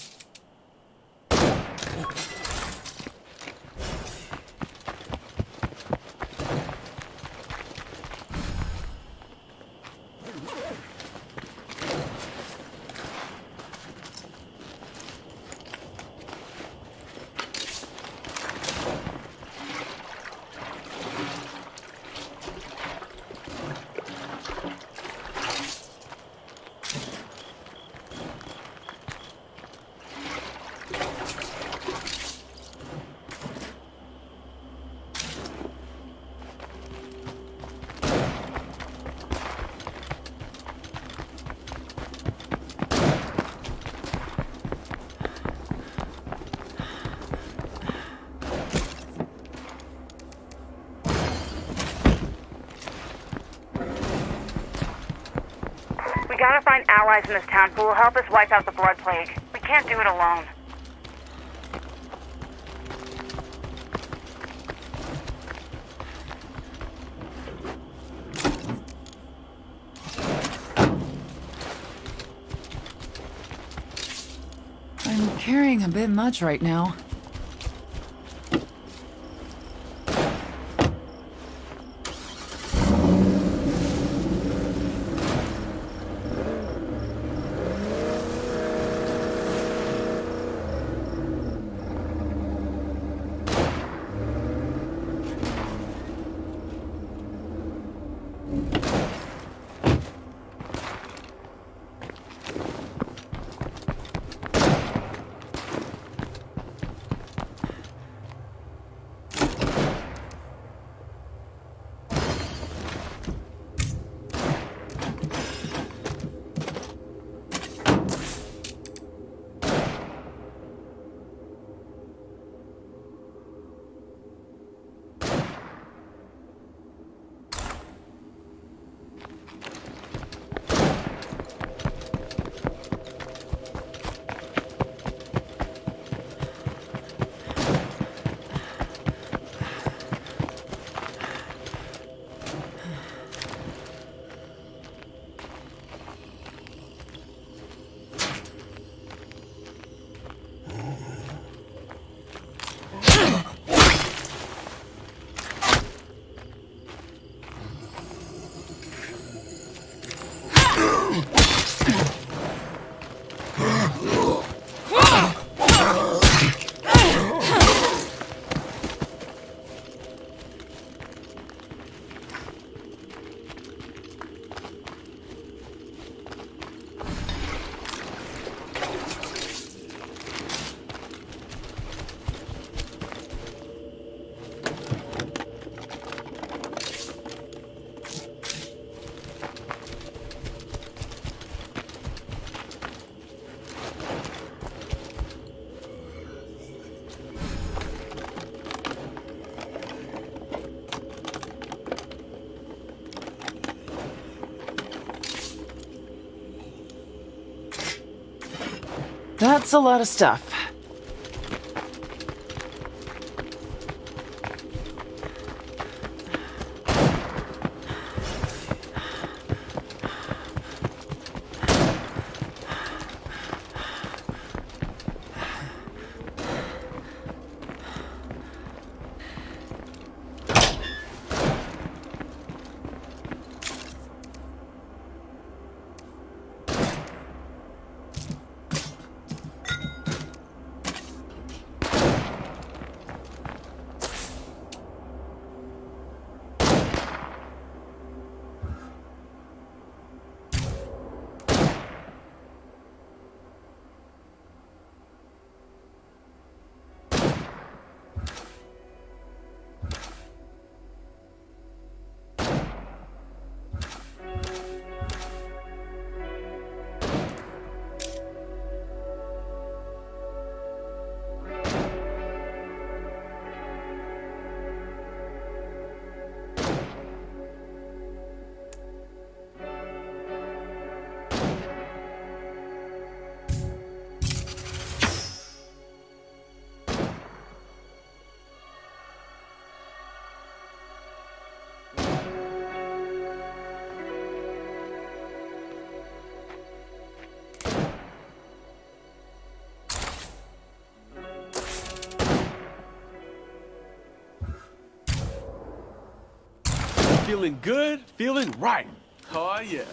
allies in this town who will help us wipe out the blood plague. We can't do it alone. I'm carrying a bit much right now. That's a lot of stuff. Feeling good, feeling right. Oh, yeah.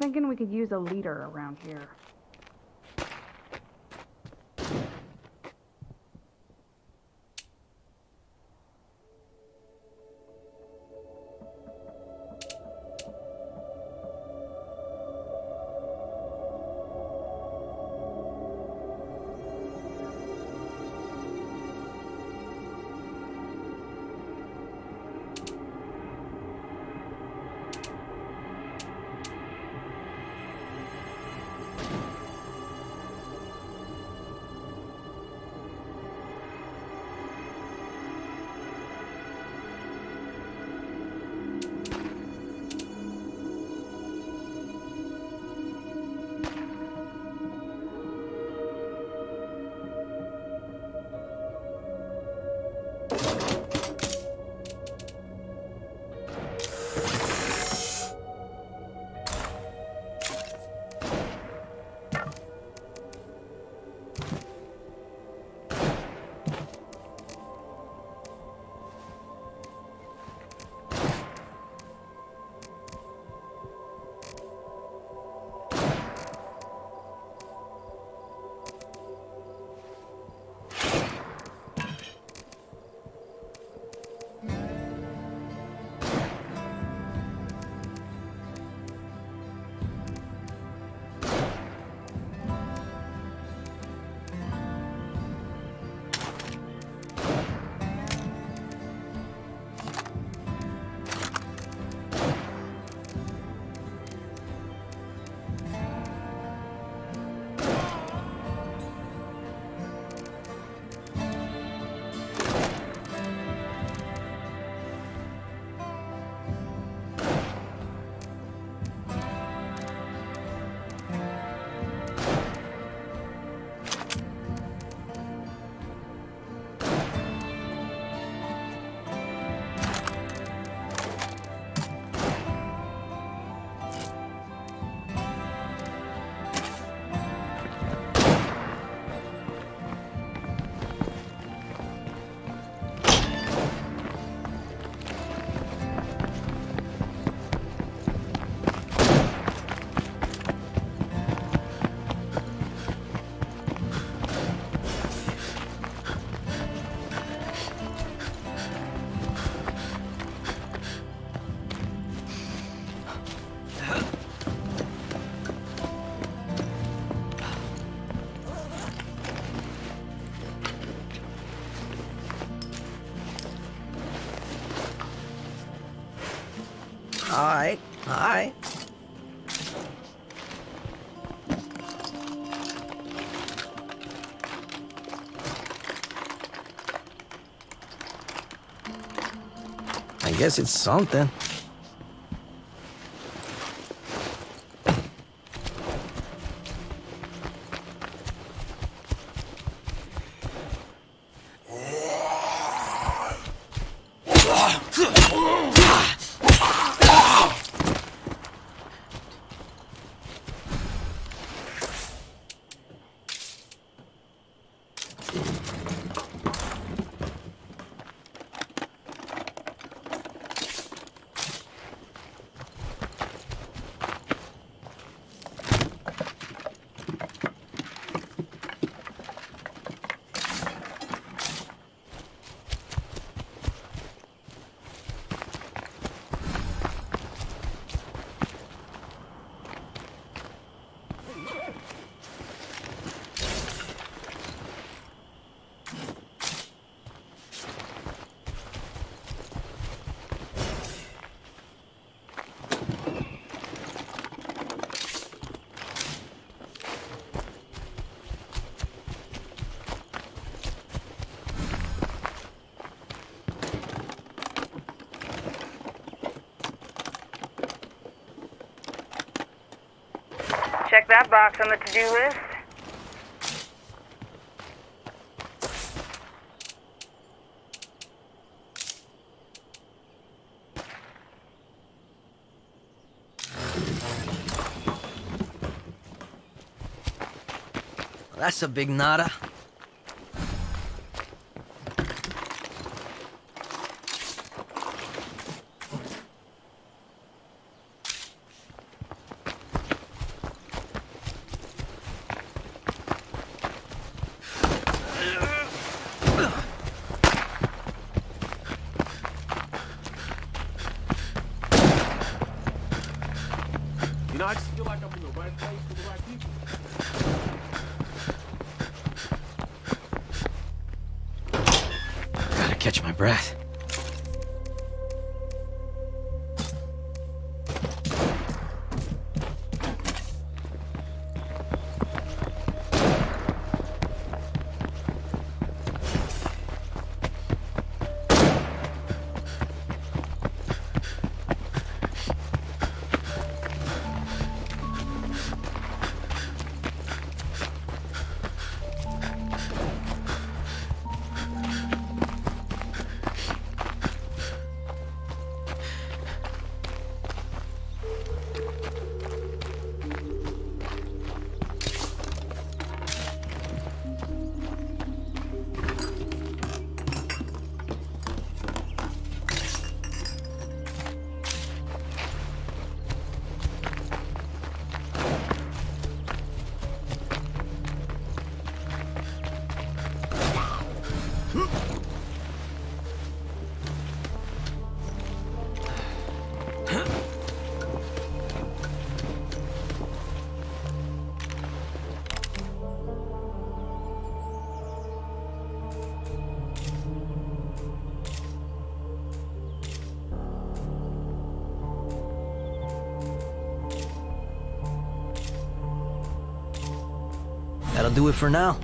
thinking we could use a leader around here. Alright, alright. I guess it's something. Check that box on the to-do list. That's a big nada. catch my breath. That'll do it for now.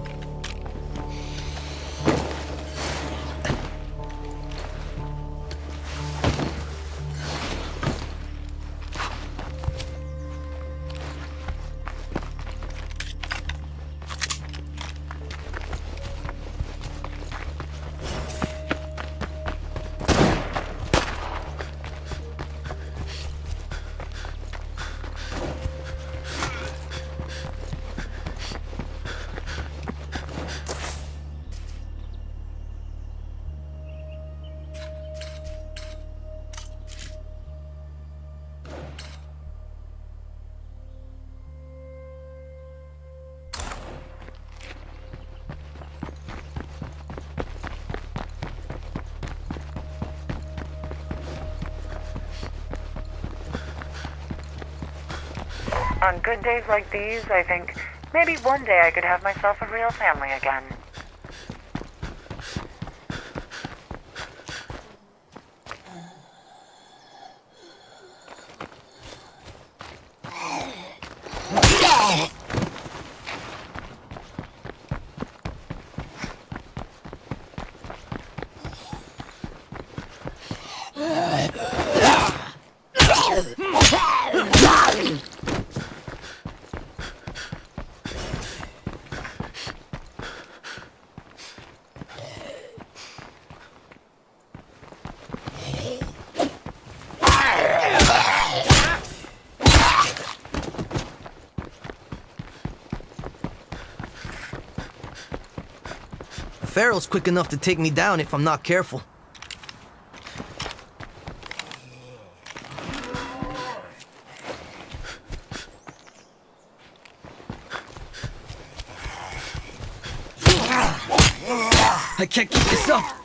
On good days like these, I think maybe one day I could have myself a real family again. Pharaoh's quick enough to take me down if I'm not careful. I can't keep this up.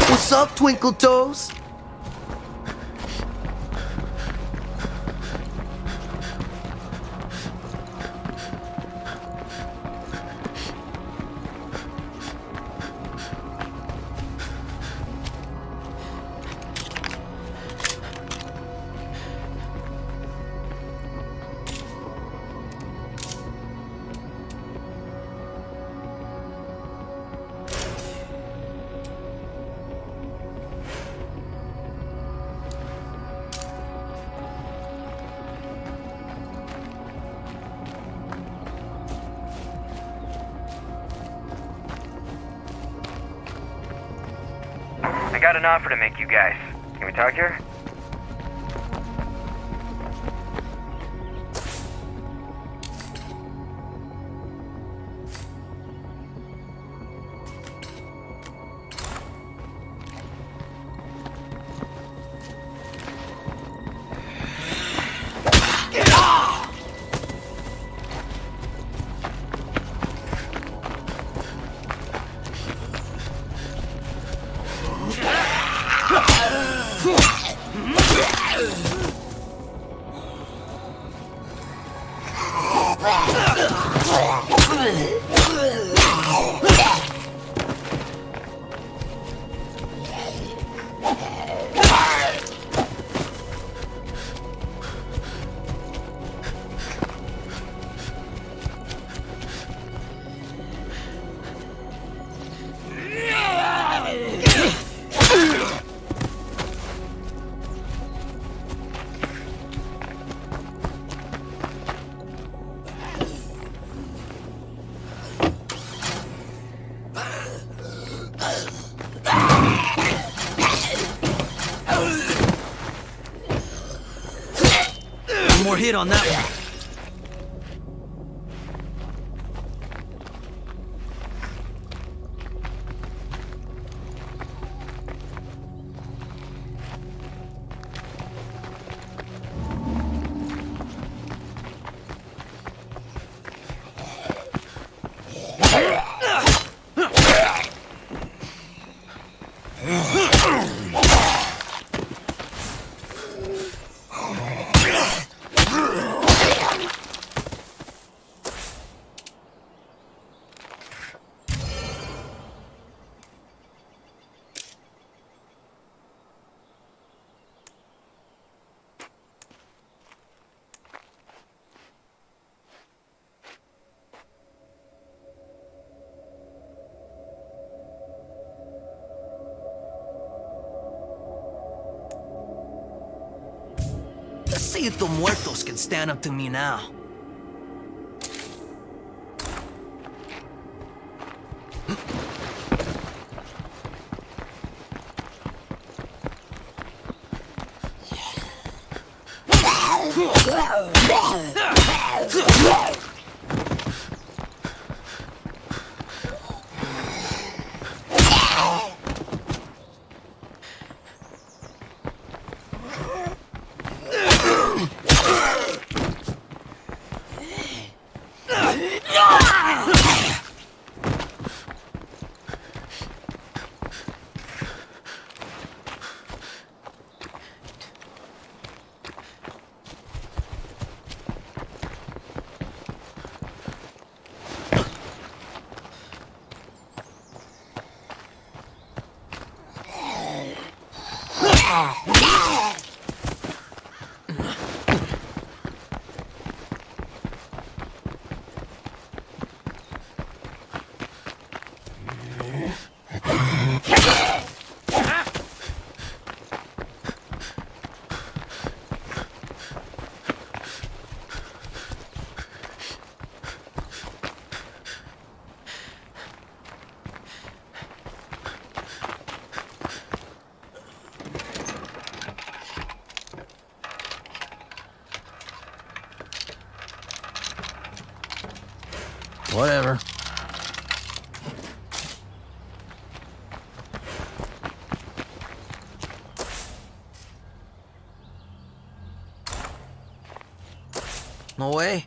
What's up, Twinkle Toes? I got an offer to make you guys. Can we talk here? One more hit on that one. Let's see if the muertos can stand up to me now. Whatever. No way.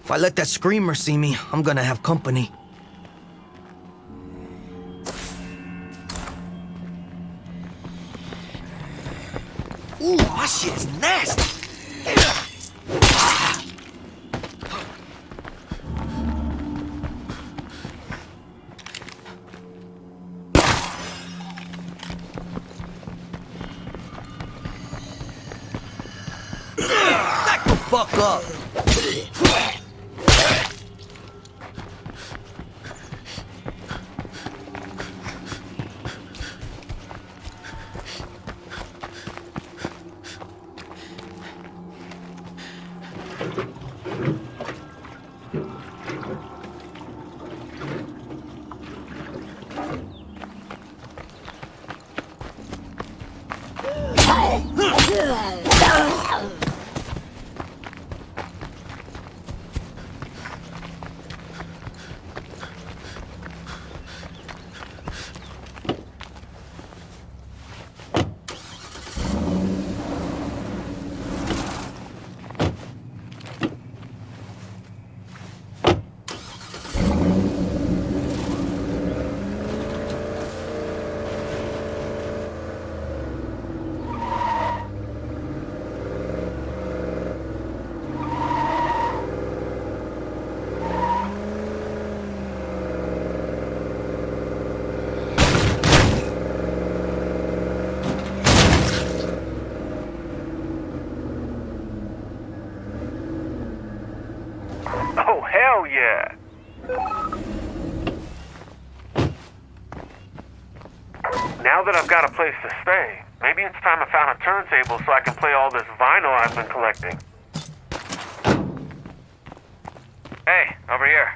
If I let that screamer see me, I'm gonna have company. Ooh, my shit is nasty! Back the fuck up! Oh, hell yeah! Now that I've got a place to stay, maybe it's time I found a turntable so I can play all this vinyl I've been collecting. Hey, over here.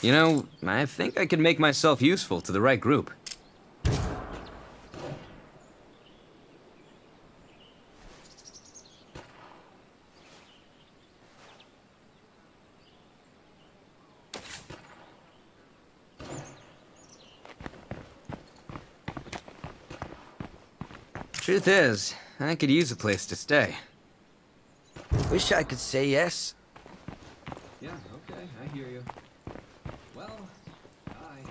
You know, I think I can make myself useful to the right group. Truth is, I could use a place to stay. Wish I could say yes. Yeah, okay, I hear you. Well, bye.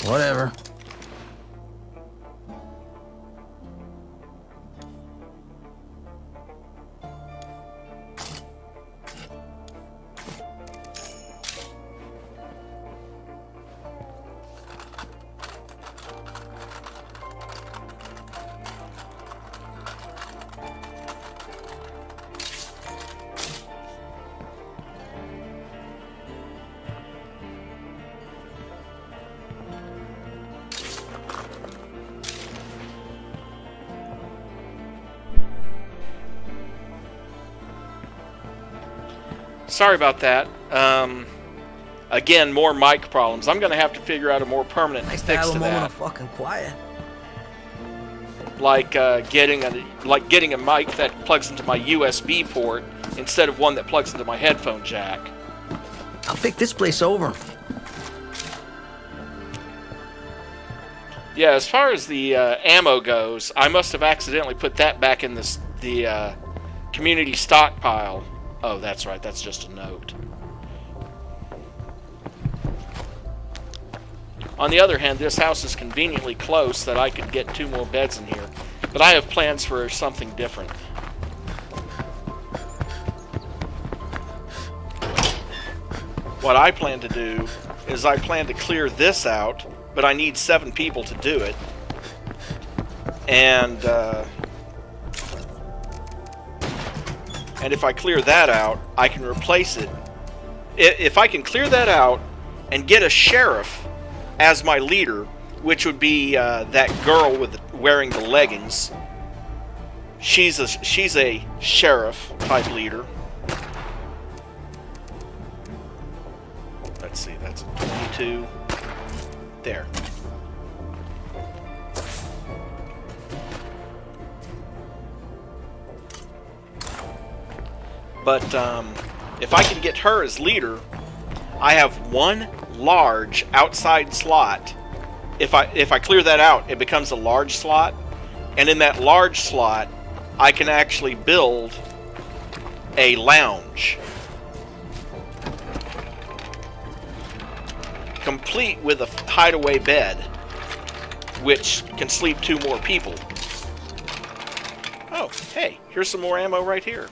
Whatever. Sorry about that. Again, more mic problems. I'm going to have to figure out a more permanent Nice to fix have to a moment that. of fucking quiet. Like getting a mic that plugs into my USB port instead of one that plugs into my headphone jack. I'll pick this place over. Yeah, as far as the ammo goes, I must have accidentally put that back in the community stockpile. Oh, that's right. That's just a note. On the other hand, this house is conveniently close that I could get 2 more beds in here. But I have plans for something different. What I plan to do is I plan to clear this out, but I need 7 people to do it. And if I clear that out, I can replace it. If I can clear that out and get a sheriff as my leader, which would be that girl wearing the leggings. She's a sheriff type leader. Let's see, that's a 22. There. But if I can get her as leader, I have 1 large outside slot. If I clear that out, it becomes a large slot, and in that large slot, I can actually build a lounge, complete with a hideaway bed, which can sleep 2 more people. Oh, hey, here's some more ammo right here.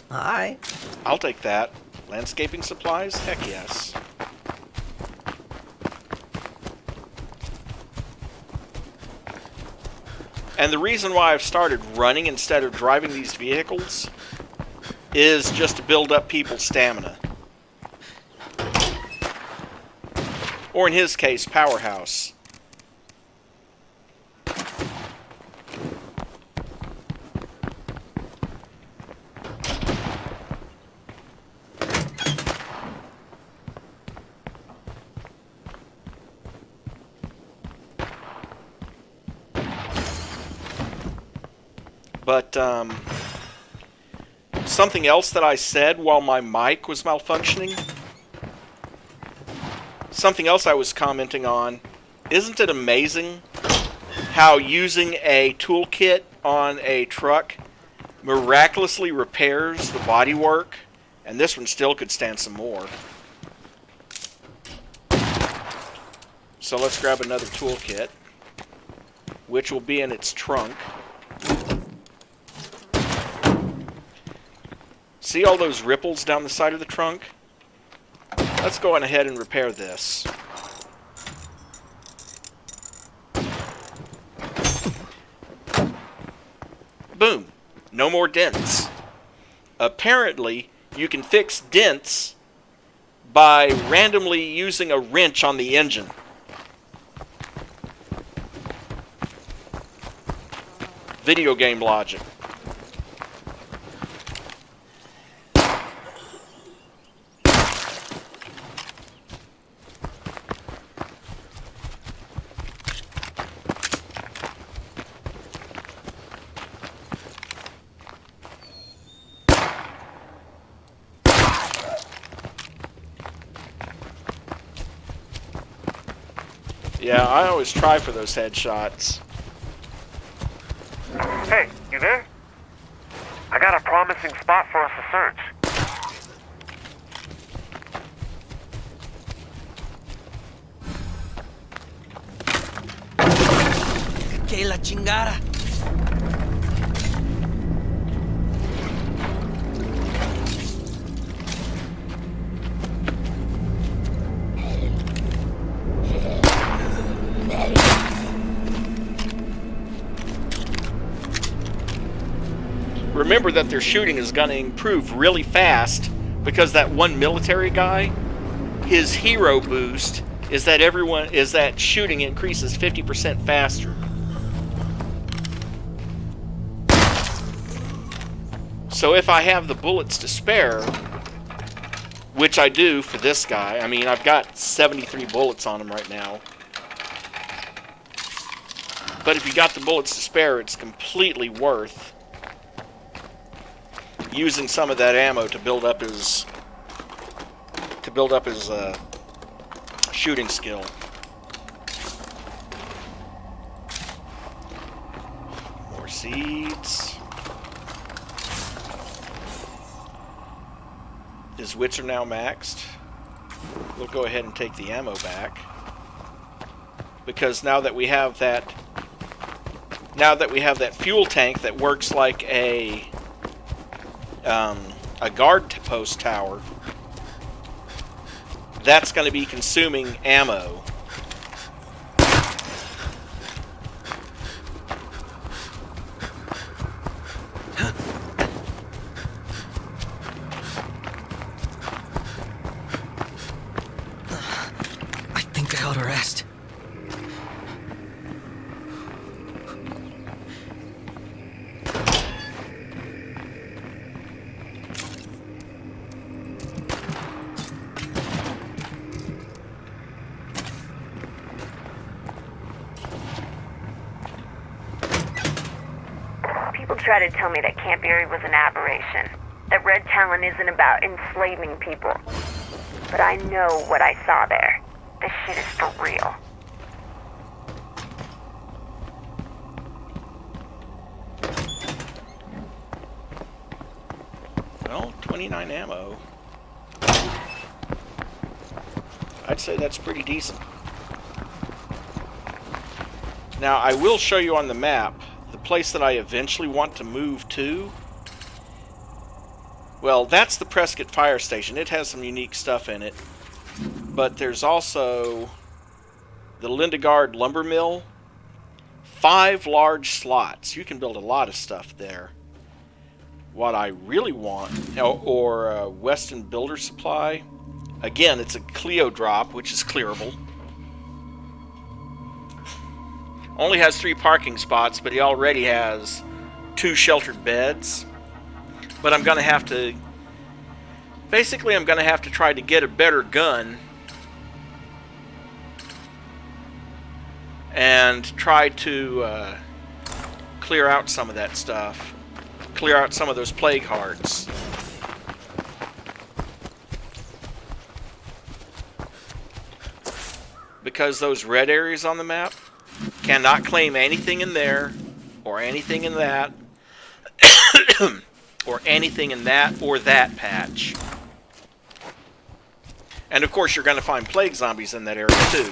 Alright. I'll take that. Landscaping supplies? Heck yes. And the reason why I've started running instead of driving these vehicles is just to build up people's stamina. Or in his case, powerhouse. But, something else that I said while my mic was malfunctioning, something else I was commenting on, isn't it amazing how using a toolkit on a truck miraculously repairs the bodywork? And this one still could stand some more. So let's grab another toolkit, which will be in its trunk. See all those ripples down the side of the trunk? Let's go on ahead and repair this. Boom. No more dents. Apparently, you can fix dents by randomly using a wrench on the engine. Video game logic. Yeah, I always try for those headshots. Hey, you there? I got a promising spot for us to search. Que la chingada. remember that their shooting is going to improve really fast because that one military guy, his hero boost is that shooting increases 50% faster. So if I have the bullets to spare, which I do for this guy, I mean, I've got 73 bullets on him right now. But if you got the bullets to spare, it's completely worth using some of that ammo to build up his shooting skill. More seeds. His wits are now maxed. We'll go ahead and take the ammo back, because now that we have that fuel tank that works like a guard post tower, that's going to be consuming ammo. I think I ought to rest. Try to tell me that Camp Erie was an aberration, that Red Talon isn't about enslaving people. But I know what I saw there. This shit is for real. Well, 29 ammo. I'd say that's pretty decent. Now, I will show you on the map the place that I eventually want to move to. Well, that's the Prescott Fire Station. It has some unique stuff in it. But there's also the Lindegard Lumber Mill. 5 large slots. You can build a lot of stuff there. What I really want, or Weston Builder Supply. Again, it's a Clio drop, which is clearable. Only has 3 parking spots, but he already has 2 sheltered beds. But I'm going to have to... Basically, I'm going to have to try to get a better gun and try to clear out some of that stuff. Clear out some of those plague hearts. Because those red areas on the map cannot claim anything in there, or anything in that, or anything in that or that patch. And of course you're going to find plague zombies in that area too.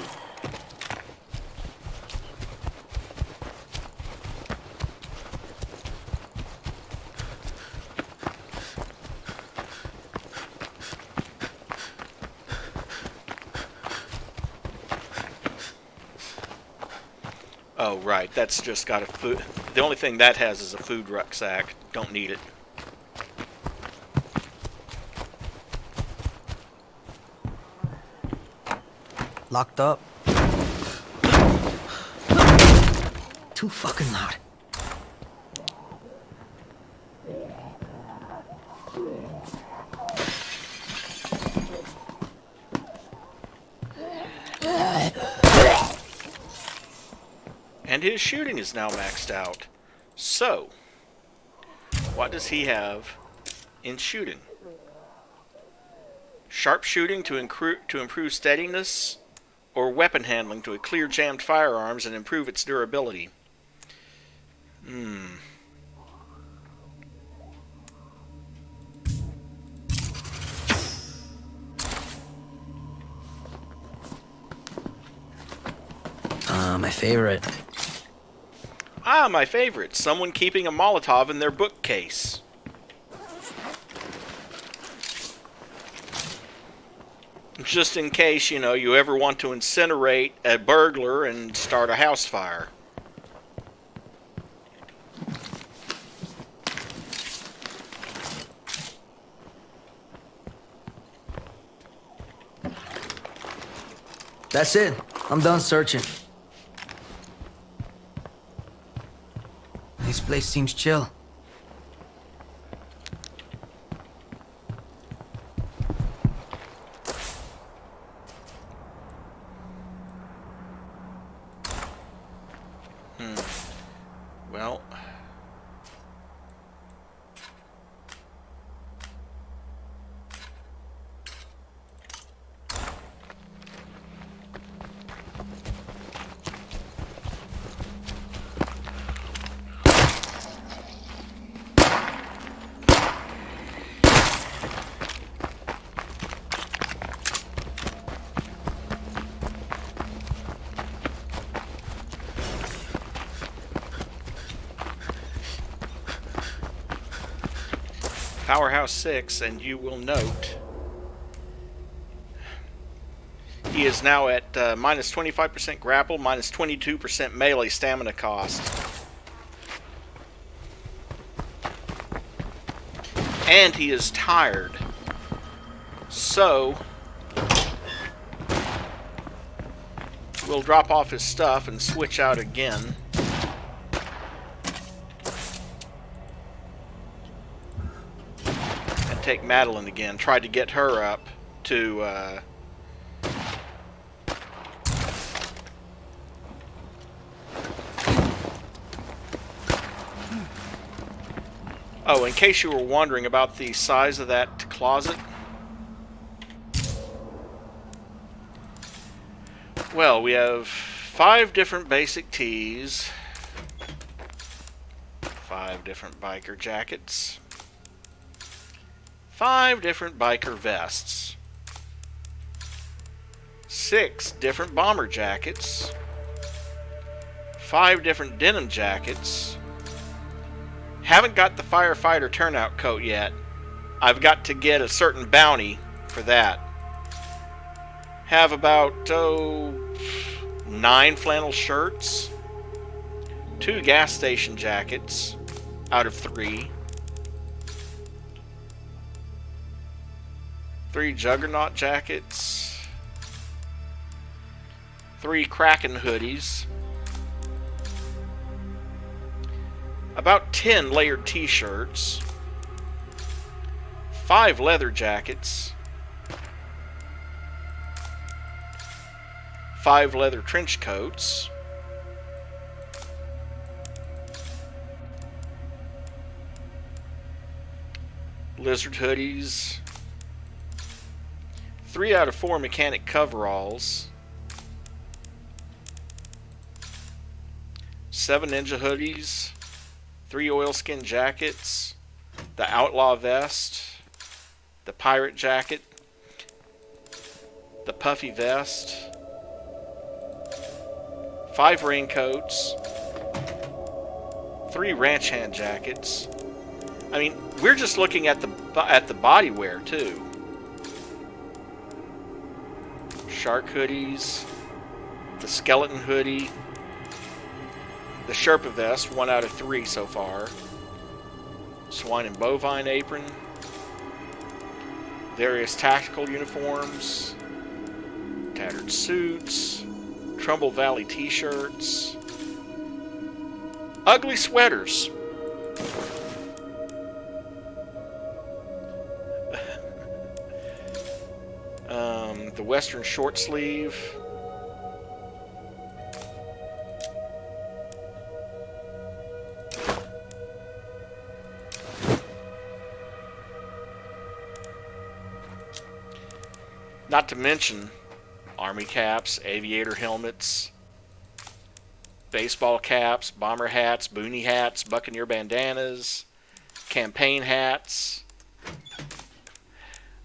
Oh, right. That's just got a food... The only thing that has is a food rucksack. Don't need it. Locked up. Too fucking loud. And his shooting is now maxed out. So, what does he have in shooting? Sharp shooting to improve steadiness, or weapon handling to clear jammed firearms and improve its durability. My favorite. Ah, my favorite. Someone keeping a Molotov in their bookcase. Just in case, you know, you ever want to incinerate a burglar and start a house fire. That's it. I'm done searching. This place seems chill. Well... Powerhouse 6, and you will note he is now at minus 25% grapple, minus 22% melee stamina cost. And he is tired. So we'll drop off his stuff and switch out again. Take Madeline again. Tried to get her up to oh, in case you were wondering about the size of that closet, well, we have 5 different basic tees, 5 different biker jackets, 5 different biker vests, 6 different bomber jackets, 5 different denim jackets. Haven't got the firefighter turnout coat yet. I've got to get a certain bounty for that. Have about 9 flannel shirts, 2 gas station jackets out of 3. 3 Juggernaut jackets, 3 Kraken hoodies, about 10 layered t-shirts, 5 leather jackets, 5 leather trench coats, lizard hoodies, 3 out of 4 mechanic coveralls, 7 ninja hoodies, 3 oilskin jackets, the outlaw vest, the pirate jacket, the puffy vest, 5 raincoats, 3 ranch hand jackets. I mean, we're just looking at the body wear too. Shark hoodies, the skeleton hoodie, the Sherpa vest, 1 out of 3 so far, swine and bovine apron, various tactical uniforms, tattered suits, Trumbull Valley t-shirts, ugly sweaters. The Western short sleeve, not to mention army caps, aviator helmets, baseball caps, bomber hats, boonie hats, buccaneer bandanas, campaign hats.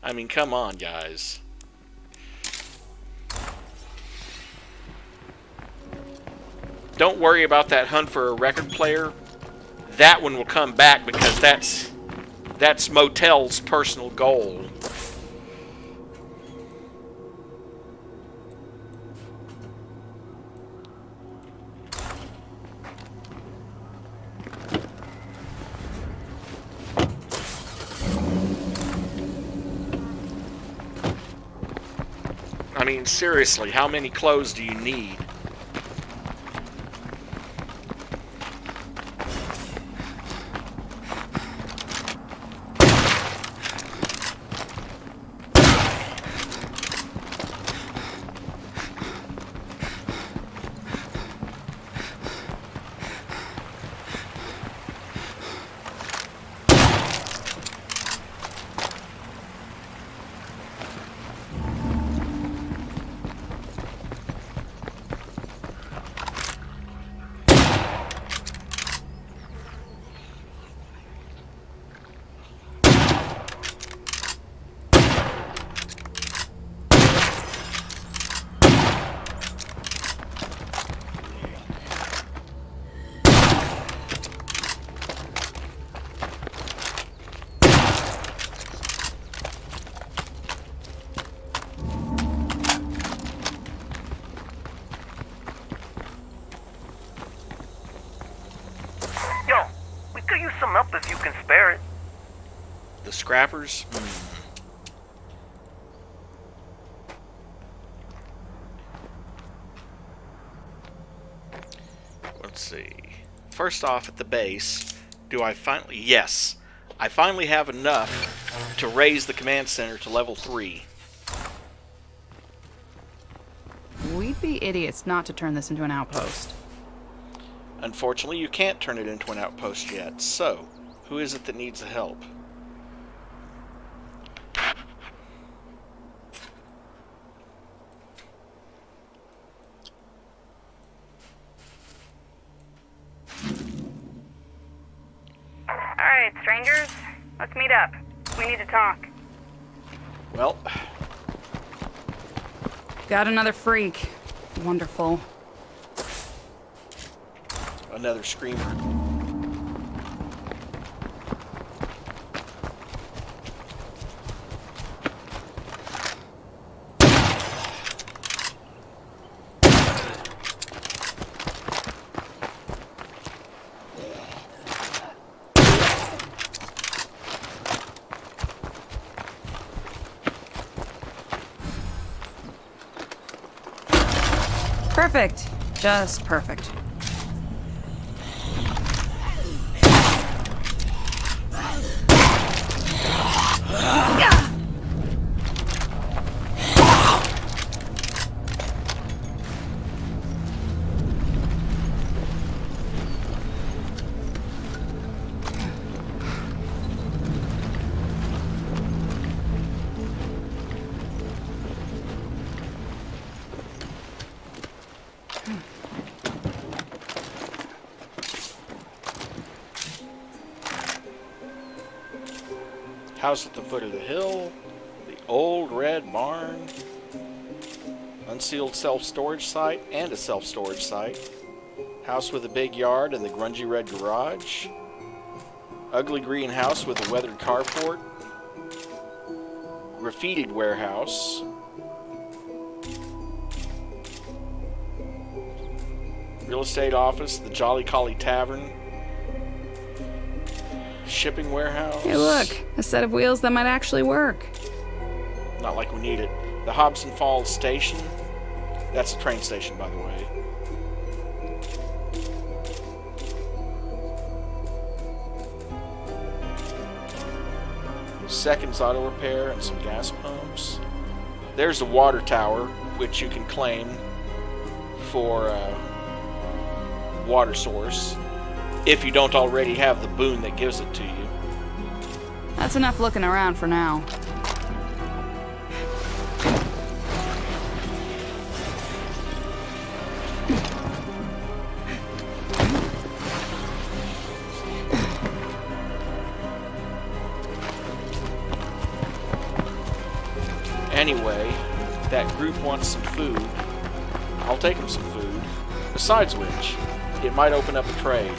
I mean, come on, guys. Don't worry about that hunt for a record player. That one will come back because that's Motel's personal goal. I mean, seriously, how many clothes do you need? Yo, we could use some help if you can spare it. The scrappers? Let's see. First off, at the base, do I finally... Yes. I finally have enough to raise the command center to level 3. We'd be idiots not to turn this into an outpost. Unfortunately, you can't turn it into an outpost yet. So, who is it that needs the help? Alright, strangers. Let's meet up. We need to talk. Well, Got another freak. Wonderful. another screamer. Perfect. Just perfect. House at the foot of the hill, the old red barn, unsealed self-storage site and a self-storage site, house with a big yard and the grungy red garage, ugly green house with a weathered carport, graffitied warehouse, real estate office, the Jolly Collie Tavern, shipping warehouse. Hey, look. A set of wheels that might actually work. Not like we need it. The Hobson Falls Station. That's a train station, by the way. Seconds Auto Repair and some gas pumps. There's a water tower, which you can claim for a water source, if you don't already have the boon that gives it to you. That's enough looking around for now. Anyway, that group wants some food. I'll take them some food. Besides which, it might open up a trade.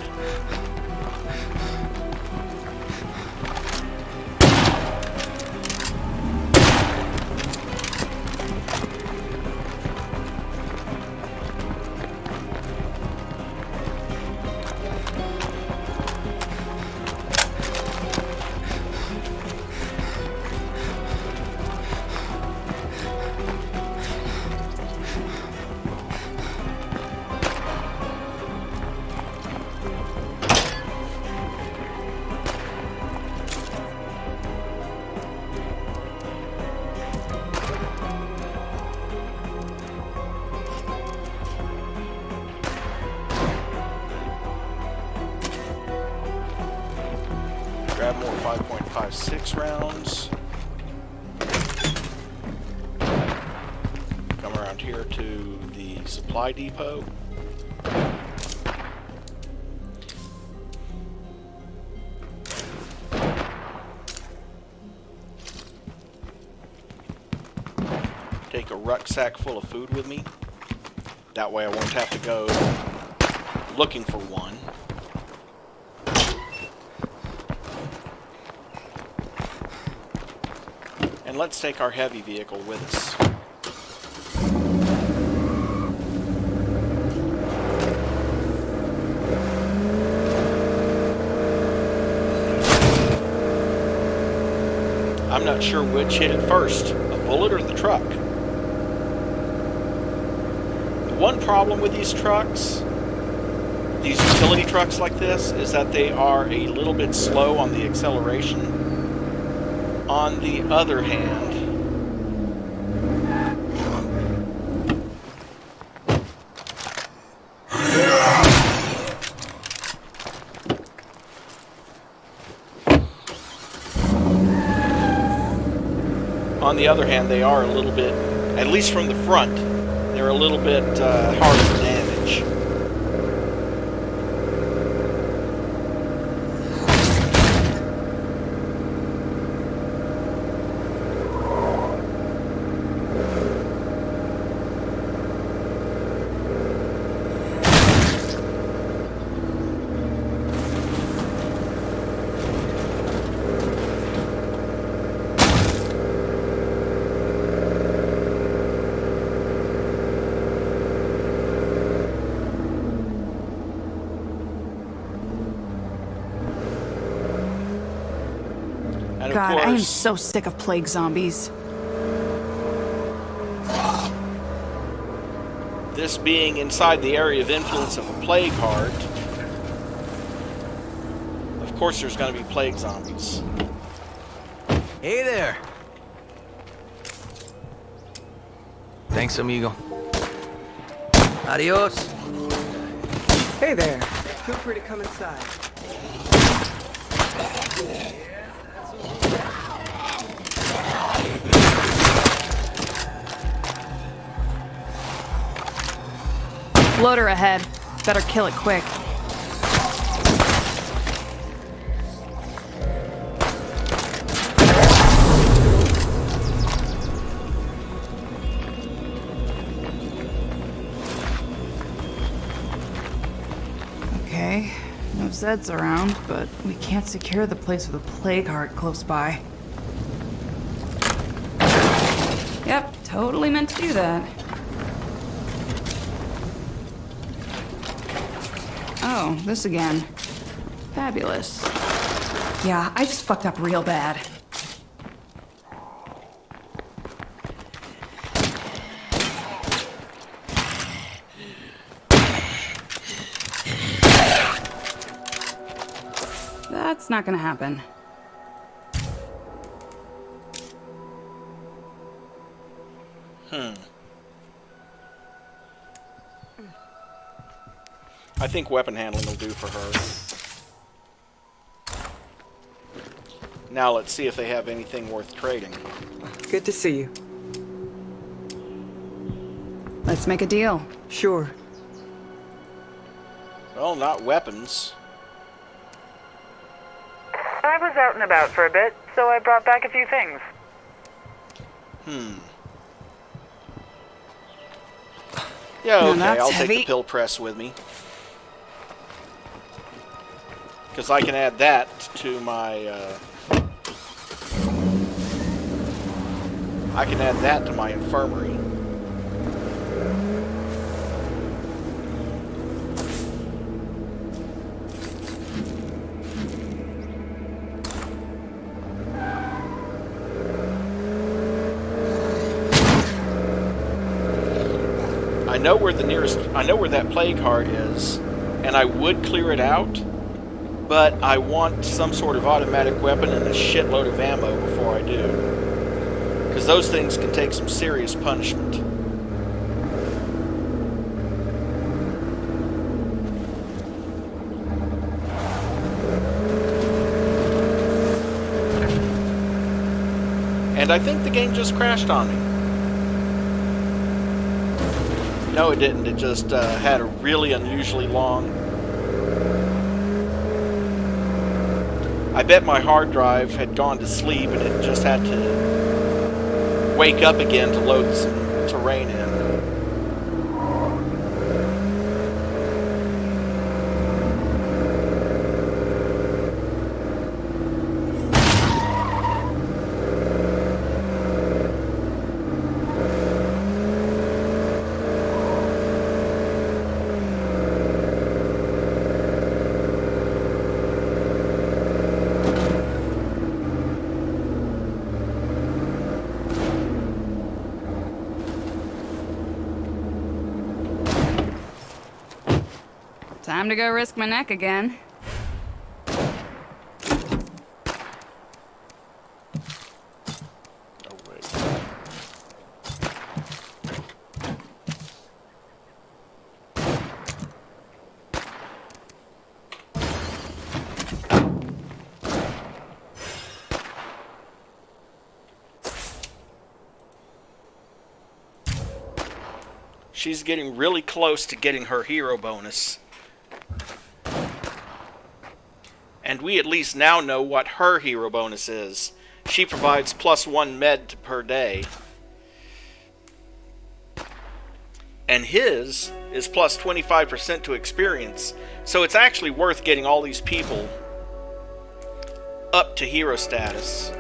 5.56 rounds. Come around here to the supply depot. Take a rucksack full of food with me. That way I won't have to go looking for one. And let's take our heavy vehicle with us. I'm not sure which hit it first, a bullet or the truck. One problem with these trucks, these utility trucks like this, is that they are a little bit slow on the acceleration. On the other hand, they are a little bit, at least from the front, they're a little bit harder to damage. God, I am so sick of plague zombies. This being inside the area of influence of a plague heart, of course there's going to be plague zombies. Hey there. Thanks, amigo. Adios. Hey there. Feel free to come inside. Loader ahead. Better kill it quick. Okay, no Zeds around, but we can't secure the place with a plague heart close by. Yep, totally meant to do that. Oh, this again. Fabulous. Yeah, I just fucked up real bad. That's not gonna happen. I think weapon handling will do for her. Now let's see if they have anything worth trading. Good to see you. Let's make a deal. Sure. Well, not weapons. I was out and about for a bit, so I brought back a few things. Yeah, okay, that's I'll heavy. take the pill press with me. Because I can add that to my, I can add that to my infirmary. I know where the nearest, I know where that plague heart is, and I would clear it out, but I want some sort of automatic weapon and a shitload of ammo before I do. Because those things can take some serious punishment. And I think the game just crashed on me. No, it didn't. It just had a really unusually long... I bet my hard drive had gone to sleep and it just had to wake up again to load some terrain in. Time to go risk my neck again. Oh, wait. She's getting really close to getting her hero bonus. And we at least now know what her hero bonus is. She provides +1 med per day. And his is +25% to experience. So it's actually worth getting all these people up to hero status.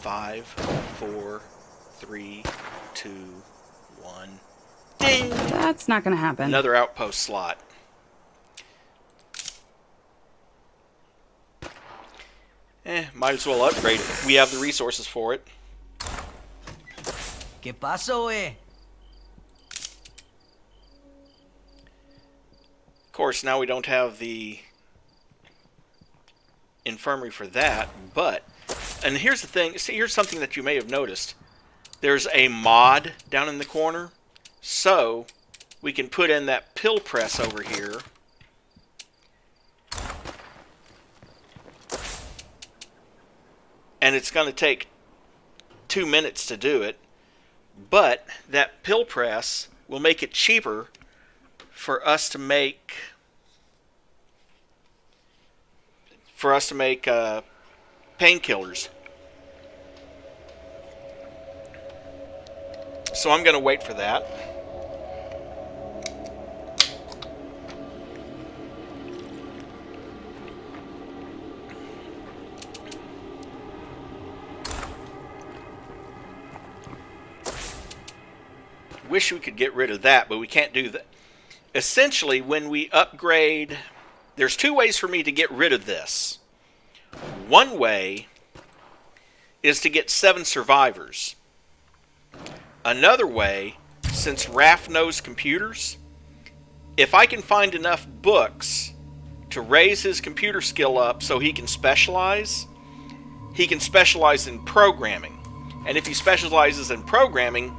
Five, 4, 3, 2, 1. Ding! That's not gonna happen. Another outpost slot. Might as well upgrade it. We have the resources for it. ¿Qué pasó, eh? Of course, now we don't have the infirmary for that, but... And here's the thing. See, here's something that you may have noticed. There's a mod down in the corner. So, we can put in that pill press over here. And it's going to take 2 minutes to do it. But that pill press will make it cheaper for us to make... painkillers. So I'm going to wait for that. Wish we could get rid of that, but we can't do that. Essentially, when we upgrade... There's 2 ways for me to get rid of this. One way is to get 7 survivors. Another way, since Raph knows computers, if I can find enough books to raise his computer skill up so he can specialize in programming. And if he specializes in programming,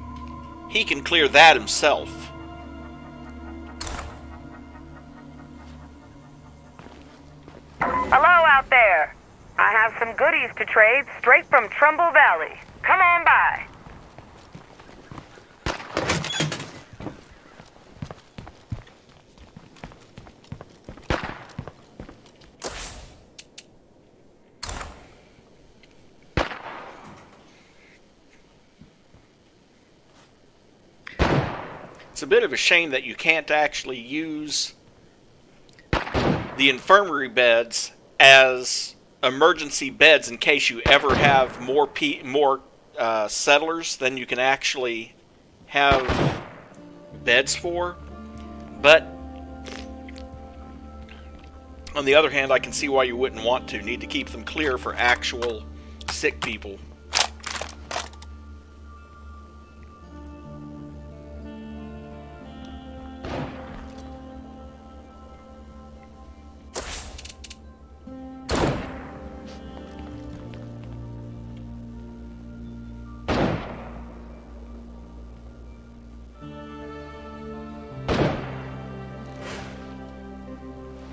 he can clear that himself. Hello out there. I have some goodies to trade straight from Trumbull Valley. Come on by. It's a bit of a shame that you can't actually use the infirmary beds as emergency beds in case you ever have more settlers than you can actually have beds for. But on the other hand, I can see why you wouldn't want to. Need to keep them clear for actual sick people.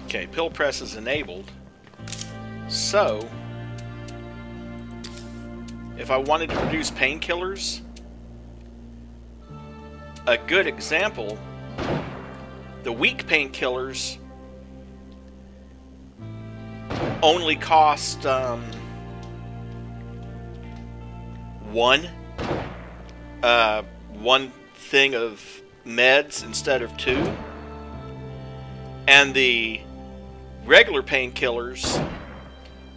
Okay, pill press is enabled. So, if I wanted to produce painkillers, a good example, the weak painkillers only cost one thing of meds instead of 2, and the regular painkillers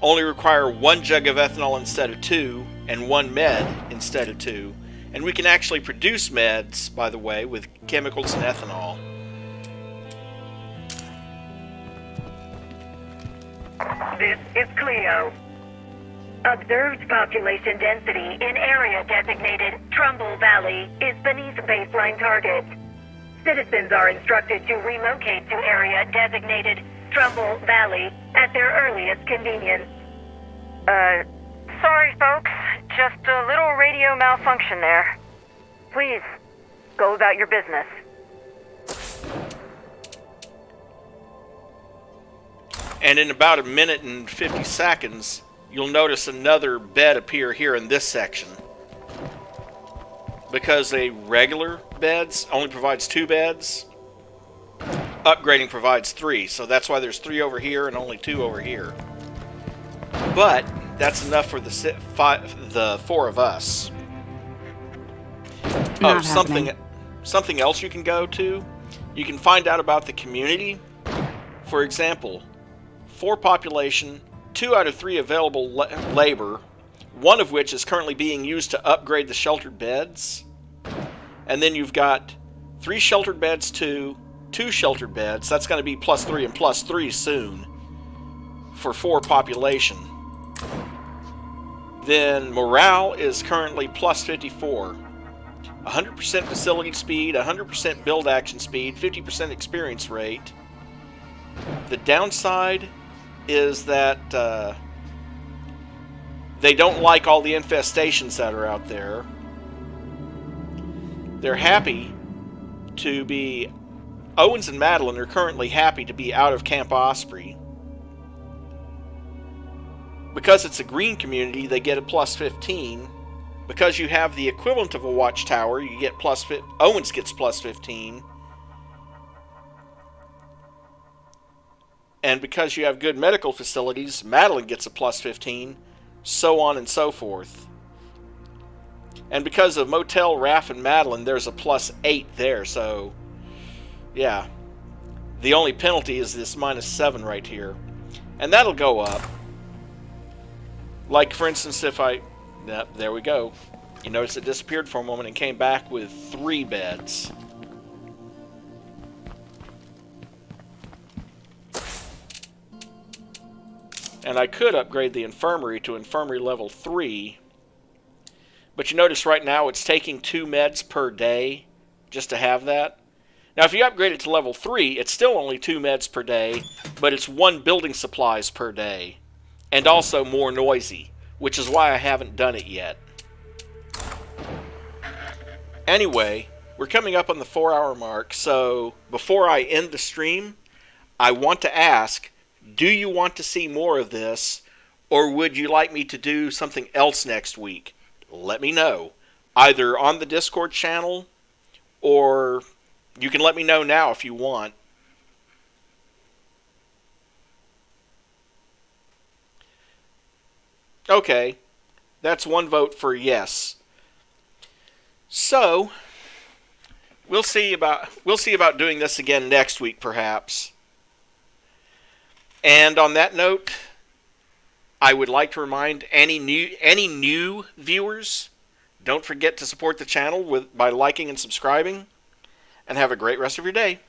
only require 1 jug of ethanol instead of 2 and 1 med instead of 2. And we can actually produce meds, by the way, with chemicals and ethanol. This is Cleo. Observed population density in area designated Trumbull Valley is beneath baseline target. Citizens are instructed to relocate to area designated Trumbull Valley at their earliest convenience. Sorry folks, just a little radio malfunction there. Please, go about your business. And in about a minute and 50 seconds, you'll notice another bed appear here in this section. Because a regular beds only provides 2 beds, upgrading provides 3. So that's why there's 3 over here and only 2 over here. But that's enough for the 4 of us. Not happening. Something else you can go to. You can find out about the community. For example, 4 population, 2 out of 3 available labor, 1 of which is currently being used to upgrade the sheltered beds. And then you've got 3 sheltered beds, 2 sheltered beds. That's going to be +3 and +3 soon for 4 population. Then morale is currently +54. 100% facility speed, 100% build action speed, 50% experience rate. The downside is that they don't like all the infestations that are out there. They're happy to be... Owens and Madeline are currently happy to be out of Camp Osprey. Because it's a green community, they get a +15. Because you have the equivalent of a watchtower, you get Owens gets +15. And because you have good medical facilities, Madeline gets a +15, so on and so forth. And because of Motel, Raph, and Madeline, there's a +8 there, so yeah. The only penalty is this -7 right here. And that'll go up. Like, for instance, if I... Yep, there we go. You notice it disappeared for a moment and came back with 3 beds. And I could upgrade the infirmary to infirmary level 3. But you notice right now it's taking 2 meds per day just to have that. Now if you upgrade it to level 3, it's still only 2 meds per day, but it's 1 building supplies per day. And also more noisy, which is why I haven't done it yet. Anyway, we're coming up on the 4-hour mark, so before I end the stream, I want to ask, do you want to see more of this, or would you like me to do something else next week? Let me know, either on the Discord channel, or you can let me know now if you want. Okay, that's 1 vote for yes. So, we'll see about doing this again next week, perhaps. And on that note, I would like to remind any new viewers, don't forget to support the channel by liking and subscribing, and have a great rest of your day.